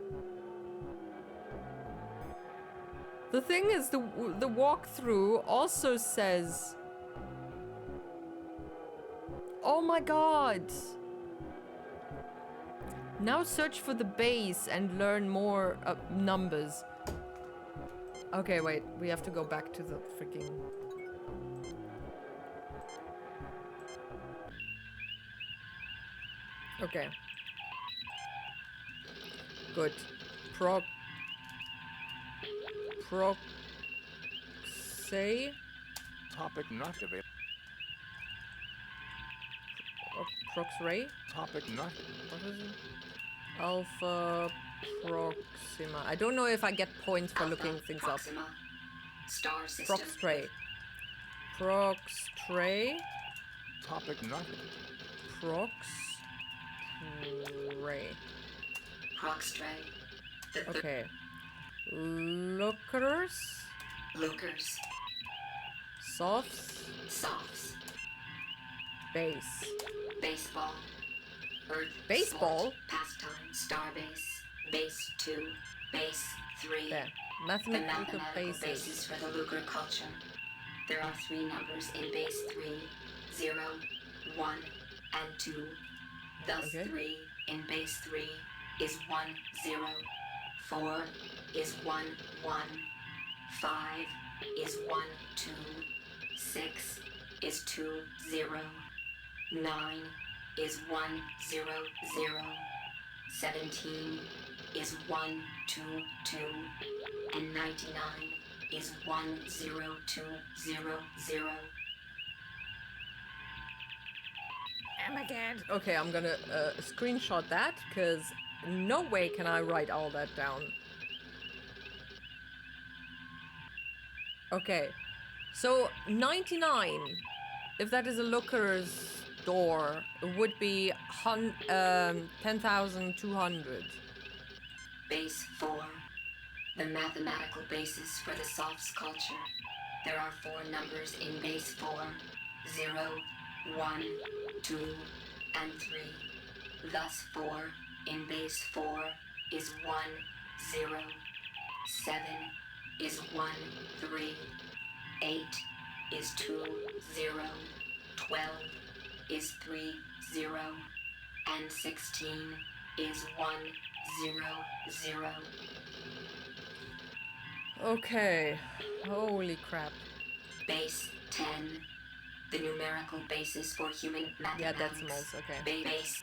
The thing is, the walkthrough also says... Oh my god. Now search for the base and learn more numbers. Okay, wait. We have to go back to the freaking... Okay. Good. Say. Topic not available. Prox Ray? Topic not. What is it? Alpha Proxima. I don't know if I get points for looking things Proxima. up. Star system. Proxtray. Proxtray. Topic nothing. Proxtray. Proxtray. Okay. Lookers. Lookers. Softs. Softs. Base. Baseball. Earth. Baseball? Sport, pastime. Starbase. Base 2. Base 3. There. The Mathematical mathematical basis for the Lucre culture. There are 3 numbers in base 3. 0, 1, and 2. Thus 3 in base 3 is 1, 0. 4 is 1, 1. 5 is 1, 2. 6 is 2, 0. 9 is 1, 0, 0. 17 is 1, 2, 2. And 99 is 1, 0, 2, 0, 0. Okay, I'm gonna screenshot that, because no way can I write all that down. Okay, so 99, if that is a looker's door, it would be 10,200. Base 4. The mathematical basis for the Softs culture. There are 4 numbers in base 4. 0, 1, 2, and 3. Thus 4 in base 4 is 1, 0. 7 is 1, 3. 8 is 2, 0. 12 is 3, 0. And 16 is 1, 0, 0. Okay, holy crap. Base 10. The numerical basis for human mathematics. Yeah, decimals, okay. Base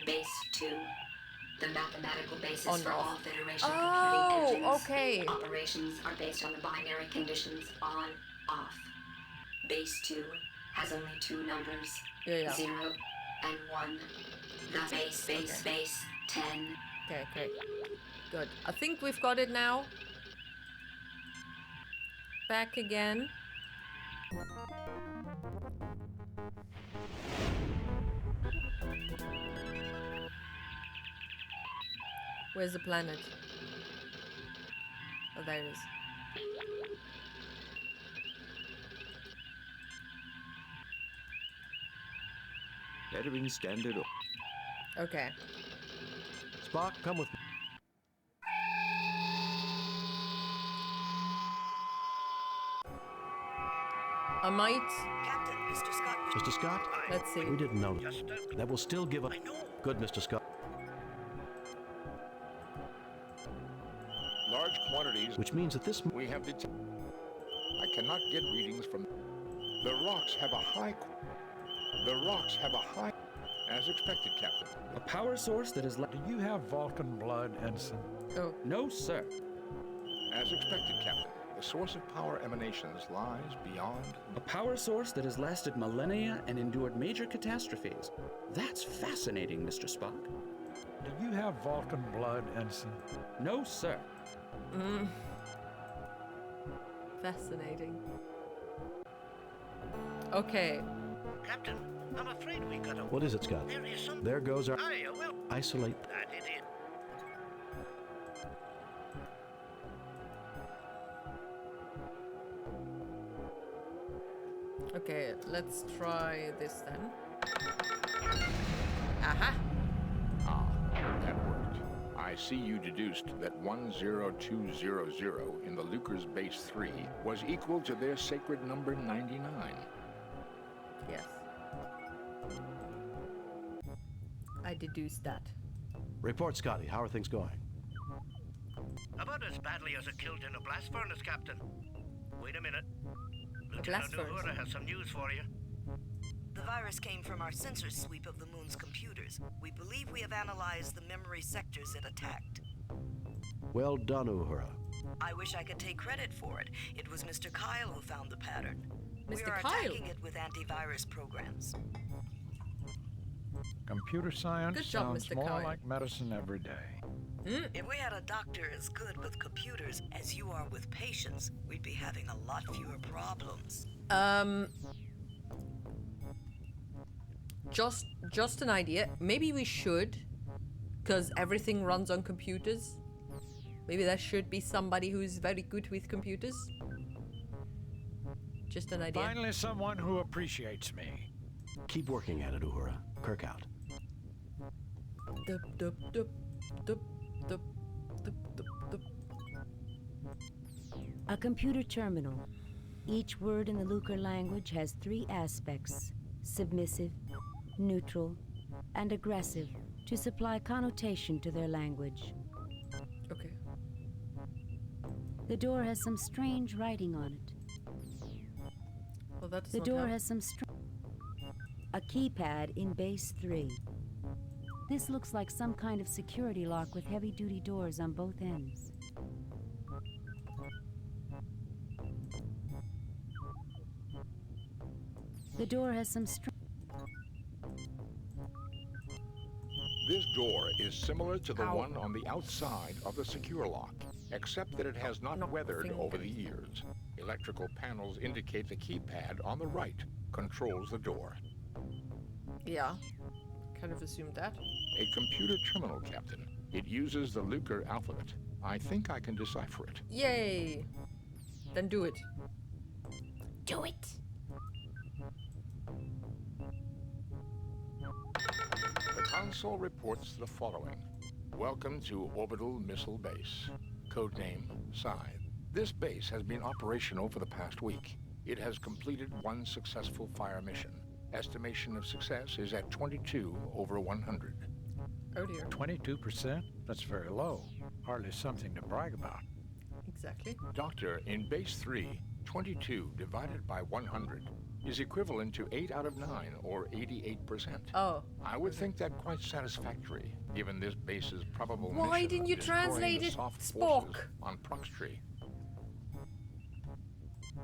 2. The mathematical basis On for off. all Federation Oh, computing engines. okay. Operations are based on the binary conditions on, off. Base 2 has only 2 numbers. Yeah. 0 and 1. The base 10. Okay. Good. I think we've got it now. Back again. Where's the planet? Oh, there it is. Entering standard. Okay. Spock, come with me. I might. Captain, Mr. Scott. Mr. Scott? Let's see. We didn't know. That will still give us. Good, Mr. Scott. Large quantities. Which means that this. We have detected. I cannot get readings from. The rocks have a high. As expected, Captain. A power source that is. Do you have Vulcan blood, Ensign? Oh. No, sir. As expected, Captain. The source of power emanations lies beyond. A power source that has lasted millennia and endured major catastrophes. That's fascinating, Mr. Spock. Do you have Vulcan blood, Ensign? No, sir. Fascinating. Okay. Captain, I'm afraid we got a... What is it, Scott? There is some... There goes our. I will... Isolate. That idiot. Okay, let's try this then. Aha! That worked. I see you deduced that 10200 in the Lucre's base 3 was equal to their sacred number 99. Yes. I deduced that. Report, Scotty. How are things going? About as badly as a killed in a blast furnace, Captain. Wait a minute. Lieutenant Uhura has some news for you. The virus came from our sensor sweep of the moon's computers. We believe we have analyzed the memory sectors it attacked. Well done, Uhura. I wish I could take credit for it. It was Mr. Kyle who found the pattern. We Mr. are Kyle? attacking it with antivirus programs. Computer science Good job, sounds Mr. more Kyle. like medicine every day. If we had a doctor as good with computers as you are with patients, we'd be having a lot fewer problems. Just an idea. Maybe we should, because everything runs on computers. Maybe there should be somebody who's very good with computers. Just an idea. Finally, someone who appreciates me. Keep working at it, Uhura. Kirk out. Dup, dup, dup, dup, dup, dup, dup, dup. A computer terminal. Each word in the Lucre language has 3 aspects: submissive, neutral, and aggressive, to supply connotation to their language. Okay. The door has some strange writing on it. Well, that does The not door help. has some a keypad in base 3. This looks like some kind of security lock with heavy-duty doors on both ends. The door has some This door is similar to the one on the outside of the secure lock, except that it has not weathered over the years. Electrical panels indicate the keypad on the right controls the door. Yeah. Kind of assumed that. A computer terminal, Captain. It uses the Lucre alphabet. I think I can decipher it. Yay! Then do it. Do it! The console reports the following. Welcome to Orbital Missile Base. Codename Scythe. This base has been operational for the past week. It has completed 1 successful fire mission. Estimation of success is at 22 over 100. Oh dear. 22%? That's very low. Hardly something to brag about. Exactly. Doctor, in base 3, 22 divided by 100 is equivalent to 8 out of 9, or 88%. Oh. I would think that quite satisfactory, given this base's probable Why mission didn't of you destroying translate the it, soft Spock? forces on Proxtree.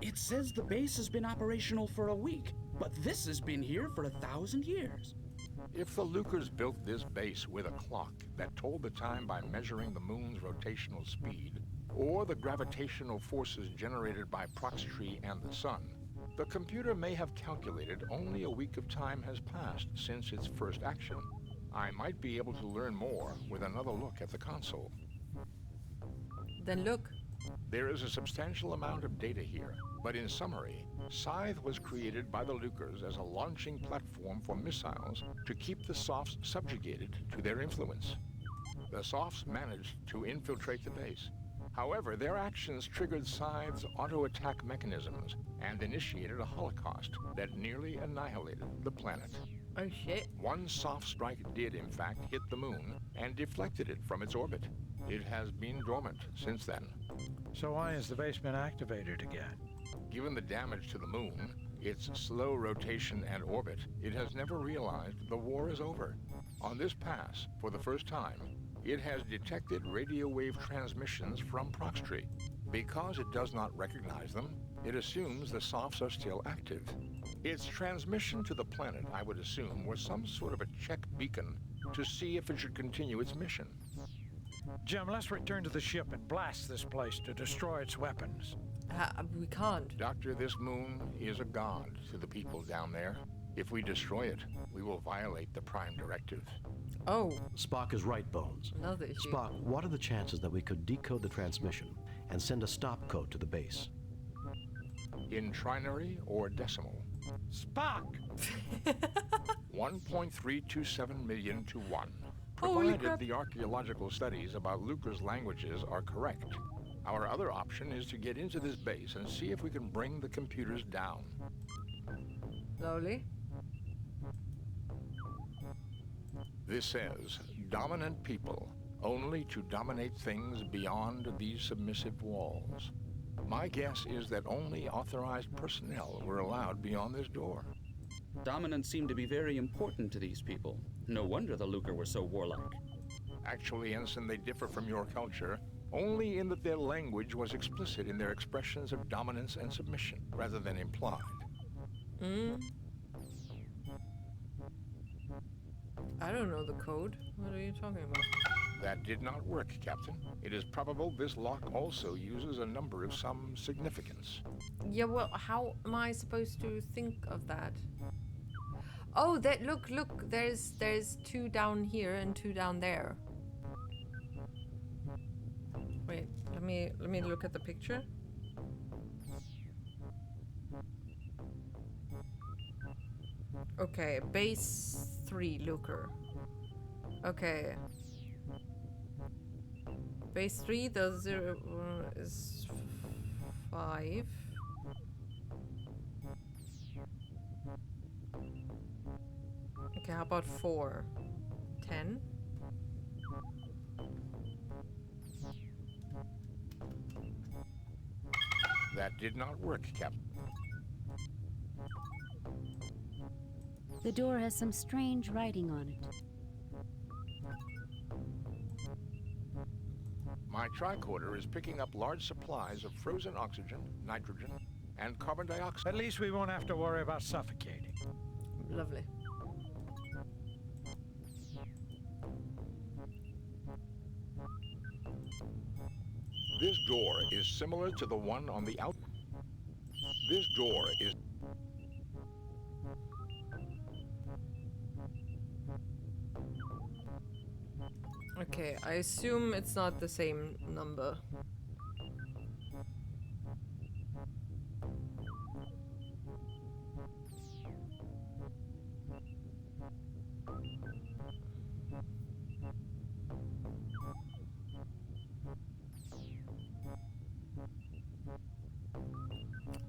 It says the base has been operational for a week, but this has been here for 1,000 years. If the Lucres built this base with a clock that told the time by measuring the moon's rotational speed, or the gravitational forces generated by Proxtree and the sun, the computer may have calculated only a week of time has passed since its first action. I might be able to learn more with another look at the console. Then look. There is a substantial amount of data here, but in summary, Scythe was created by the Lucres as a launching platform for missiles to keep the Softs subjugated to their influence. The Softs managed to infiltrate the base. However, their actions triggered Scythe's auto-attack mechanisms and initiated a holocaust that nearly annihilated the planet. Oh shit. One soft strike did, in fact, hit the moon and deflected it from its orbit. It has been dormant since then. So why has the base been activated again? Given the damage to the moon, its slow rotation and orbit, it has never realized the war is over. On this pass, for the first time, it has detected radio wave transmissions from Proxtree. Because it does not recognize them, it assumes the Softs are still active. Its transmission to the planet, I would assume, was some sort of a check beacon to see if it should continue its mission. Jim, let's return to the ship and blast this place to destroy its weapons. We can't. Doctor, this moon is a god to the people down there. If we destroy it, we will violate the Prime Directive. Oh. Spock is right, Bones. Another issue. Spock, what are the chances that we could decode the transmission and send a stop code to the base? In trinary or decimal? Spock! 1.327 million to 1. Holy Provided crap. the archaeological studies about Lucre's languages are correct. Our other option is to get into this base and see if we can bring the computers down. Slowly. This says, dominant people, only to dominate things beyond these submissive walls. My guess is that only authorized personnel were allowed beyond this door. Dominance seemed to be very important to these people. No wonder the Lucre were so warlike. Actually, Ensign, they differ from your culture, only in that their language was explicit in their expressions of dominance and submission, rather than implied. I don't know the code. What are you talking about? That did not work, Captain. It is probable this lock also uses a number of some significance. Yeah, well, how am I supposed to think of that? Oh, that look, there's 2 down here and 2 down there. Wait, let me look at the picture. Okay, base 3 looker. Okay. Base 3, the 0 is 5. Okay, how about 4? 10? That did not work, Captain. The door has some strange writing on it. My tricorder is picking up large supplies of frozen oxygen, nitrogen, and carbon dioxide. At least we won't have to worry about suffocating. Lovely. This door is similar to the one on the out. This door is... Okay, I assume it's not the same number.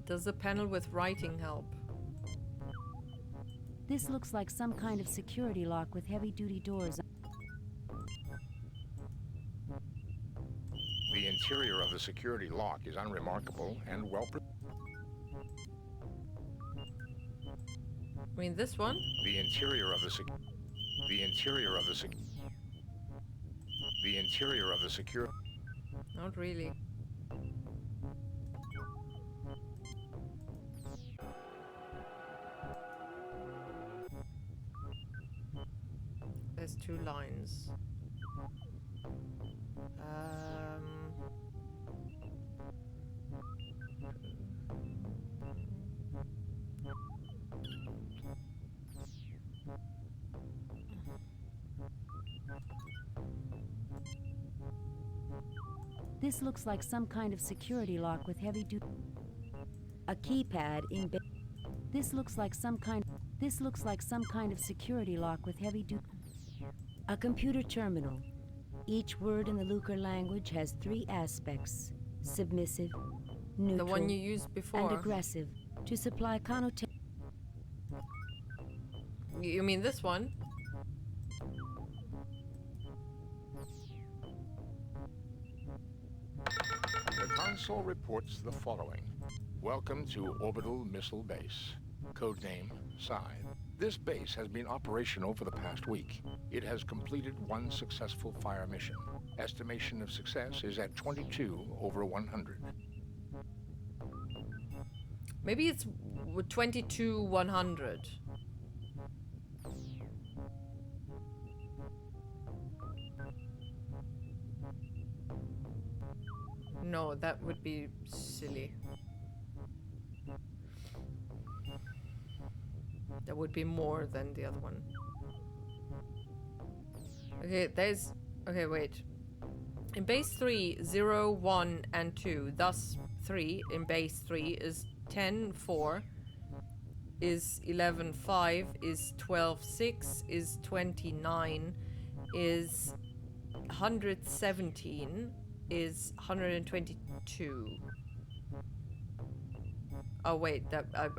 Does the panel with writing help? This looks like some kind of security lock with heavy-duty doors. The interior of the security lock is unremarkable and well I mean, this one? The interior of the secure. Not really. There's 2 lines. This looks like some kind of security lock with heavy-duty. A keypad in. This looks like some kind of security lock with heavy-duty. A computer terminal. Each word in the Lucre language has 3 aspects: submissive, neutral, the one you used before, and aggressive, to supply connotation. You mean this one? The console reports the following. Welcome to Orbital Missile Base. Codename, Scythe. This base has been operational for the past week. It has completed 1 successful fire mission. Estimation of success is at 22 over 100. Maybe it's 22/100. No, that would be silly. That would be more than the other one. Okay, there's... Okay, wait. In base 3, 0, 1, and 2. Thus, 3 in base 3 is 10, 4. Is 11, 5. Is 12, 6. Is 29. Is 117. Is 122. Oh wait, that I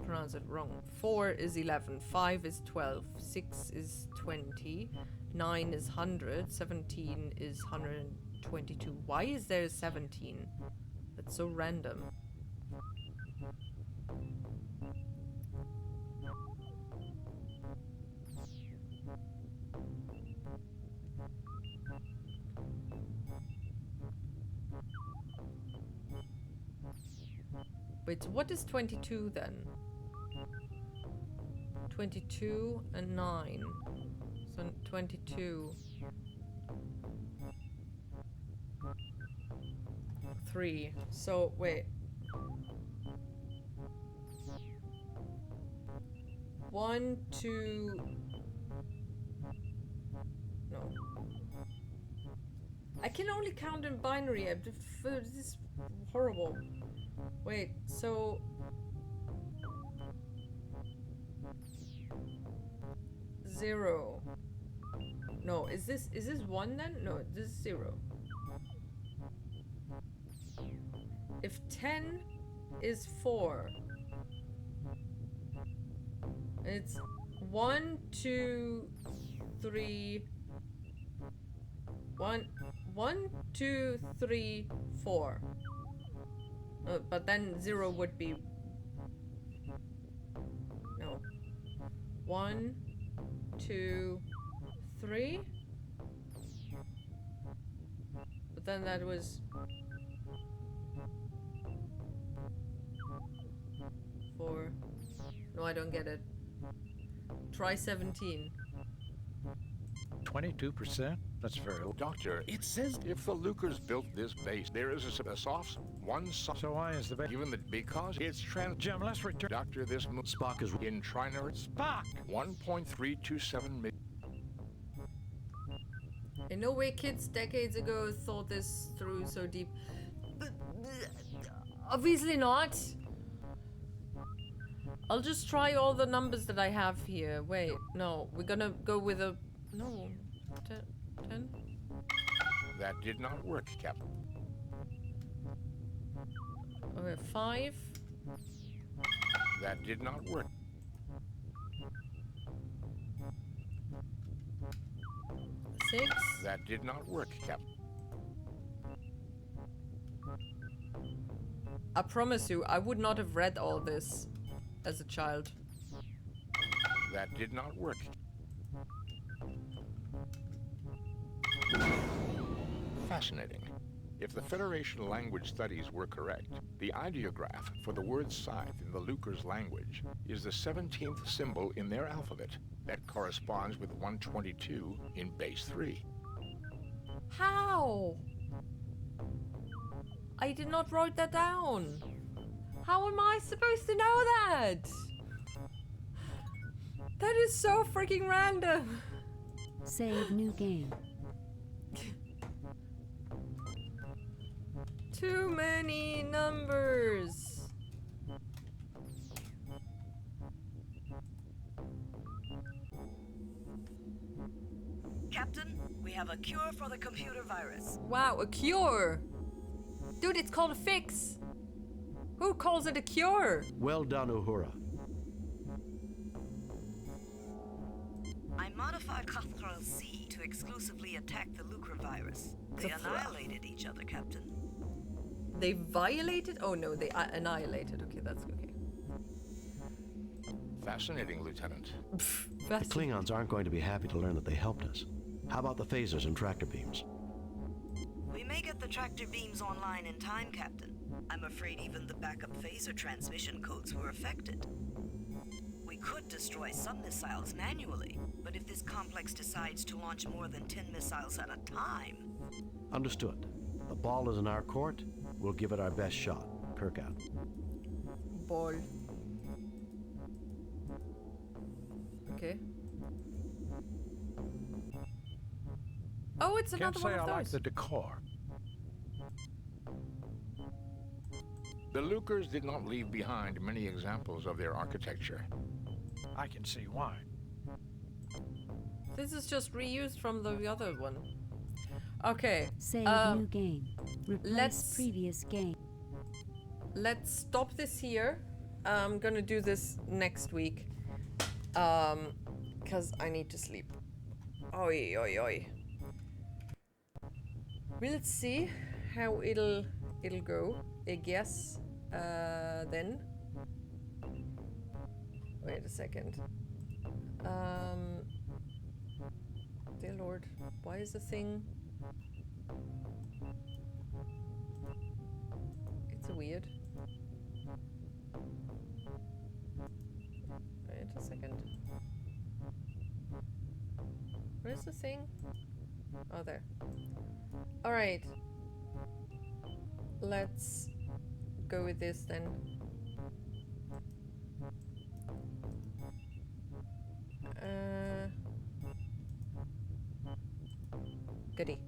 pronounced it wrong. 4 is 11, 5 is 12, 6 is 20, 9 is 100, 17 is 122. Why is there 17? That's so random. Wait, so what is 22 then? 22 and 9. So 22. 3. So, wait. 1, 2... No. I can only count in binary. This is horrible. Wait, so... Zero. No, is this 1 then? No, this is 0. If 10 is 4, it's 1, 2, 3. 1, 2, 3, 4. But then 0 would be... No. 1, 2, 3. But then that was... 4. No, I don't get it. Try 17. 22%? That's very low. Doctor, it says if the Lucres built this base, there is a soft one. So why is the base? Given that because it's Jim, let's return. Doctor, this Spock is in Trinor. Spock. 1.327 million. In no way kids decades ago thought this through so deep. Obviously not. I'll just try all the numbers that I have here. Wait, no, we're gonna go with a... No. 10? That did not work, Captain. Okay, 5. That did not work. 6. That did not work, Captain. I promise you, I would not have read all this as a child. That did not work. Fascinating. If the Federation language studies were correct, the ideograph for the word scythe in the Lucres language is the 17th symbol in their alphabet. That corresponds with 122 in base 3. How? I did not write that down. How am I supposed to know that? That is so freaking random. Save new game. Too many numbers. Captain, we have a cure for the computer virus. Wow, a cure. Dude, it's called a fix. Who calls it a cure? Well done, Uhura. I modified Cathral C to exclusively attack the Lucre virus. They annihilated each other, Captain. They violated? Oh no, they annihilated. Okay, that's okay. Fascinating, Lieutenant. The Klingons aren't going to be happy to learn that they helped us. How about the phasers and tractor beams? We may get the tractor beams online in time, Captain. I'm afraid even the backup phaser transmission codes were affected. We could destroy some missiles manually, but if this complex decides to launch more than 10 missiles at a time... Understood. The ball is in our court. We'll give it our best shot. Kirk out. Ball. Okay. Oh, it's another one of those. Can't say I like the decor. The Lucres did not leave behind many examples of their architecture. I can see why. This is just reused from the other one. Okay. Save new game. Replace previous game. Let's stop this here. I'm gonna do this next week. Cause I need to sleep. Oi, oi, oi. We'll see how it'll go, I guess. Then. Wait a second. Dear Lord, why is the thing? It's weird. Wait a second. Where's the thing? Oh, there. Alright. let's go with this then. Goody.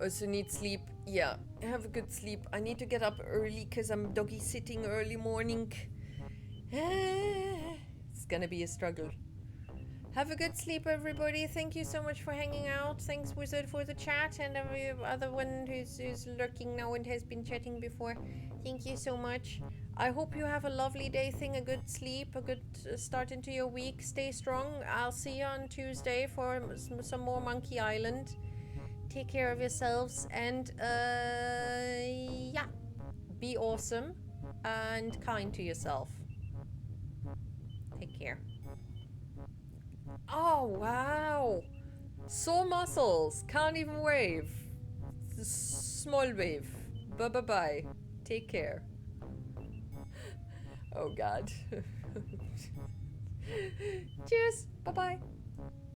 Also need sleep. Yeah, have a good sleep. I need to get up early because I'm doggy sitting early morning. It's gonna be a struggle. Have a good sleep, everybody. Thank you so much for hanging out. Thanks, Wizard, for the chat, and every other one who's lurking now and has been chatting before. Thank you so much. I hope you have a lovely day thing, a good sleep, a good start into your week. Stay strong. I'll see you on Tuesday for some more Monkey Island. Take care of yourselves, and yeah, be awesome and kind to yourself. Take care. Oh, wow. Sore muscles. Can't even wave. Small wave. Bye-bye-bye. Take care. Oh, God. Cheers. Bye-bye.